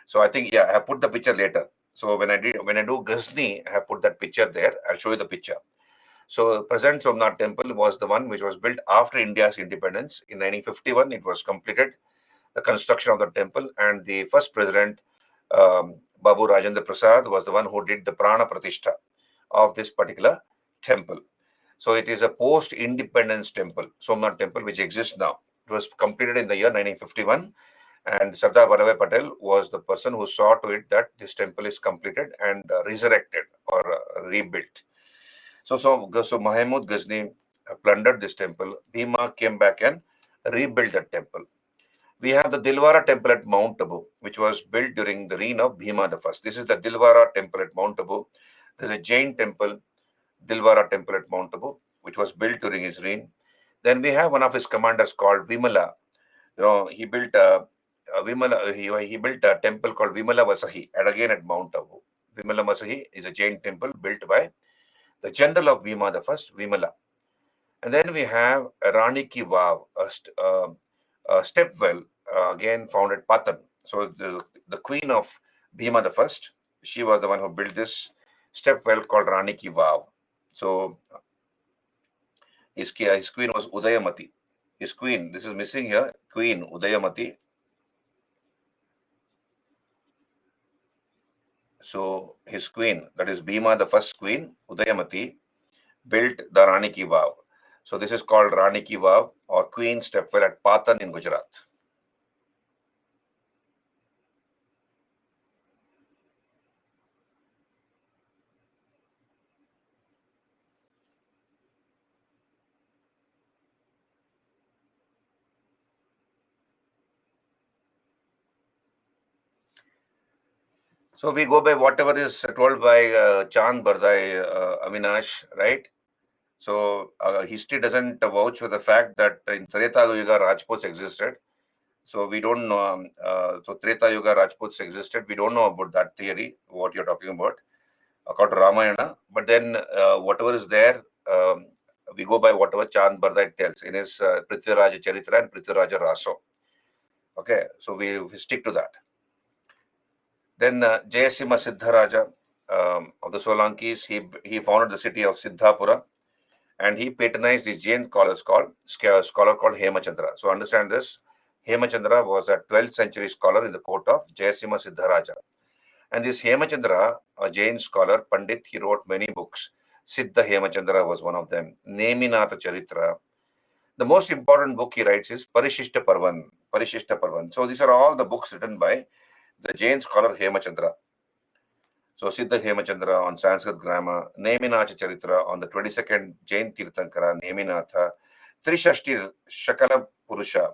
So I think, I have put the picture later. So when I do Ghazni, I have put that picture there. I'll show you the picture. So present Somnath temple was the one which was built after India's independence. In 1951, it was completed, the construction of the temple, and the first president, Babu Rajendra Prasad, was the one who did the Prana Pratishtha of this particular temple. So it is a post-independence temple, Somnath temple, which exists now. It was completed in the year 1951, And Sardar Vallabhbhai Patel was the person who saw to it that this temple is completed and resurrected or rebuilt. So Mahmud Ghazni plundered this temple. Bhima came back and rebuilt that temple. We have the Dilwara temple at Mount Abu, which was built during the reign of Bhima the First. This is the Dilwara temple at Mount Abu. There's a Jain temple, Dilwara temple at Mount Abu, which was built during his reign. Then we have one of his commanders called Vimala. He built he built a temple called Vimala Vasahi, and again at Mount Abu. Vimala Vasahi is a Jain temple built by the general of Bhima the First, Vimala. And then we have Rani Ki Vav, a step well, again found at Patan. So the queen of Bhima the First, she was the one who built this step well called Rani Ki Vav. So his queen was Udayamati. His queen, this is missing here, Queen Udayamati. So his queen, that is Bhima the First queen, Udayamati, built the Rani Ki Vav. So this is called Rani Ki Vav or Queen Stepwell at Patan in Gujarat. So we go by whatever is told by Chand Bardai, Avinash, right? So history doesn't vouch for the fact that in Treta Yuga Rajputs existed. So we don't know. So Treta Yuga Rajputs existed. We don't know about that theory, what you're talking about, according to Ramayana. But then whatever is there, we go by whatever Chand Bardai tells in his Prithviraj Charitra and Prithviraja Raso. Okay, so we stick to that. Then Jayasima Siddharaja of the Solankis, he founded the city of Siddhapura, and he patronized the Jain scholar called Hemachandra. So understand this. Hemachandra was a 12th century scholar in the court of Jayasima Siddharaja. And this Hemachandra, a Jain scholar, Pandit, he wrote many books. Siddha Hemachandra was one of them. Neminatha Charitra. The most important book he writes is Parishishta Parvan. Parishishta Parvan. So these are all the books written by the Jain scholar Hemachandra. So Siddha Hemachandra on Sanskrit grammar, Neminatha Charitra on the 22nd Jain Tirthankara, Neminatha, Trishashti Shakala Purusha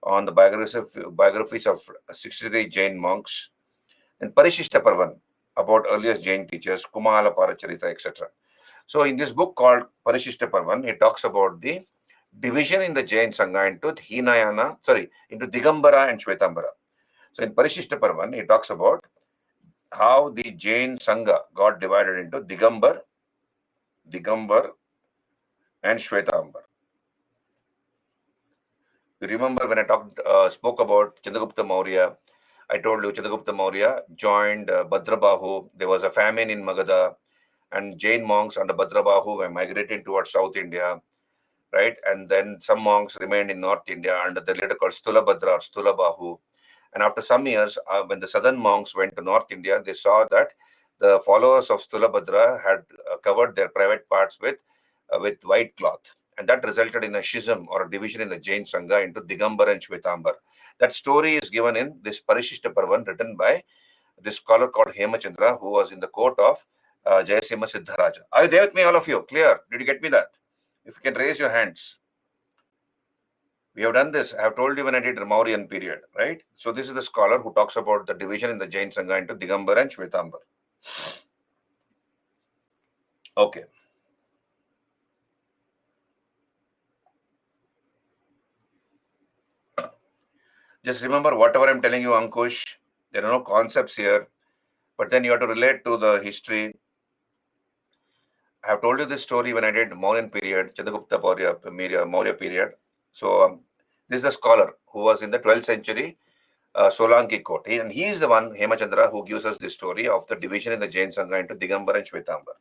on the biographies of 63 Jain monks, and Parishishta Parvan about earliest Jain teachers, Kumala Paracharita, etc. So in this book called Parishishta Parvan, he talks about the division in the Jain Sangha into into Digambara and Shvetambara. So in Parishishta Parvan, he talks about how the Jain Sangha got divided into Digambar and Shvetambar. You remember when I spoke about Chandragupta Maurya, I told you Chandragupta Maurya joined Bhadrabahu. There was a famine in Magadha, and Jain monks under Bhadrabahu were migrating towards South India, right? And then some monks remained in North India under the leader called Stulabhadra or Stulabahu. And after some years, when the southern monks went to North India, they saw that the followers of Stulabhadra had covered their private parts with white cloth. And that resulted in a schism or a division in the Jain Sangha into Digambar and Shvetambar. That story is given in this Parishishta Parvan written by this scholar called Hemachandra, who was in the court of Jayasima Siddharaja. Are you there with me, all of you? Clear? Did you get me that? If you can raise your hands. We have done this. I have told you when I did the Mauryan period, right? So this is the scholar who talks about the division in the Jain Sangha into Digambar and Shvetambar. Okay. Just remember whatever I'm telling you, Ankush, there are no concepts here, but then you have to relate to the history. I have told you this story when I did Mauryan period, Chandragupta Maurya period. So this is the scholar who was in the 12th century Solanki court. And he is the one, Hemachandra, who gives us the story of the division in the Jain Sangha into Digambar and Shvetambar.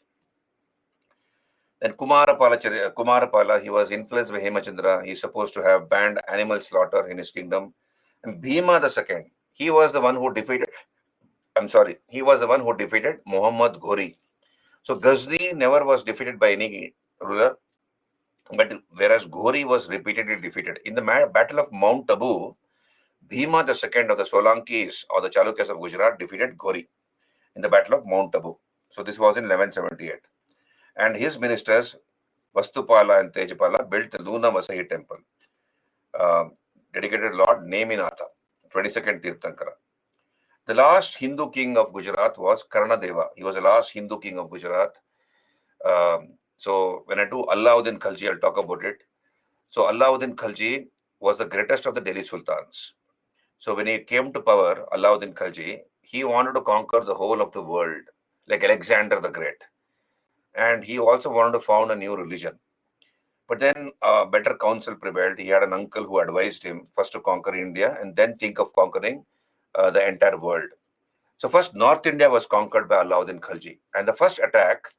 Then Kumarapala, he was influenced by Hemachandra. He's supposed to have banned animal slaughter in his kingdom. And Bhima II, he was the one who defeated Muhammad Ghori. So Ghazni never was defeated by any ruler. But whereas Ghori was repeatedly defeated. In the Battle of Mount Tabu, Bhima II of the Solankis or the Chalukyas of Gujarat defeated Ghori in the Battle of Mount Tabu. So this was in 1178. And his ministers, Vastupala and Tejapala, built the Luna Vasahi temple, dedicated Lord Neminatha, 22nd Tirthankara. The last Hindu king of Gujarat was Karnadeva. He was the last Hindu king of Gujarat. So when I do Alauddin Khalji, I'll talk about it. So Alauddin Khalji was the greatest of the Delhi Sultans. So when he came to power, Alauddin Khalji, he wanted to conquer the whole of the world, like Alexander the Great. And he also wanted to found a new religion. But then better counsel prevailed. He had an uncle who advised him first to conquer India and then think of conquering the entire world. So first North India was conquered by Alauddin Khalji. And the first attack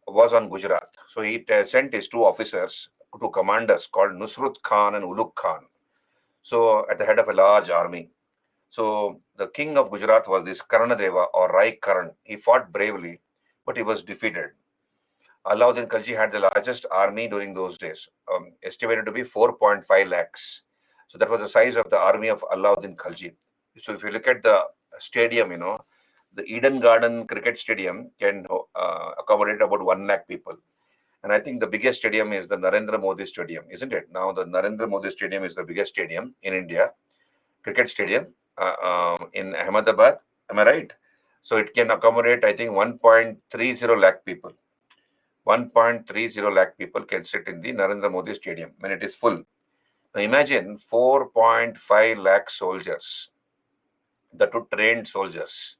was on Gujarat. So he sent his two officers, two commanders called Nusrat Khan and Ulugh Khan. So at the head of a large army. So the king of Gujarat was this Karnadeva or Rai Karan. He fought bravely, but he was defeated. Alauddin Khalji had the largest army during those days, estimated to be 4.5 lakhs. So that was the size of the army of Alauddin Khalji. So if you look at the stadium, the Eden Garden cricket stadium can accommodate about 1 lakh people. And I think the biggest stadium is the Narendra Modi Stadium, isn't it? Now the Narendra Modi Stadium is the biggest stadium in India, cricket stadium in Ahmedabad. Am I right? So it can accommodate, I think, 1.30 lakh people. 1.30 lakh people can sit in the Narendra Modi Stadium when it is full. Now imagine 4.5 lakh soldiers, the two trained soldiers,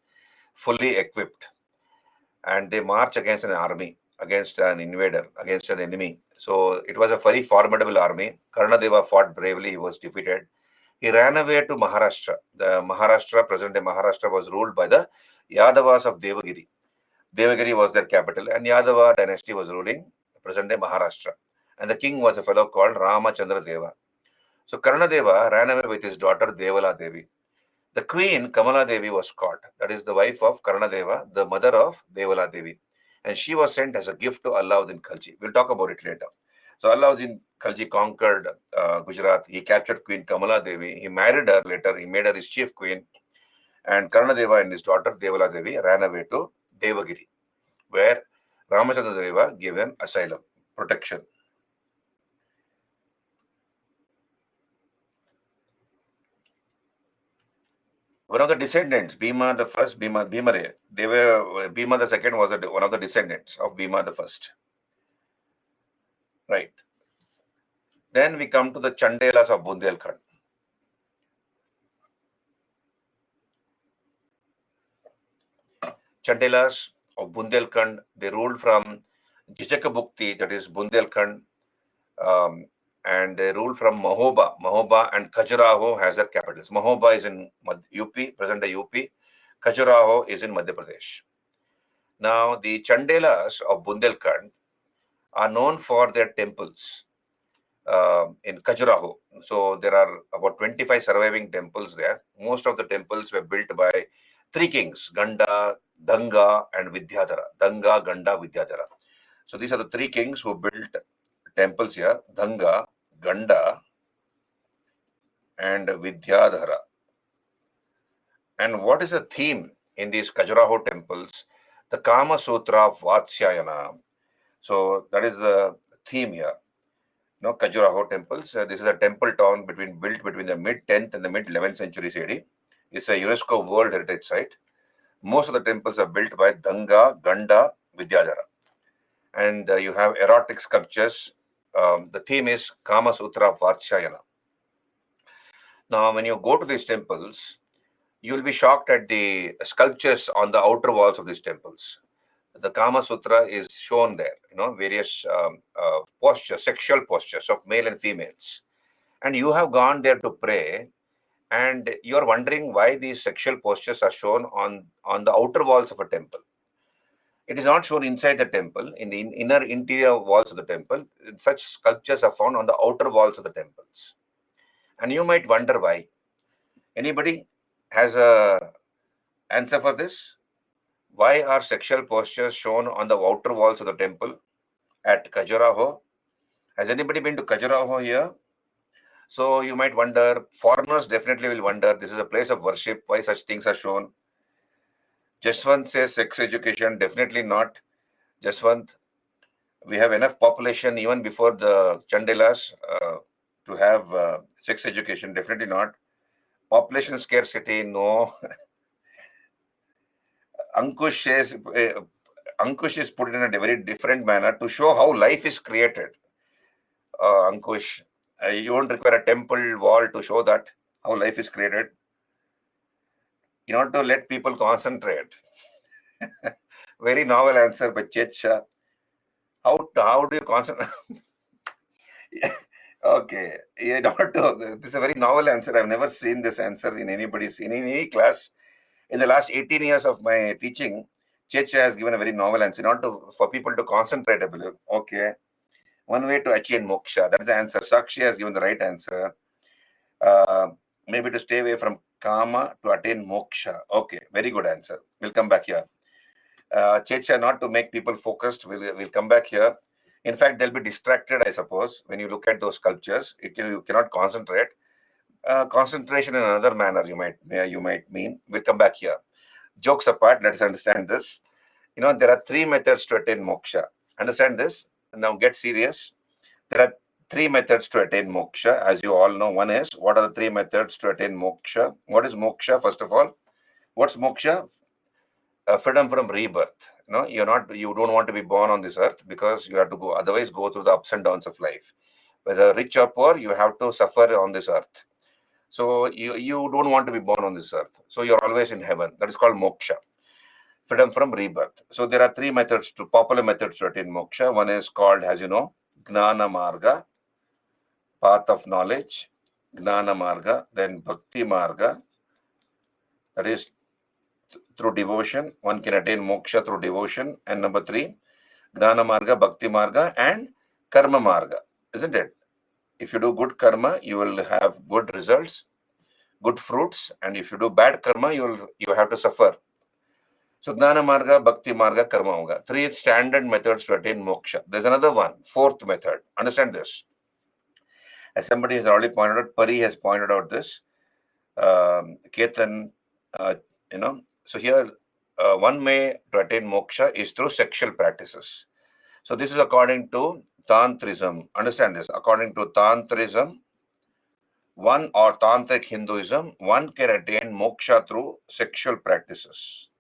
fully equipped, and they march against an army, against an invader, against an enemy. So it was a very formidable army. Karnadeva fought bravely, he was defeated. He ran away to Maharashtra. The Maharashtra, present day Maharashtra, was ruled by the Yadavas of Devagiri. Devagiri was their capital, and Yadava dynasty was ruling present day Maharashtra. And the king was a fellow called Ramachandra Deva. So Karnadeva ran away with his daughter Devala Devi. The queen Kamala Devi was caught. That is the wife of Karnadeva, the mother of Devala Devi. And she was sent as a gift to Alauddin Khalji. We'll talk about it later. So Alauddin Khalji conquered Gujarat. He captured Queen Kamala Devi. He married her later. He made her his chief queen. And Karnadeva and his daughter Devala Devi ran away to Devagiri, where Ramachandra Deva gave them asylum, protection. One of the descendants, Bhima the first, Bhimare, Bhima the second was one of the descendants of Bhima the first. Right. Then we come to the Chandelas of Bundelkhand. Chandelas of Bundelkhand, they ruled from Jijakabukti, that is Bundelkhand, um, and they ruled from Mahoba. Mahoba and Khajuraho has their capitals. Mahoba is in UP, present day UP. Khajuraho is in Madhya Pradesh. Now, the Chandelas of Bundelkhand are known for their temples in Khajuraho. So there are about 25 surviving temples there. Most of the temples were built by three kings, Ganda, Danga, and Vidyadhara. Danga, Ganda, Vidyadhara. So these are the three kings who built temples here, Danga, Ganda, and Vidyadhara. And what is the theme in these Khajuraho temples? The Kama Sutra of Vatsyayana. So that is the theme here. Khajuraho temples. This is a temple town built between the mid 10th and the mid 11th centuries AD. It's a UNESCO World Heritage Site. Most of the temples are built by Danga, Ganda, Vidyadhara. And you have erotic sculptures. The theme is Kama Sutra Vatsyayana. Now, when you go to these temples, you will be shocked at the sculptures on the outer walls of these temples. The Kama Sutra is shown there, various postures, sexual postures of male and females. And you have gone there to pray, and you're wondering why these sexual postures are shown on the outer walls of a temple. It is not shown inside the temple, in the inner interior walls of the temple. Such sculptures are found on the outer walls of the temples. And you might wonder why. Anybody has a answer for this? Why are sexual postures shown on the outer walls of the temple at Khajuraho Has anybody been to Khajuraho here? So you might wonder, foreigners definitely will wonder, this is a place of worship, why such things are shown? Jaswant says sex education, definitely not. Jaswant, we have enough population even before the Chandelas to have sex education, definitely not. Population scarcity, no. Ankush says, Ankush is put it in a very different manner to show how life is created. Ankush, you won't require a temple wall to show that how life is created. You want to let people concentrate. Very novel answer by Checha. How do you concentrate? Okay, you don't know. This is a very novel answer. I've never seen this answer in anybody's in any class. In the last 18 years of my teaching, Checha has given a very novel answer. Not to for people to concentrate, I believe. Okay. One way to achieve moksha. That's the answer. Sakshi has given the right answer. Uh, Maybe to stay away from kama to attain moksha. Okay, very good answer. We'll come back here. Checha, not to make people focused, we'll come back here. In fact, they'll be distracted, I suppose, when you look at those sculptures. You cannot concentrate. Concentration in another manner, you might mean. We'll come back here. Jokes apart, let's understand this. There are three methods to attain moksha. Understand this? Now get serious. There are three methods to attain moksha, as you all know. One is, what are the three methods to attain moksha? What is moksha, first of all? What's moksha? Freedom from rebirth. You don't want to be born on this earth because you have to otherwise go through the ups and downs of life. Whether rich or poor, you have to suffer on this earth. So you don't want to be born on this earth. So you're always in heaven. That is called moksha. Freedom from rebirth. So there are three popular methods to attain moksha. One is called, as you know, Gnana Marga, path of knowledge, Gnana Marga, then Bhakti Marga, that is through devotion. One can attain moksha through devotion. And number three, Gnana Marga, Bhakti Marga, and Karma Marga, isn't it? If you do good karma, you will have good results, good fruits, and if you do bad karma, you have to suffer. So Gnana Marga, Bhakti Marga, Karma Marga. Three standard methods to attain moksha. There's another one, fourth method. Understand this. As somebody has already pointed out, Pari has pointed out this. Ketan, uh, So here, one way to attain moksha is through sexual practices. So this is according to Tantrism. Understand this. According to Tantrism, one or Tantric Hinduism, one can attain moksha through sexual practices.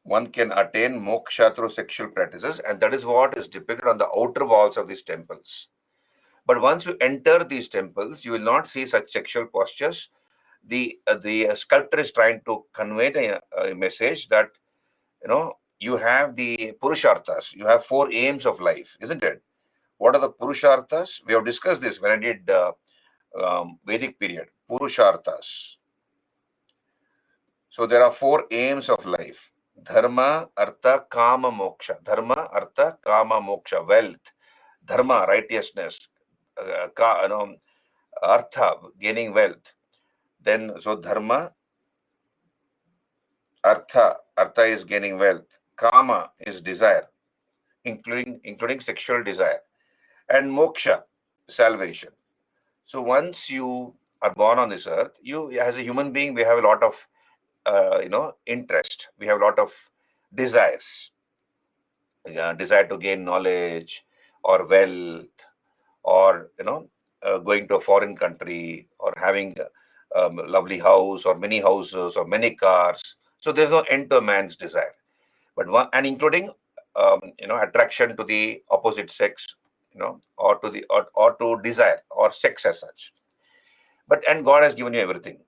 One can attain moksha through sexual practices, and that is what is depicted on the outer walls of these temples. But once you enter these temples, you will not see such sexual postures. The sculptor is trying to convey a message that you have the purusharthas. You have four aims of life, isn't it? What are the purusharthas? We have discussed this when I did Vedic period. Purusharthas. So there are four aims of life: dharma, artha, kama, moksha. Dharma, artha, kama, moksha. Wealth, dharma, righteousness, artha, gaining wealth. Then so dharma, artha is gaining wealth. Kama is desire, including sexual desire, and moksha, salvation. So once you are born on this earth, you as a human being, we have a lot of interest. We have a lot of desires. Desire to gain knowledge or wealth, or going to a foreign country, or having a lovely house or many houses or many cars. So there's no end to a man's desire, but one, and including attraction to the opposite sex, or to desire or sex as such. And God has given you everything.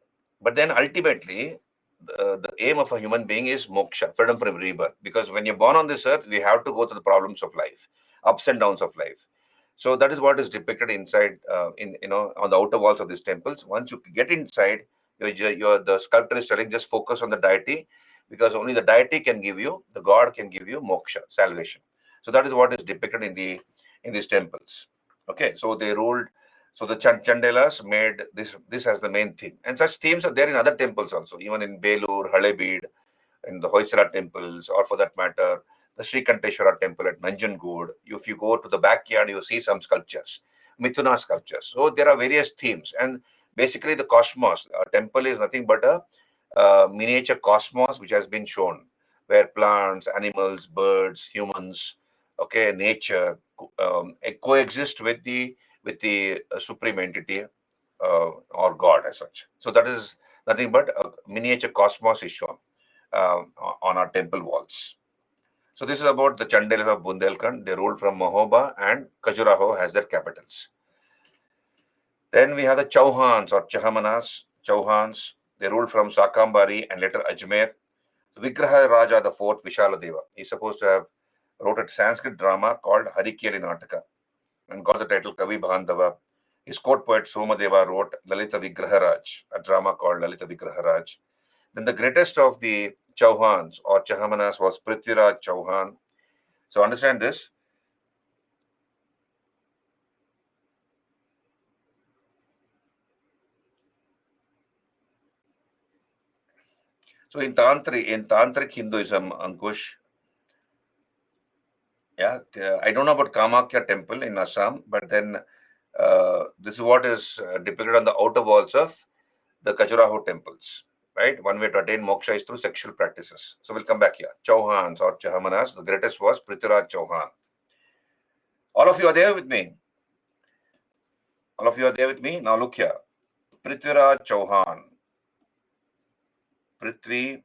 But then ultimately, the aim of a human being is moksha, freedom from rebirth. Because when you're born on this earth, we have to go through the problems of life, ups and downs of life. So that is what is depicted inside, on the outer walls of these temples. Once you get inside, the sculptor is telling, just focus on the deity, because only the deity can give you, the God can give you moksha, salvation. So that is what is depicted in these temples. Okay, so they ruled. So the Chandelas made this as the main theme, and such themes are there in other temples also, even in Belur, Halebid, in the Hoysala temples, or for that matter, the Sri Kanteshwara temple at Nanjangud. If you go to the backyard, you see some sculptures, Mithuna sculptures. So there are various themes, and basically the cosmos. A temple is nothing but a miniature cosmos which has been shown, where plants, animals, birds, humans, okay, nature coexist with the supreme entity or God as such. So that is nothing but a miniature cosmos is shown on our temple walls. So this is about the Chandelas of Bundelkhand. They ruled from Mahoba, and Khajuraho has their capitals. Then we have the Chauhans or Chahamanas. Chauhans, they ruled from Sakambari and later Ajmer. Vigraha Raja the fourth, Vishaladeva. He's supposed to have wrote a Sanskrit drama called Harikeri Nataka and got the title Kavi Bandhava. His court poet Somadeva wrote Lalita Vigraharaj, a drama called Lalita Vigraharaj. Then the greatest of the Chauhans or Chahamanas was Prithviraj Chauhan. So understand this. So in Tantric Hinduism, Ankush, yeah, I don't know about Kamakya temple in Assam, but then this is what is depicted on the outer walls of the Khajuraho temples, right? One way to attain moksha is through sexual practices. So we'll come back here. Chauhans or Chahamanas, the greatest was Prithviraj Chauhan. All of you are there with me? All of you are there with me? Now look here. Prithviraj Chauhan. Prithvi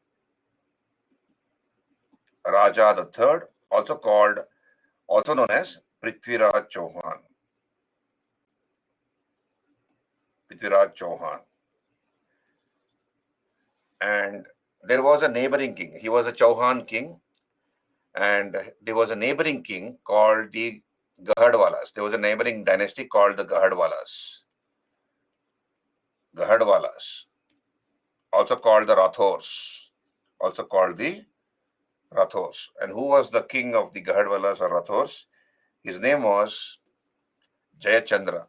Raja the third, also known as Prithviraj Chauhan. Prithviraj Chauhan. And there was a neighboring king. He was a Chauhan king, and there was a neighboring king called the Gahadwalas. There was a neighboring dynasty called the Gahadwalas. Gahadwalas, also called the Rathors. Also called the Rathors. And who was the king of the Gahadwalas or Rathors? His name was Jayachandra.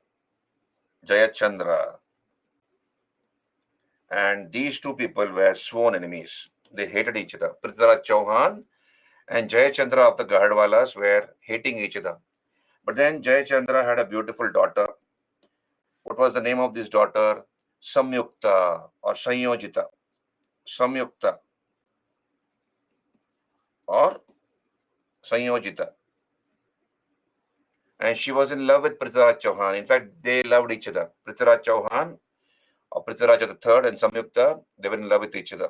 Jayachandra. And these two people were sworn enemies. They hated each other. Prithviraj Chauhan and Jayachandra of the Gahadwalas were hating each other. But then Jayachandra had a beautiful daughter. What was the name of this daughter? Samyukta or Sanyojita. Samyukta or Sanyojita. And she was in love with Prithviraj Chauhan. In fact, they loved each other. Prithviraj Chauhan or Prithviraj III and Samyukta, they were in love with each other.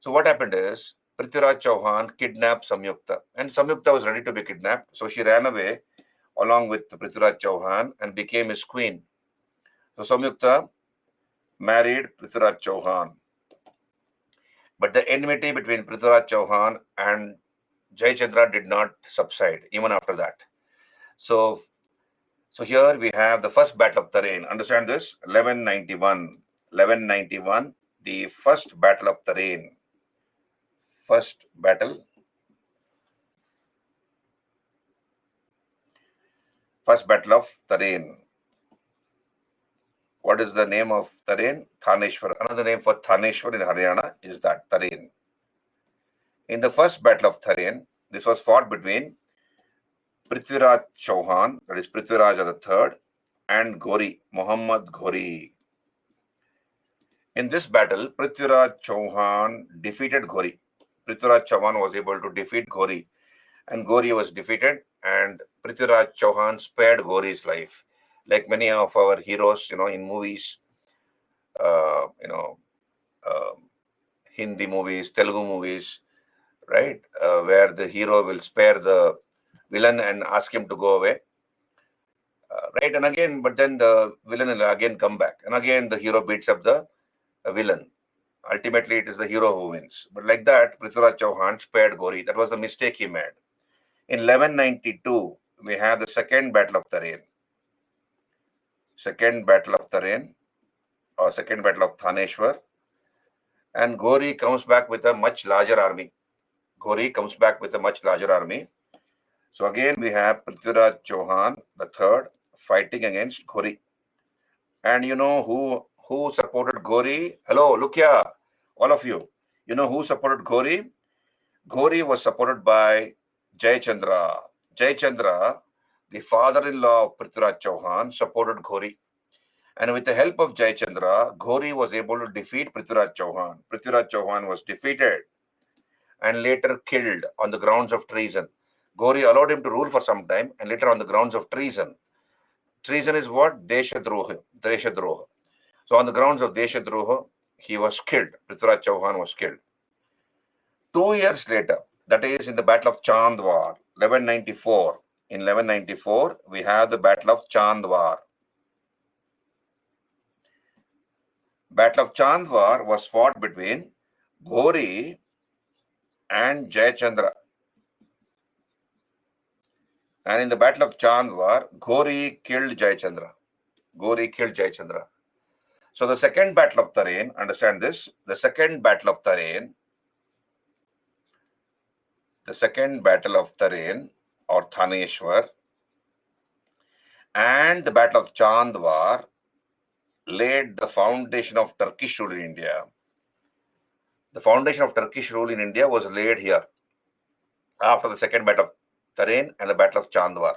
So what happened is, Prithviraj Chauhan kidnapped Samyukta, and Samyukta was ready to be kidnapped. So she ran away along with Prithviraj Chauhan and became his queen. So Samyukta married Prithviraj Chauhan. But the enmity between Prithviraj Chauhan and Jayachandra did not subside even after that. So here we have the first battle of Tarain. Understand this? 1191. 1191, the first battle of Tarain. First battle of Tarain. What is the name of Tarain? Thaneshwar. Another name for Thaneshwar in Haryana is that, Tarain. In the first battle of Tarain, this was fought between Prithviraj Chauhan, that is Prithviraj III, and Ghori, Muhammad Ghori. In this battle, Prithviraj Chauhan defeated Ghori. Prithviraj Chauhan was able to defeat Ghori, and Ghori was defeated, and Prithviraj Chauhan spared Ghori's life. Like many of our heroes, in movies, uh, you know, uh, Hindi movies, Telugu movies, right, where the hero will spare the villain and ask him to go away, right, and again, but then the villain will again come back, and again the hero beats up the villain. Ultimately, it is the hero who wins. But like that, Prithviraj Chauhan spared Ghori. That was the mistake he made. In 1192, we have the second battle of Tarain. Second battle of Tarain, or second battle of Thaneshwar. And Ghori comes back with a much larger army. Ghori comes back with a much larger army. So again, we have Prithviraj Chauhan the third fighting against Ghori. And you know who supported Ghori? Hello, look here, all of you. You know who supported Ghori? Ghori was supported by Jayachandra. Jayachandra, the father-in-law of Prithviraj Chauhan, supported Ghori. And with the help of Jayachandra, Ghori was able to defeat Prithviraj Chauhan. Prithviraj Chauhan was defeated and later killed on the grounds of treason. Ghori allowed him to rule for some time and later on the grounds of treason. Treason is what? Deshadroha. Deshadroha. So on the grounds of Deshadroha, he was killed. Prithviraj Chauhan was killed. 2 years later, that is in the Battle of Chandwar, 1194. In 1194, we have the Battle of Chandwar. Battle of Chandwar was fought between Ghori and Jayachandra. And in the Battle of Chandwar, Ghori killed Jayachandra. Ghori killed Jayachandra. So the second Battle of Tarain, understand this, the second Battle of Tarain or Thaneshwar and the Battle of Chandwar laid the foundation of Turkish rule in India. The foundation of Turkish rule in India was laid here after the second Battle of Tarain and the Battle of Chandwar.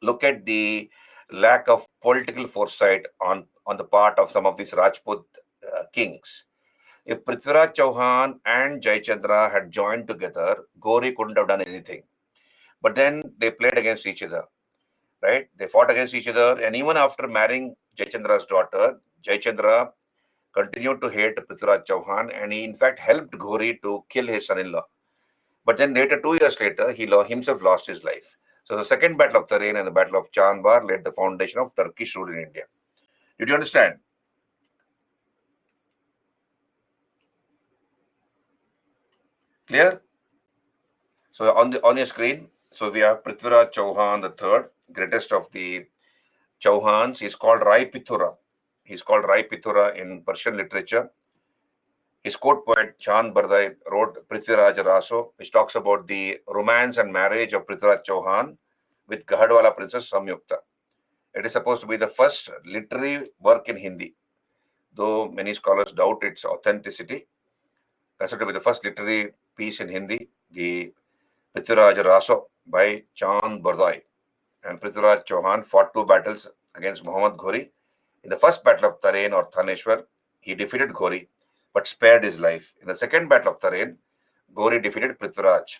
Look at the lack of political foresight on the part of some of these Rajput kings. If Prithviraj Chauhan and Jayachandra had joined together, Ghori couldn't have done anything. But then they played against each other, right? They fought against each other. And even after marrying Jayachandra's daughter, Jayachandra continued to hate Prithviraj Chauhan, and he in fact helped Ghori to kill his son-in-law. But then later, 2 years later, he himself lost his life. So the second Battle of Tarain and the Battle of Chandwar laid the foundation of Turkish rule in India. Did you understand? Clear? So on your screen, so we have Prithviraj Chauhan the third, greatest of the Chauhans. He's called Rai Pithura. He's called Rai Pithura in Persian literature. His court poet Chand Bardai wrote Prithviraj Raso, which talks about the romance and marriage of Prithviraj Chauhan with Gahadwala princess Samyukta. It is supposed to be the first literary work in Hindi, though many scholars doubt its authenticity. Considered to be the first literary piece in Hindi, the Prithviraj Raso by Chand Bardai. And Prithviraj Chauhan fought 2 battles against Muhammad Ghori. In the first battle of Tarain or Thaneshwar, he defeated Ghori but spared his life. In the second battle of Tarain, Ghori defeated Prithviraj.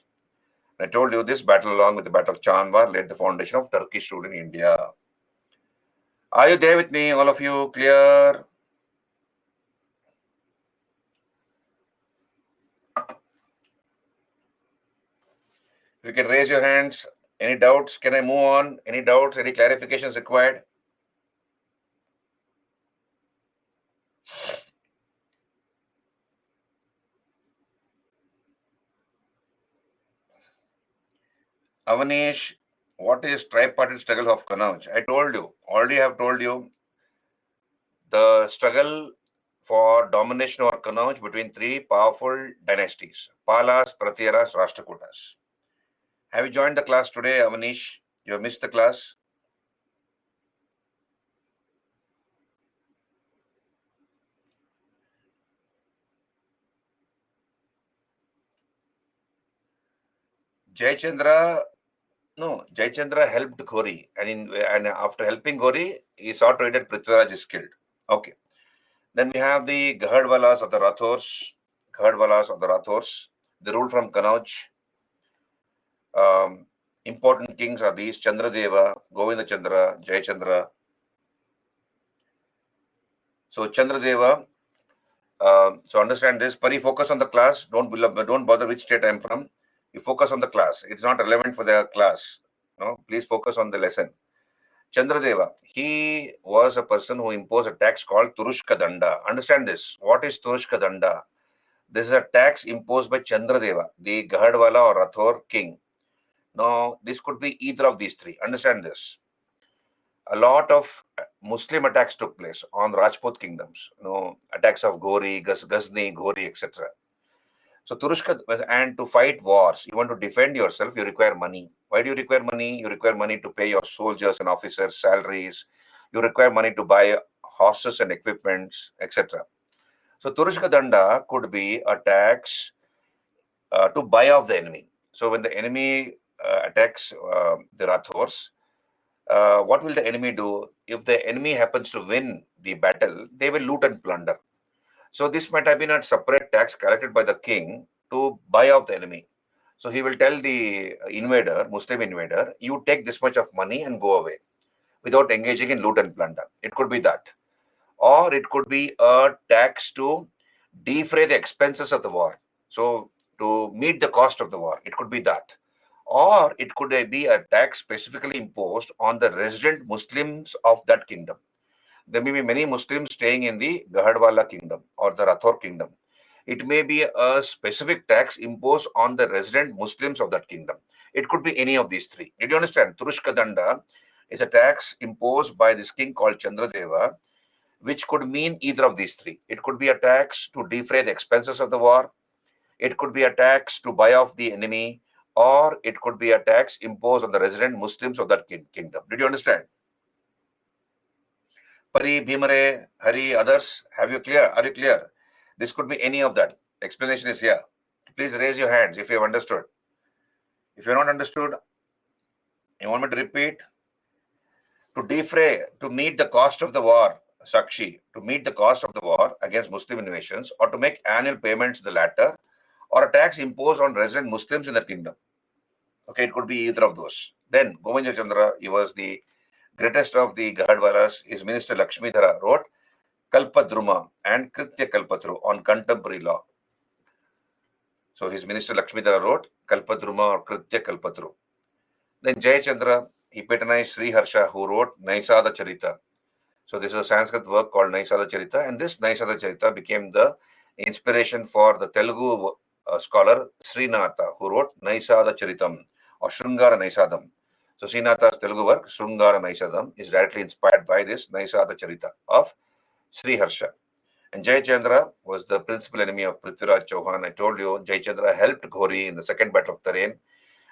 I told you this battle, along with the Battle of Chandwar, laid the foundation of Turkish rule in India. Are you there with me, all of you? Clear? If you can raise your hands. Any doubts? Can I move on? Any doubts? Any clarifications required? Avanish, what is tripartite struggle of Kannauj? I told you, already have told you, the struggle for domination over Kannauj between 3 powerful dynasties, Palas, Pratyaras, Rashtrakutas. Have you joined the class today, Avanish? You have missed the class? Jayachandra helped Ghori, and after helping Ghori, he saw to it that Prithviraj is killed. Okay. Then we have the Gahadwalas of the Rathors. They ruled from Kannauj. Important kings are these: Chandradeva, Govinda Chandra, Jayachandra. So Chandradeva. So understand this. Pari, focus on the class. Don't bother which state I'm from. You focus on the class. It's not relevant for the class. No, please focus on the lesson. Chandradeva, he was a person who imposed a tax called Turushka Danda. Understand this. What is Turushka Danda? This is a tax imposed by Chandradeva, the Gahadwala or Rathor king. Now, this could be either of these 3. Understand this. A lot of Muslim attacks took place on Rajput kingdoms. Attacks of Ghori, Ghazni, Ghori, etc. So Turushka, and to fight wars, you want to defend yourself, you require money. Why do you require money? You require money to pay your soldiers and officers salaries. You require money to buy horses and equipments, etc. So Turushka Danda could be a tax to buy off the enemy. So when the enemy attacks the Rathors, what will the enemy do? If the enemy happens to win the battle, they will loot and plunder. So this might have been a separate tax collected by the king to buy off the enemy. So he will tell the invader, Muslim invader, you take this much of money and go away without engaging in loot and plunder. It could be that. Or it could be a tax to defray the expenses of the war. So to meet the cost of the war, it could be that. Or it could be a tax specifically imposed on the resident Muslims of that kingdom. There may be many Muslims staying in the Gahadwala kingdom or the Rathor kingdom. It may be a specific tax imposed on the resident Muslims of that kingdom. It could be any of these three. Did you understand? Turushka Danda is a tax imposed by this king called Chandradeva, which could mean either of these three. It could be a tax to defray the expenses of the war. It could be a tax to buy off the enemy, or it could be a tax imposed on the resident Muslims of that kingdom. Did you understand? Pari, Bhimare, Hari, others, have you clear? Are you clear? This could be any of that. Explanation is here. Please raise your hands if you have understood. If you have not understood, you want me to repeat? To defray, to meet the cost of the war, Sakshi, to meet the cost of the war against Muslim invasions, or to make annual payments to the latter, or a tax imposed on resident Muslims in the kingdom. Okay, it could be either of those. Then Govinda Chandra, he was the greatest of the Gahadwalas. His minister Lakshmidhara wrote Kalpadruma and Kritya Kalpatru on contemporary law. So his minister Lakshmidhara wrote Kalpadruma or Kritya Kalpatru. Then Jayachandra, he patronized Sri Harsha, who wrote Naisada Charita. So this is a Sanskrit work called Naisada Charita, and this Naisada Charita became the inspiration for the Telugu scholar Srinatha, who wrote Naisada Charitam or Shrungara Naisadam. So Srinatha's Telugu work, Shrungara Naisadam, is directly inspired by this Naisada Charita of Sri Harsha. And Jayachandra was the principal enemy of Prithviraj Chauhan. I told you, Jayachandra helped Ghori in the second battle of Tarain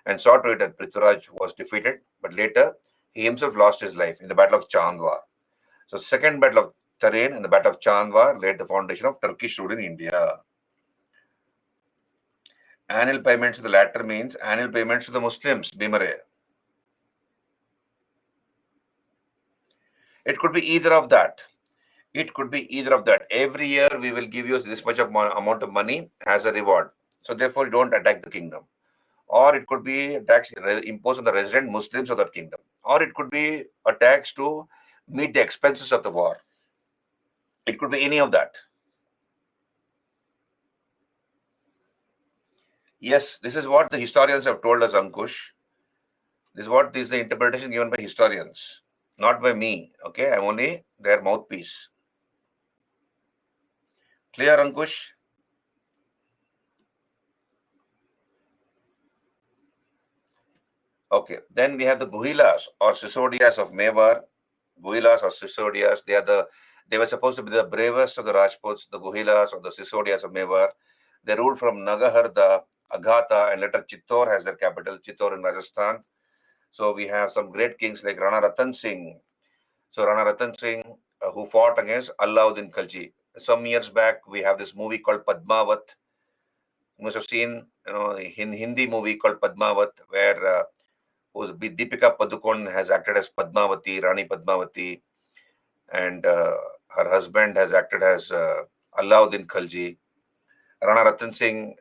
and saw to it that Prithviraj was defeated. But later, he himself lost his life in the battle of Chandwa. So, second battle of Tarain and the battle of Chandwa laid the foundation of Turkish rule in India. Annual payments to the latter means annual payments to the Muslims, Bimare. It could be either of that. It could be either of that. Every year we will give you this much of amount of money as a reward. So therefore, don't attack the kingdom. Or it could be a tax imposed on the resident Muslims of that kingdom. Or it could be a tax to meet the expenses of the war. It could be any of that. Yes, this is what the historians have told us, Ankush. This is the interpretation given by historians, not by me. Okay, I'm only their mouthpiece. Clear, Ankush? Okay, then we have the Guhilas or Sisodias of Mewar. Guhilas or Sisodias, they were supposed to be the bravest of the Rajputs, the Guhilas or the Sisodias of Mewar. They ruled from Nagaharda, Aghata, and later Chittor has their capital, Chittor in Rajasthan. So we have some great kings like Rana Ratan Singh. So Rana Ratan Singh, who fought against Alauddin Khalji. Some years back, we have this movie called Padmavat. You must have seen, in Hindi movie called Padmavat, where Deepika Padukone has acted as Padmavati, Rani Padmavati, and her husband has acted as Alauddin Khalji. Rana Ratan Singh,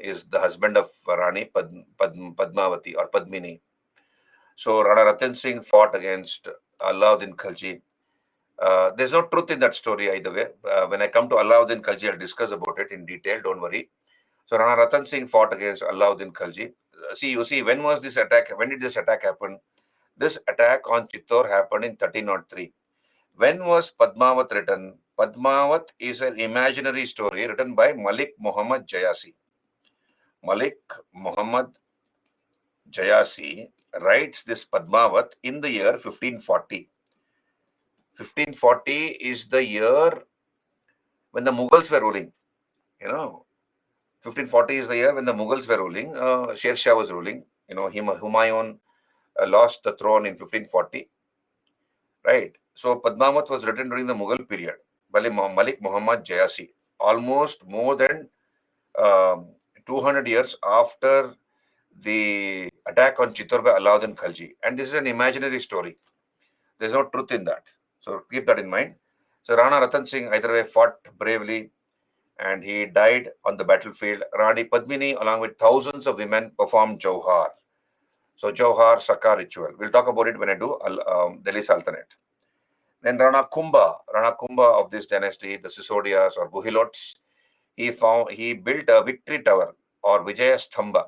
is the husband of Rani Padmavati or Padmini. So Rana Ratan Singh fought against Alauddin Khalji. There's no truth in that story either way. When I come to Alauddin Khalji, I'll discuss about it in detail. Don't worry. So Rana Ratan Singh fought against Alauddin Khalji. You see, when was this attack? When did this attack happen? This attack on Chittor happened in 1303. When was Padmavat written? Padmavat is an imaginary story written by Malik Muhammad Jayasi. Malik Muhammad Jayasi writes this Padmavat in the year 1540. 1540 is the year when the Mughals were ruling. 1540 is the year when the Mughals were ruling. Sher Shah was ruling. Humayun lost the throne in 1540. Right. So Padmavat was written during the Mughal period by Malik Muhammad Jayasi, almost more than 200 years after the attack on Chittor by Alauddin Khalji. And this is an imaginary story. There's no truth in that. So keep that in mind. So Rana Ratan Singh either way fought bravely and he died on the battlefield. Rani Padmini, along with thousands of women, performed Jauhar. So Jauhar Saka ritual. We'll talk about it when I do Delhi Sultanate. Then Rana Kumbha of this dynasty, the Sisodias or Guhilots, he built a victory tower or Vijayastamba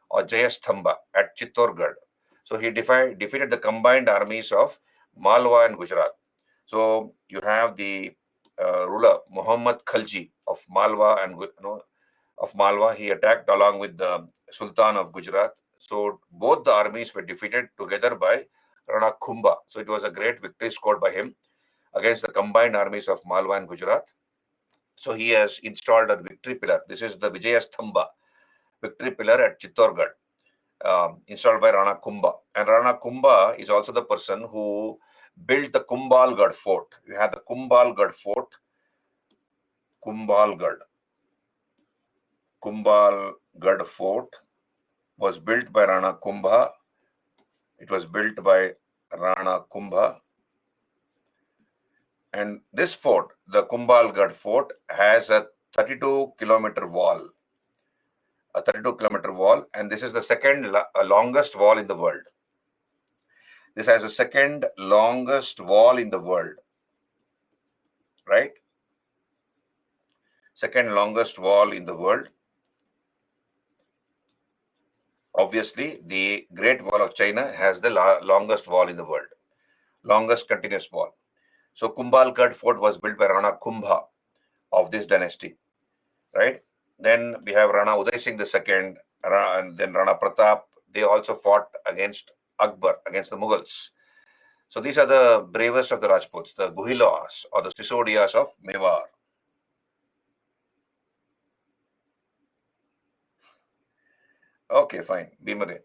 or Jayastamba at Chittorgarh. So he defeated the combined armies of Malwa and Gujarat. So you have the ruler Muhammad Khalji of Malwa and of Malwa. He attacked along with the Sultan of Gujarat. So both the armies were defeated together by Rana Kumbha. So it was a great victory scored by him against the combined armies of Malwa and Gujarat. So he has installed a victory pillar. This is the Vijayastamba victory pillar at Chittorgarh, installed by Rana Kumbha. And Rana Kumbha is also the person who built the Kumbhalgarh fort. You have the Kumbhalgarh fort, Kumbhalgarh fort was built by Rana Kumbha. It was built by Rana Kumbha. And this fort, the Kumbhalgarh fort, has a 32-kilometer wall. A 32-kilometer wall, and this is the second longest wall in the world. This has the second longest wall in the world, right? Second longest wall in the world. Obviously, the Great Wall of China has the longest wall in the world, longest continuous wall. So Kumbhalgarh fort was built by Rana Kumbha of this dynasty, right? Then we have Rana Uday Singh II, and then Rana Pratap. They also fought against Akbar, against the Mughals. So these are the bravest of the Rajputs, the Guhilas or the Sisodias of Mewar. Okay, fine. Bhimare.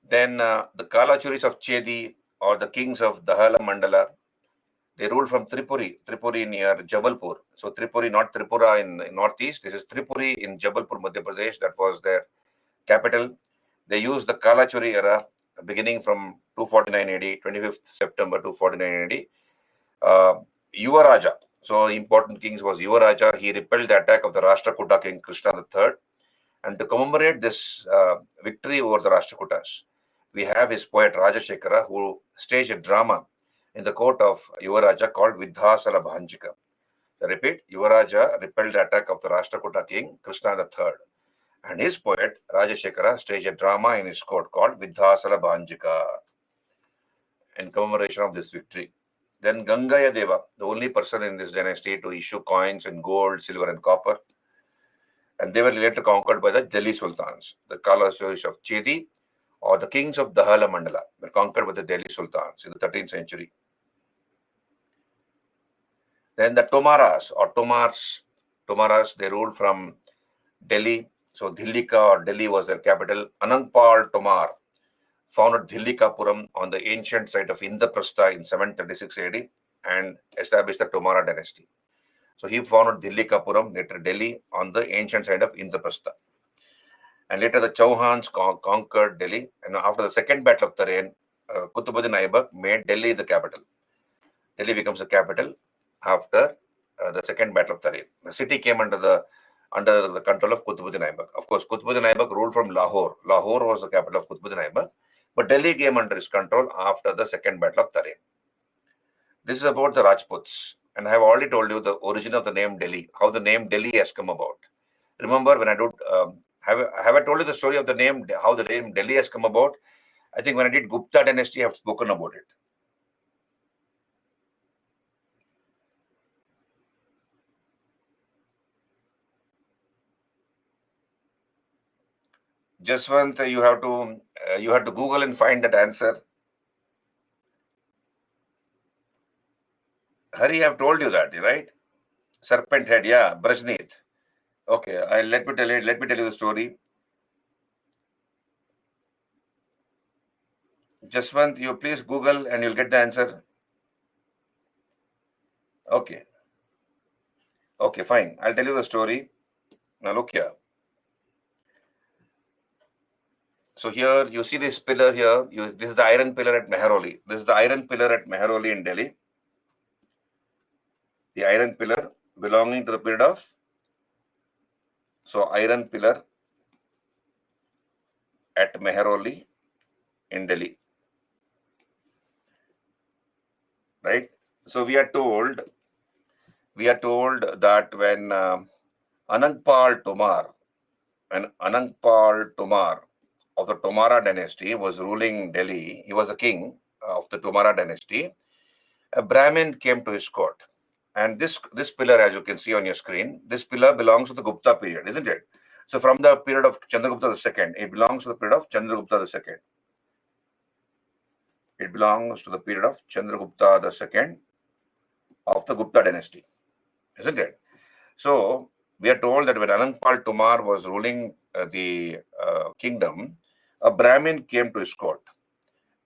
Then the Kalachuris of Chedi or the kings of Dahala Mandala, they ruled from Tripuri near Jabalpur. So Tripuri, not Tripura in northeast. This is Tripuri in Jabalpur, Madhya Pradesh. That was their capital. They used the Kalachuri era beginning from 249 AD, 25th September 249 AD. Yuva Raja. So important kings was Yuva Raja. He repelled the attack of the Rashtrakuta king Krishna III. And to commemorate this victory over the Rashtrakutas, we have his poet Rajashekara, who staged a drama in the court of Yuva Raja called Vidhasala Bhanjika. I repeat, Yuva Raja repelled the attack of the Rashtrakuta king Krishna III. And his poet Rajashekara staged a drama in his court called Vidhasala Bhanjika in commemoration of this victory. Then Gangaya Deva, the only person in this dynasty to issue coins in gold, silver, and copper. And they were later conquered by the Delhi Sultans, the Kalachuris of Chedi, or the kings of Dahala Mandala, were conquered by the Delhi Sultans in the 13th century. Then the Tomaras or Tomaras, they ruled from Delhi. So Dhillika or Delhi was their capital. Anangpal Tomar founded Dhillikapuram on the ancient site of Indraprastha in 736 AD and established the Tomara dynasty. So he founded Dhillikapuram, later Delhi, on the ancient site of Indraprastha. And later the Chauhans conquered Delhi. And after the second battle of Tarain, Qutbuddin Aibak made Delhi the capital. Delhi becomes the capital after the second battle of Tarain. The city came under the control of Qutbuddin Aibak. Of course, Qutbuddin Aibak ruled from Lahore. Lahore was the capital of Qutbuddin Aibak. But Delhi came under his control after the second battle of Tarain. This is about the Rajputs. And I have already told you the origin of the name Delhi, how the name Delhi has come about. Remember when I do, have I told you the story of the name, how the name Delhi has come about? I think when I did Gupta dynasty, I have spoken about it. Jaswant, you have to Google and find that answer. Hari, I have told you that, right? Serpent head, yeah, Brajneet. Okay, let me tell you the story. Jaswant, you please Google and you'll get the answer. Okay. Okay, fine. I'll tell you the story. Now look here. So here you see this pillar here. This is the iron pillar at Mehroli. This is the iron pillar at Mehroli in Delhi. The iron pillar belonging to the period of, so iron pillar at Mehroli in Delhi, right? So we are told that when Anangpal Tomar, of the Tomara dynasty was ruling Delhi, he was a king of the Tomara dynasty. A Brahmin came to his court. And this pillar, as you can see on your screen, this pillar belongs to the Gupta period, isn't it? So from the period of Chandragupta II, it belongs to the period of Chandragupta II. It belongs to the period of Chandragupta II of the Gupta dynasty, isn't it? So we are told that when Anangpal Tomar was ruling the kingdom, a Brahmin came to his court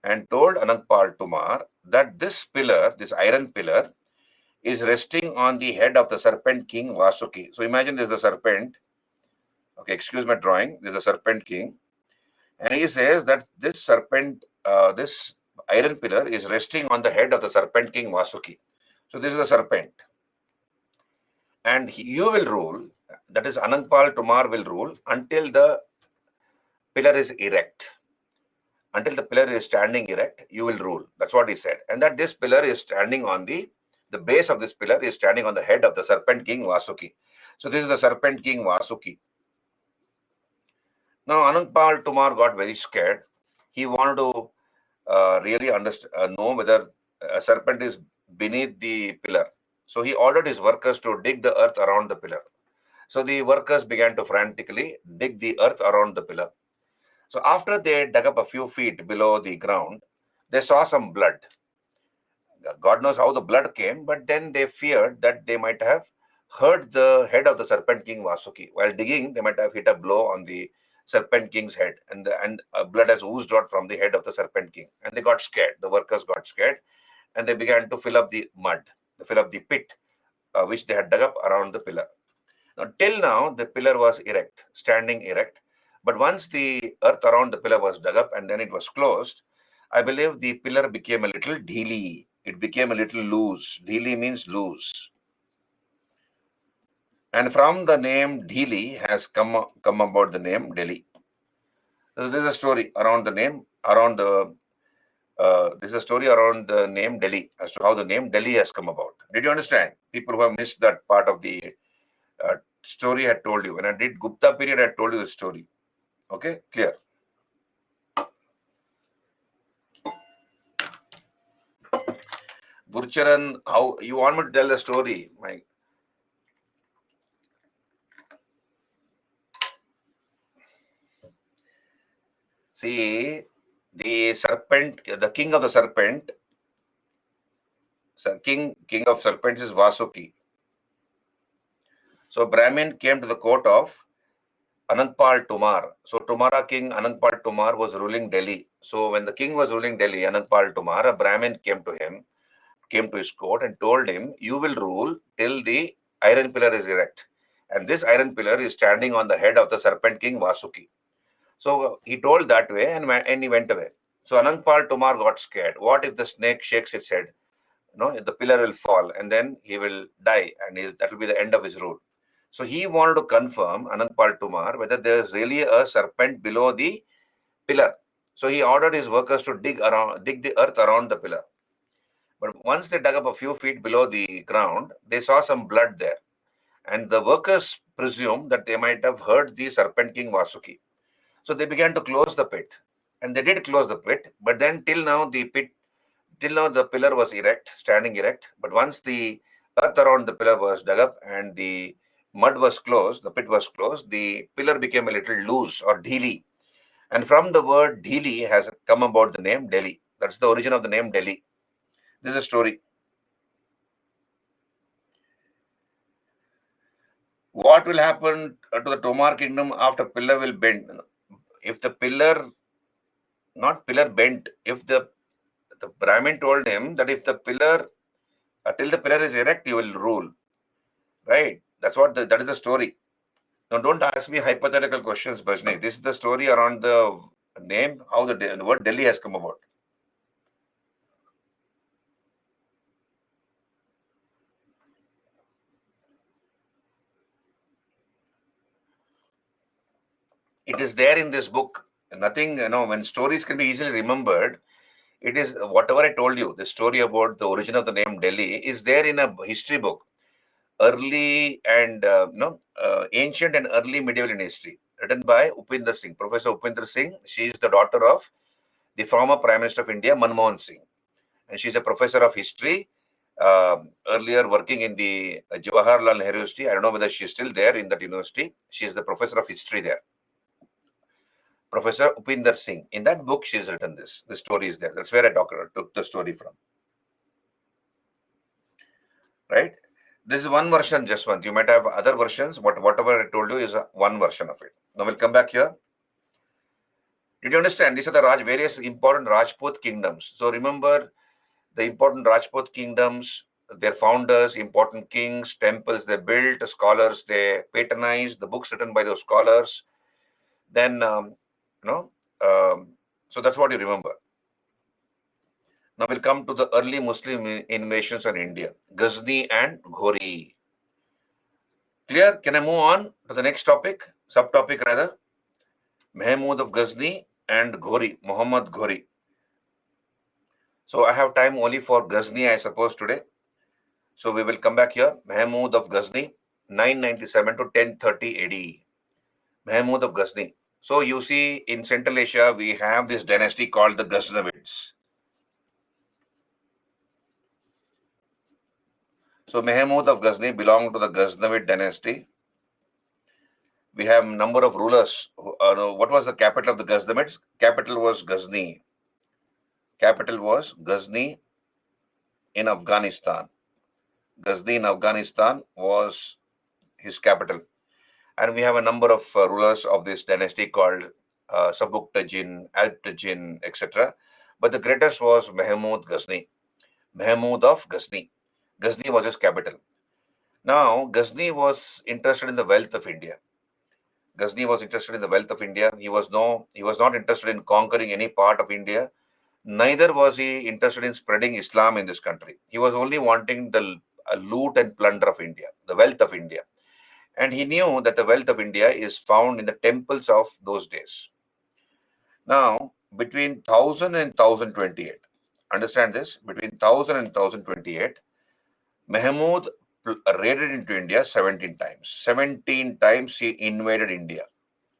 and told Anangpal Tomar that this pillar, this iron pillar, is resting on the head of the serpent king Vasuki. So imagine this is the serpent. Okay, excuse my drawing. This is a serpent king. And he says that this serpent, this iron pillar is resting on the head of the serpent king Vasuki. So this is the serpent. And you will rule, that is Anangpal Tomar will rule until the pillar is erect. Until the pillar is standing erect, you will rule. That's what he said. And that this pillar is standing on the base of this pillar is standing on the head of the serpent king Vasuki. So this is the serpent king Vasuki. Now Anangpal Tomar got very scared. He wanted to really know whether a serpent is beneath the pillar. So he ordered his workers to dig the earth around the pillar. So the workers began to frantically dig the earth around the pillar. So after they dug up a few feet below the ground, they saw some blood. God knows how the blood came, but then they feared that they might have hurt the head of the serpent king Vasuki. While digging, they might have hit a blow on the serpent king's head, and blood has oozed out from the head of the serpent king. And they got scared. The workers got scared, and they began to fill up the mud, fill up the pit, which they had dug up around the pillar. Now, till now, the pillar was erect, standing erect. But once the earth around the pillar was dug up and then it was closed, I believe the pillar became a little dhili. It became a little loose. Dhili means loose. And from the name Dhili has come about the name Delhi. So this is a story around the name, this is a story around the name Delhi, as to how the name Delhi has come about. Did you understand? People who have missed that part of the story I had told you. When I did Gupta period, I told you the story. Okay, clear. Gurcharan, how you want me to tell the story? See, the serpent, the king of the serpent, king of serpents is Vasuki. So Brahmin came to the court of Anangpal Tomar. So Tomara king Anangpal Tomar was ruling Delhi. So when the king was ruling Delhi, Anangpal Tomar, a Brahmin came to his court and told him, you will rule till the iron pillar is erect. And this iron pillar is standing on the head of the serpent king Vasuki. So he told that way and he went away. So Anangpal Tomar got scared. What if the snake shakes its head? The pillar will fall and then he will die and that will be the end of his rule. So he wanted to confirm, Anangpal Tomar, whether there is really a serpent below the pillar. So he ordered his workers to dig the earth around the pillar. But once they dug up a few feet below the ground, they saw some blood there. And the workers presumed that they might have hurt the serpent king Vasuki. So they began to close the pit. And they did close the pit. But then till now the pillar was erect, standing erect. But once the earth around the pillar was dug up and the mud was closed, the pit was closed, the pillar became a little loose or dhili. And from the word dhili has come about the name Delhi. That's the origin of the name Delhi. This is a story. What will happen to the Tomar kingdom after pillar will bend? If the pillar, not pillar bent, if the Brahmin told him that if the pillar, till the pillar is erect, you will rule. right? That is the story. Now, don't ask me hypothetical questions, Bajni. This is the story around the name, how the word Delhi has come about. It is there in this book. Nothing, when stories can be easily remembered, it is whatever I told you. The story about the origin of the name Delhi is there in a history book, early and ancient and early medieval in history, written by Upinder Singh, Professor Upinder Singh. She is the daughter of the former Prime Minister of India, Manmohan Singh, and she's a professor of history. Earlier working in the Jawaharlal Nehru University. I don't know whether she's still there in that university. She is the professor of history there. Professor Upinder Singh. In that book, she's written this. The story is there. That's where I took the story from. Right? This is one version, just one. You might have other versions, but whatever I told you is one version of it. Now we'll come back here. Did you understand? These are the various important Rajput kingdoms. So remember the important Rajput kingdoms, their founders, important kings, temples they built, scholars they patronized, the books written by those scholars. Then, so that's what you remember. Now we'll come to the early Muslim invasions on India, Ghazni and Ghori. Clear? Can I move on to the next topic, subtopic rather? Mahmud of Ghazni and Ghori, Muhammad Ghori. So I have time only for Ghazni, I suppose, today. So we will come back here. Mahmud of Ghazni, 997 to 1030 AD. Mahmud of Ghazni. So you see, in Central Asia, we have this dynasty called the Ghaznavids. So Mahmud of Ghazni belonged to the Ghaznavid dynasty. We have number of rulers. What was the capital of the Ghaznavids? Capital was Ghazni. Capital was Ghazni in Afghanistan. Ghazni in Afghanistan was his capital. And we have a number of rulers of this dynasty called Sabuktajin, Alptajin, etc. But the greatest was Mahmud Ghazni. Mahmud of Ghazni. Ghazni was his capital. Now, Ghazni was interested in the wealth of India. Ghazni was interested in the wealth of India. He was not interested in conquering any part of India. Neither was he interested in spreading Islam in this country. He was only wanting the loot and plunder of India, the wealth of India. And he knew that the wealth of India is found in the temples of those days. Now, between 1000 and 1028, understand this, between 1000 and 1028, Mahmud raided into India 17 times. 17 times he invaded India.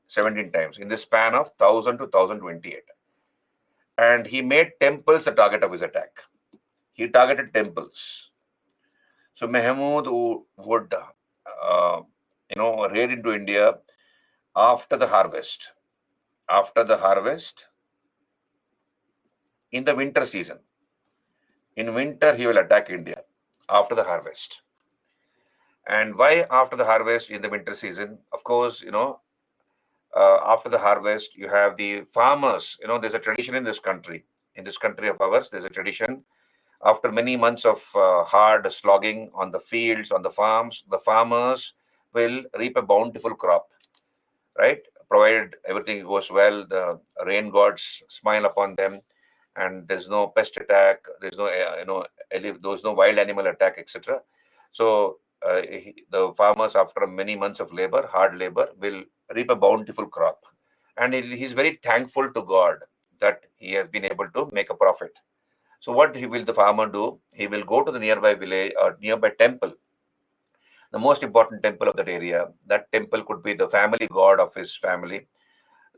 17 times in the span of 1000 to 1028. And he made temples the target of his attack. He targeted temples. So Mahmud would, raid into India after the harvest. After the harvest, in the winter season. In winter, he will attack India after the harvest. And why after the harvest in the winter season? Of course, after the harvest, you have the farmers. There's a tradition in this country. In this country of ours, there's a tradition. After many months of hard slogging on the fields, on the farms, the farmers will reap a bountiful crop, right? Provided everything goes well, the rain gods smile upon them, and there's no pest attack, there's no, there's no wild animal attack, etc. So the farmers, after many months of labor, hard labor, will reap a bountiful crop. And he's very thankful to God that he has been able to make a profit. So what will the farmer do? He will go to the nearby village or nearby temple, the most important temple of that area. That temple could be the family god of his family.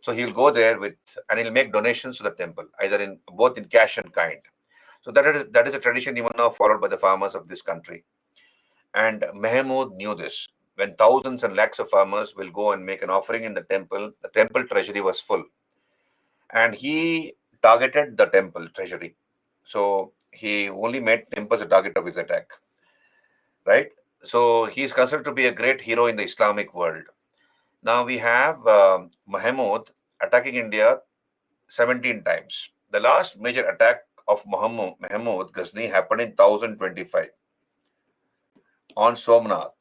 So he'll go there and he'll make donations to the temple, either in both in cash and kind. So that is a tradition even now followed by the farmers of this country. And Mahmud knew this. When thousands and lakhs of farmers will go and make an offering in the temple treasury was full. And he targeted the temple treasury. So he only made temples a target of his attack. Right? So he is considered to be a great hero in the Islamic world. Now we have Mahmud attacking India 17 times. The last major attack of Mahmud Ghazni happened in 1025 on Somnath.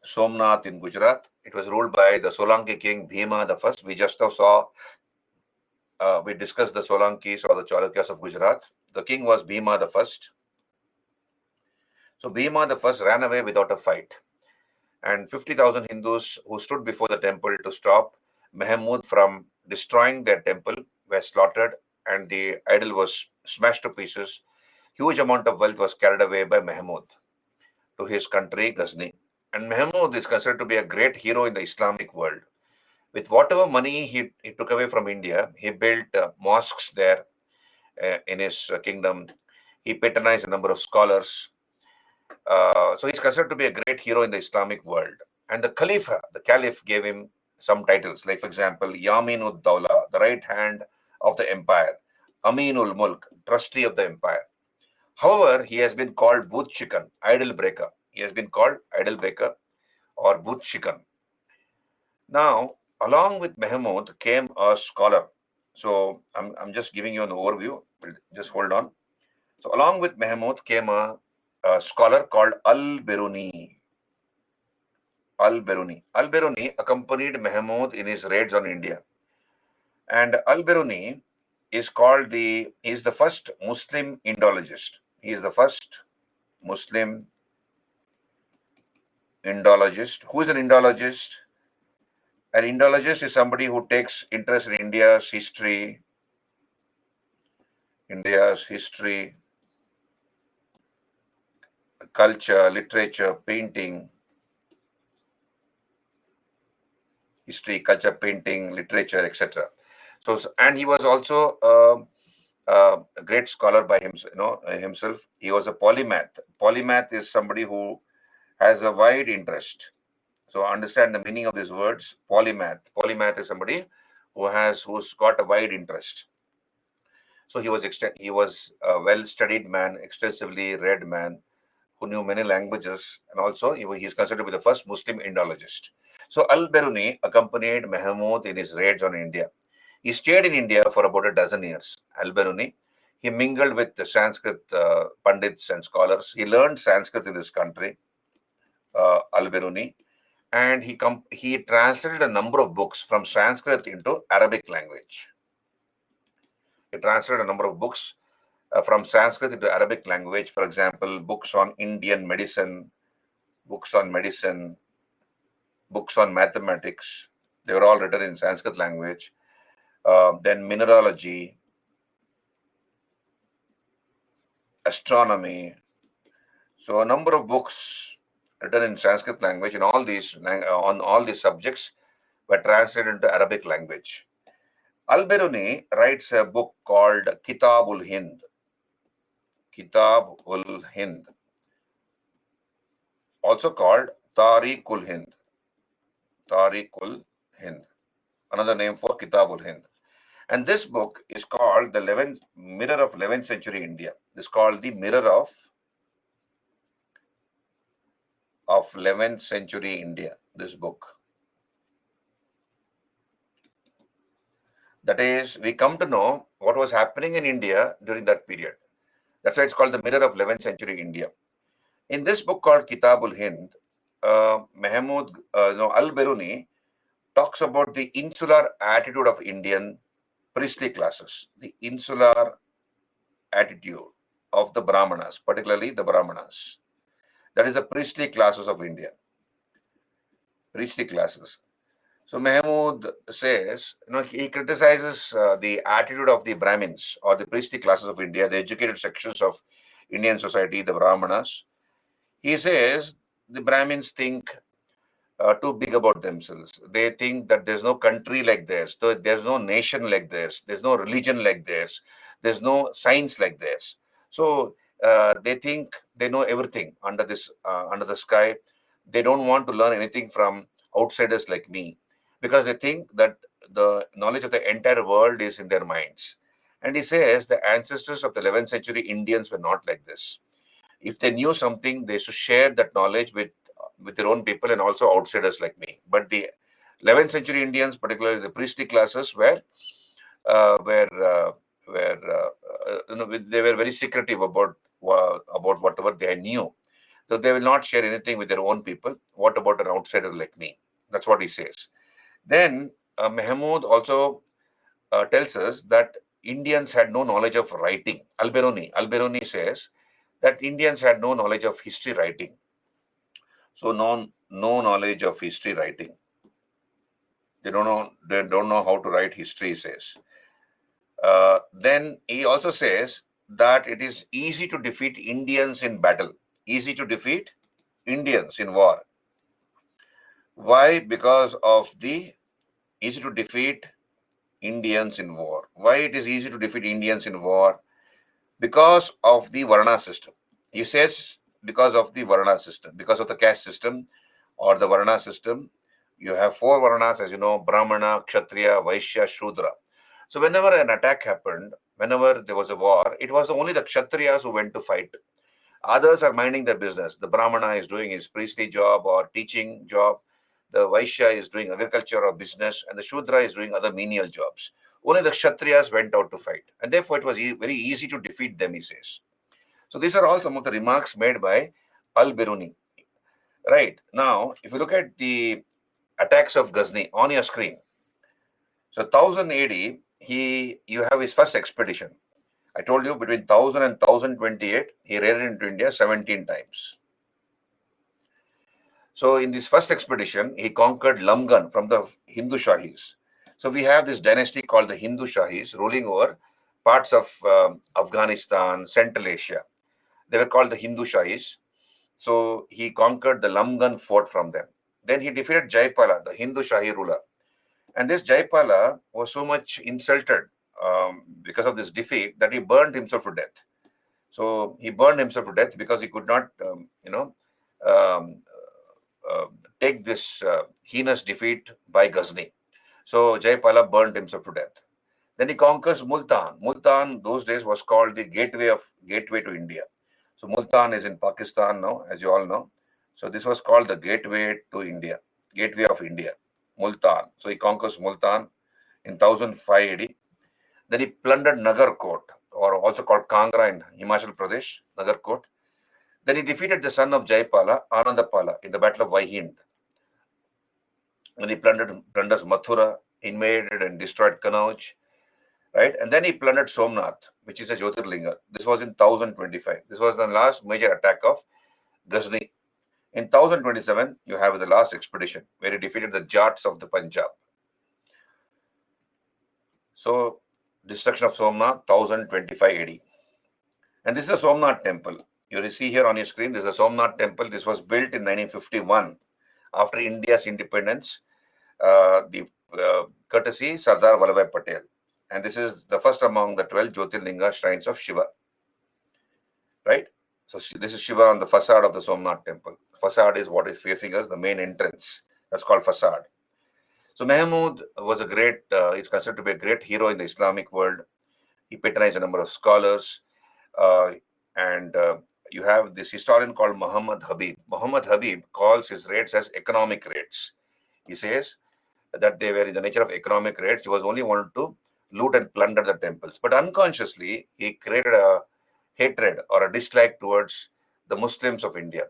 Somnath in Gujarat. It was ruled by the Solanki king Bhima the First. We just now saw, we discussed the Solankis or the Chalukyas of Gujarat. The king was Bhima the First. So Bhima the First ran away without a fight, and 50,000 Hindus who stood before the temple to stop Mahmud from destroying their temple were slaughtered, and the idol was smashed to pieces. Huge amount of wealth was carried away by Mahmud to his country, Ghazni. And Mahmud is considered to be a great hero in the Islamic world. With whatever money he took away from India, he built mosques there in his kingdom. He patronized a number of scholars. So he's considered to be a great hero in the Islamic world. And the Caliph gave him some titles, like, for example, Yaminud Dawla, the right hand of the empire, Aminul Mulk, trustee of the empire. However, he has been called Booth Chicken, idol breaker. He has been called idol breaker or Booth Chicken. Now, along with Mahmud came a scholar. So I'm just giving you an overview. Just hold on. So along with Mahmud came a scholar called Al-Biruni. Al-Biruni. Al-Biruni accompanied Mahmud in his raids on India. And Al-Biruni is the first Muslim Indologist. He is the first Muslim Indologist. Who is an Indologist? An Indologist is somebody who takes interest in India's history, culture, literature, painting, literature, etc. So, and he was also a great scholar by himself. He was a polymath. Polymath is somebody who has a wide interest. So understand the meaning of these words. Polymath. Polymath is somebody who's got a wide interest. So he was a well-studied man, extensively read man, who knew many languages, and also he is considered to be the first Muslim Indologist. So Al-Biruni accompanied Mahmud in his raids on India. He stayed in India for about a dozen years. Al-Biruni, he mingled with the Sanskrit pundits and scholars. He learned Sanskrit in this country, Al-Biruni, and he translated a number of books from Sanskrit into Arabic language. He translated a number of books from Sanskrit into Arabic language. For example, books on Indian medicine, books on medicine, books on mathematics. They were all written in Sanskrit language. Then mineralogy, astronomy. So a number of books written in Sanskrit language and on all these subjects were translated into Arabic language. Al-Biruni writes a book called Kitab-ul Hind. Kitab-ul Hind, also called Tariq-ul Hind. Tariq-ul Hind, another name for Kitab-ul Hind. And this book is called the Mirror of 11th Century India. This is called the Mirror of 11th Century India, this book. That is, we come to know what was happening in India during that period. That's why it's called the Mirror of 11th Century India. In this book called Kitab-ul Hind, Al-Biruni talks about the insular attitude of Indian priestly classes, the insular attitude of the Brahmanas, particularly the Brahmanas. That is the priestly classes of India. Priestly classes. So Mahmud says, he criticizes the attitude of the Brahmins or the priestly classes of India, the educated sections of Indian society, the Brahmanas. He says the Brahmins think too big about themselves. They think that there's no country like theirs, there's no nation like theirs, there's no religion like theirs, there's no science like theirs. So they think they know everything under the sky. They don't want to learn anything from outsiders like me, because they think that the knowledge of the entire world is in their minds. And he says the ancestors of the 11th century Indians were not like this. If they knew something, they should share that knowledge with their own people and also outsiders like me. But the 11th century Indians, particularly the priestly classes, uh, were uh, they were very secretive about whatever they knew. So they will not share anything with their own people. What about an outsider like me? That's what he says. Then Mahmoud also tells us that Indians had no knowledge of writing. Al-Biruni says that Indians had no knowledge of history writing. So no knowledge of history writing. They don't know how to write history, he says. Then he also says that it is easy to defeat Indians in battle. Easy to defeat Indians in war. Why? Because of the easy to defeat Indians in war. Why it is easy to defeat Indians in war? Because of the Varna system. He says because of the Varna system, because of the caste system or the Varna system. You have four Varnas, as you know: Brahmana, Kshatriya, Vaishya, Shudra. So whenever an attack happened, whenever there was a war, it was only the Kshatriyas who went to fight. Others are minding their business. The Brahmana is doing his priestly job or teaching job. The Vaishya is doing agriculture or business, and the Shudra is doing other menial jobs. Only the Kshatriyas went out to fight, and therefore it was very easy to defeat them, he says. So these are all some of the remarks made by Al-Biruni. Right, now, if you look at the attacks of Ghazni on your screen, so 1000 AD, you have his first expedition. I told you between 1000 and 1028, he raided into India 17 times. So in this first expedition, he conquered Lamgan from the Hindu Shahis. So we have this dynasty called the Hindu Shahis ruling over parts of Afghanistan, Central Asia. They were called the Hindu Shahis. So he conquered the Lamgan fort from them. Then he defeated Jaipala, the Hindu Shahi ruler. And this Jaipala was so much insulted because of this defeat that he burned himself to death. So he burned himself to death because he could not, um, uh, take this heinous defeat by Ghazni. So Jaipala burned himself to death. Then he conquers Multan. Multan those days was called the gateway to India. So Multan is in Pakistan now, as you all know. So this was called the gateway to India, gateway of India, Multan. So he conquers Multan in 1005 AD. Then he plundered Nagarkot, or also called Kangra in Himachal Pradesh, Nagarkot. Then he defeated the son of Jaipala, Anandapala, in the Battle of Vaihind. Then he plunders Mathura, invaded and destroyed Kanauj, right? And then he plundered Somnath, which is a Jyotirlinga. This was in 1025. This was the last major attack of Ghazni. In 1027, you have the last expedition where he defeated the Jats of the Punjab. So, destruction of Somnath, 1025 AD. And this is a Somnath temple. You will see here on your screen, this is a Somnath temple. This was built in 1951 after India's independence, the courtesy Sardar Vallabhbhai Patel. And this is the first among the 12 Jyotirlinga shrines of Shiva. Right? So this is Shiva on the facade of the Somnath temple. Facade is what is facing us, the main entrance. That's called facade. So Mahmud was he's considered to be a great hero in the Islamic world. He patronized a number of scholars. And you have this historian called Muhammad Habib. Muhammad Habib calls his raids as economic raids. He says that they were in the nature of economic raids. He was only wanted to loot and plunder the temples. But unconsciously, he created a hatred or a dislike towards the Muslims of India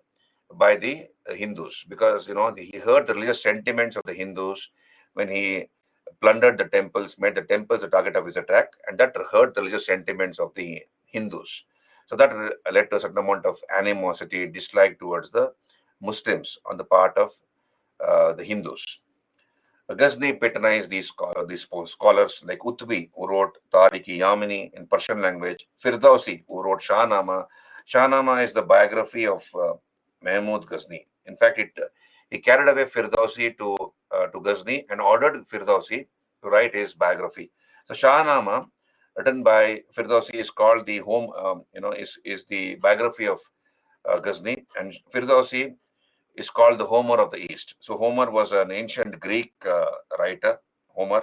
by the Hindus, because he heard the religious sentiments of the Hindus when he plundered the temples, made the temples the target of his attack, and that hurt the religious sentiments of the Hindus. So that led to a certain amount of animosity, dislike towards the Muslims on the part of the Hindus. Ghazni patronized these scholars like Utbi, who wrote Tariq-i-Yamini in Persian language, Firdausi, who wrote Shahnama. Shahnama is the biography of Mahmud Ghazni. In fact, he carried away Firdausi to Ghazni and ordered Firdausi to write his biography. So Shahnama, written by Firdausi, is called the is the biography of Ghazni, and Firdausi is called the Homer of the East. So Homer was an ancient Greek writer. Homer.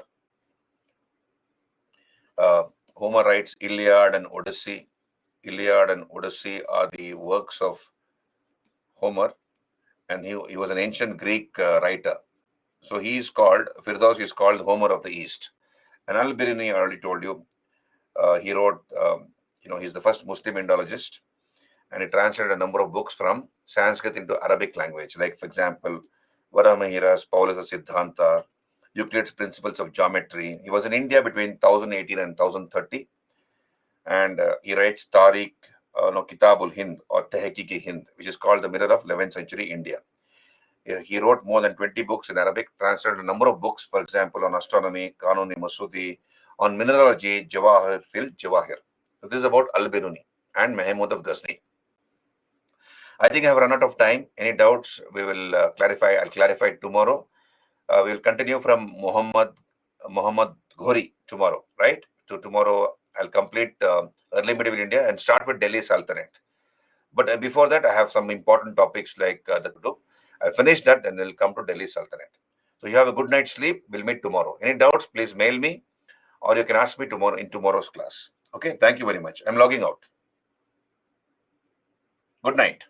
Homer writes Iliad and Odyssey. Iliad and Odyssey are the works of Homer, and he was an ancient Greek writer. So Firdaus is called Homer of the East. And Al-Biruni, I already told you, he wrote, he's the first Muslim Indologist. and he translated a number of books from Sanskrit into Arabic language, like, for example, Varamahira's Paulus Siddhanta, Euclid's Principles of Geometry. He was in India between 1018 and 1030, and he writes Tariq, no, Kitabul Hind or Tehqiq Hind, which is called the Mirror of 11th century India. He wrote more than 20 books in Arabic, translated a number of books, for example, on astronomy, Kanuni Masudi, on mineralogy, Jawahir fil Jawahir. So this is about Al-Biruni and Mahmud of Ghazni. I think I have run out of time. Any doubts? We will clarify. I'll clarify tomorrow. We'll continue from Muhammad Ghori tomorrow, right? To tomorrow, I'll complete early medieval India and start with Delhi Sultanate. But before that, I have some important topics like the Kudu. I'll finish that, and we'll come to Delhi Sultanate. So you have a good night's sleep. We'll meet tomorrow. Any doubts? Please mail me, or you can ask me tomorrow in tomorrow's class. Okay. Thank you very much. I'm logging out. Good night.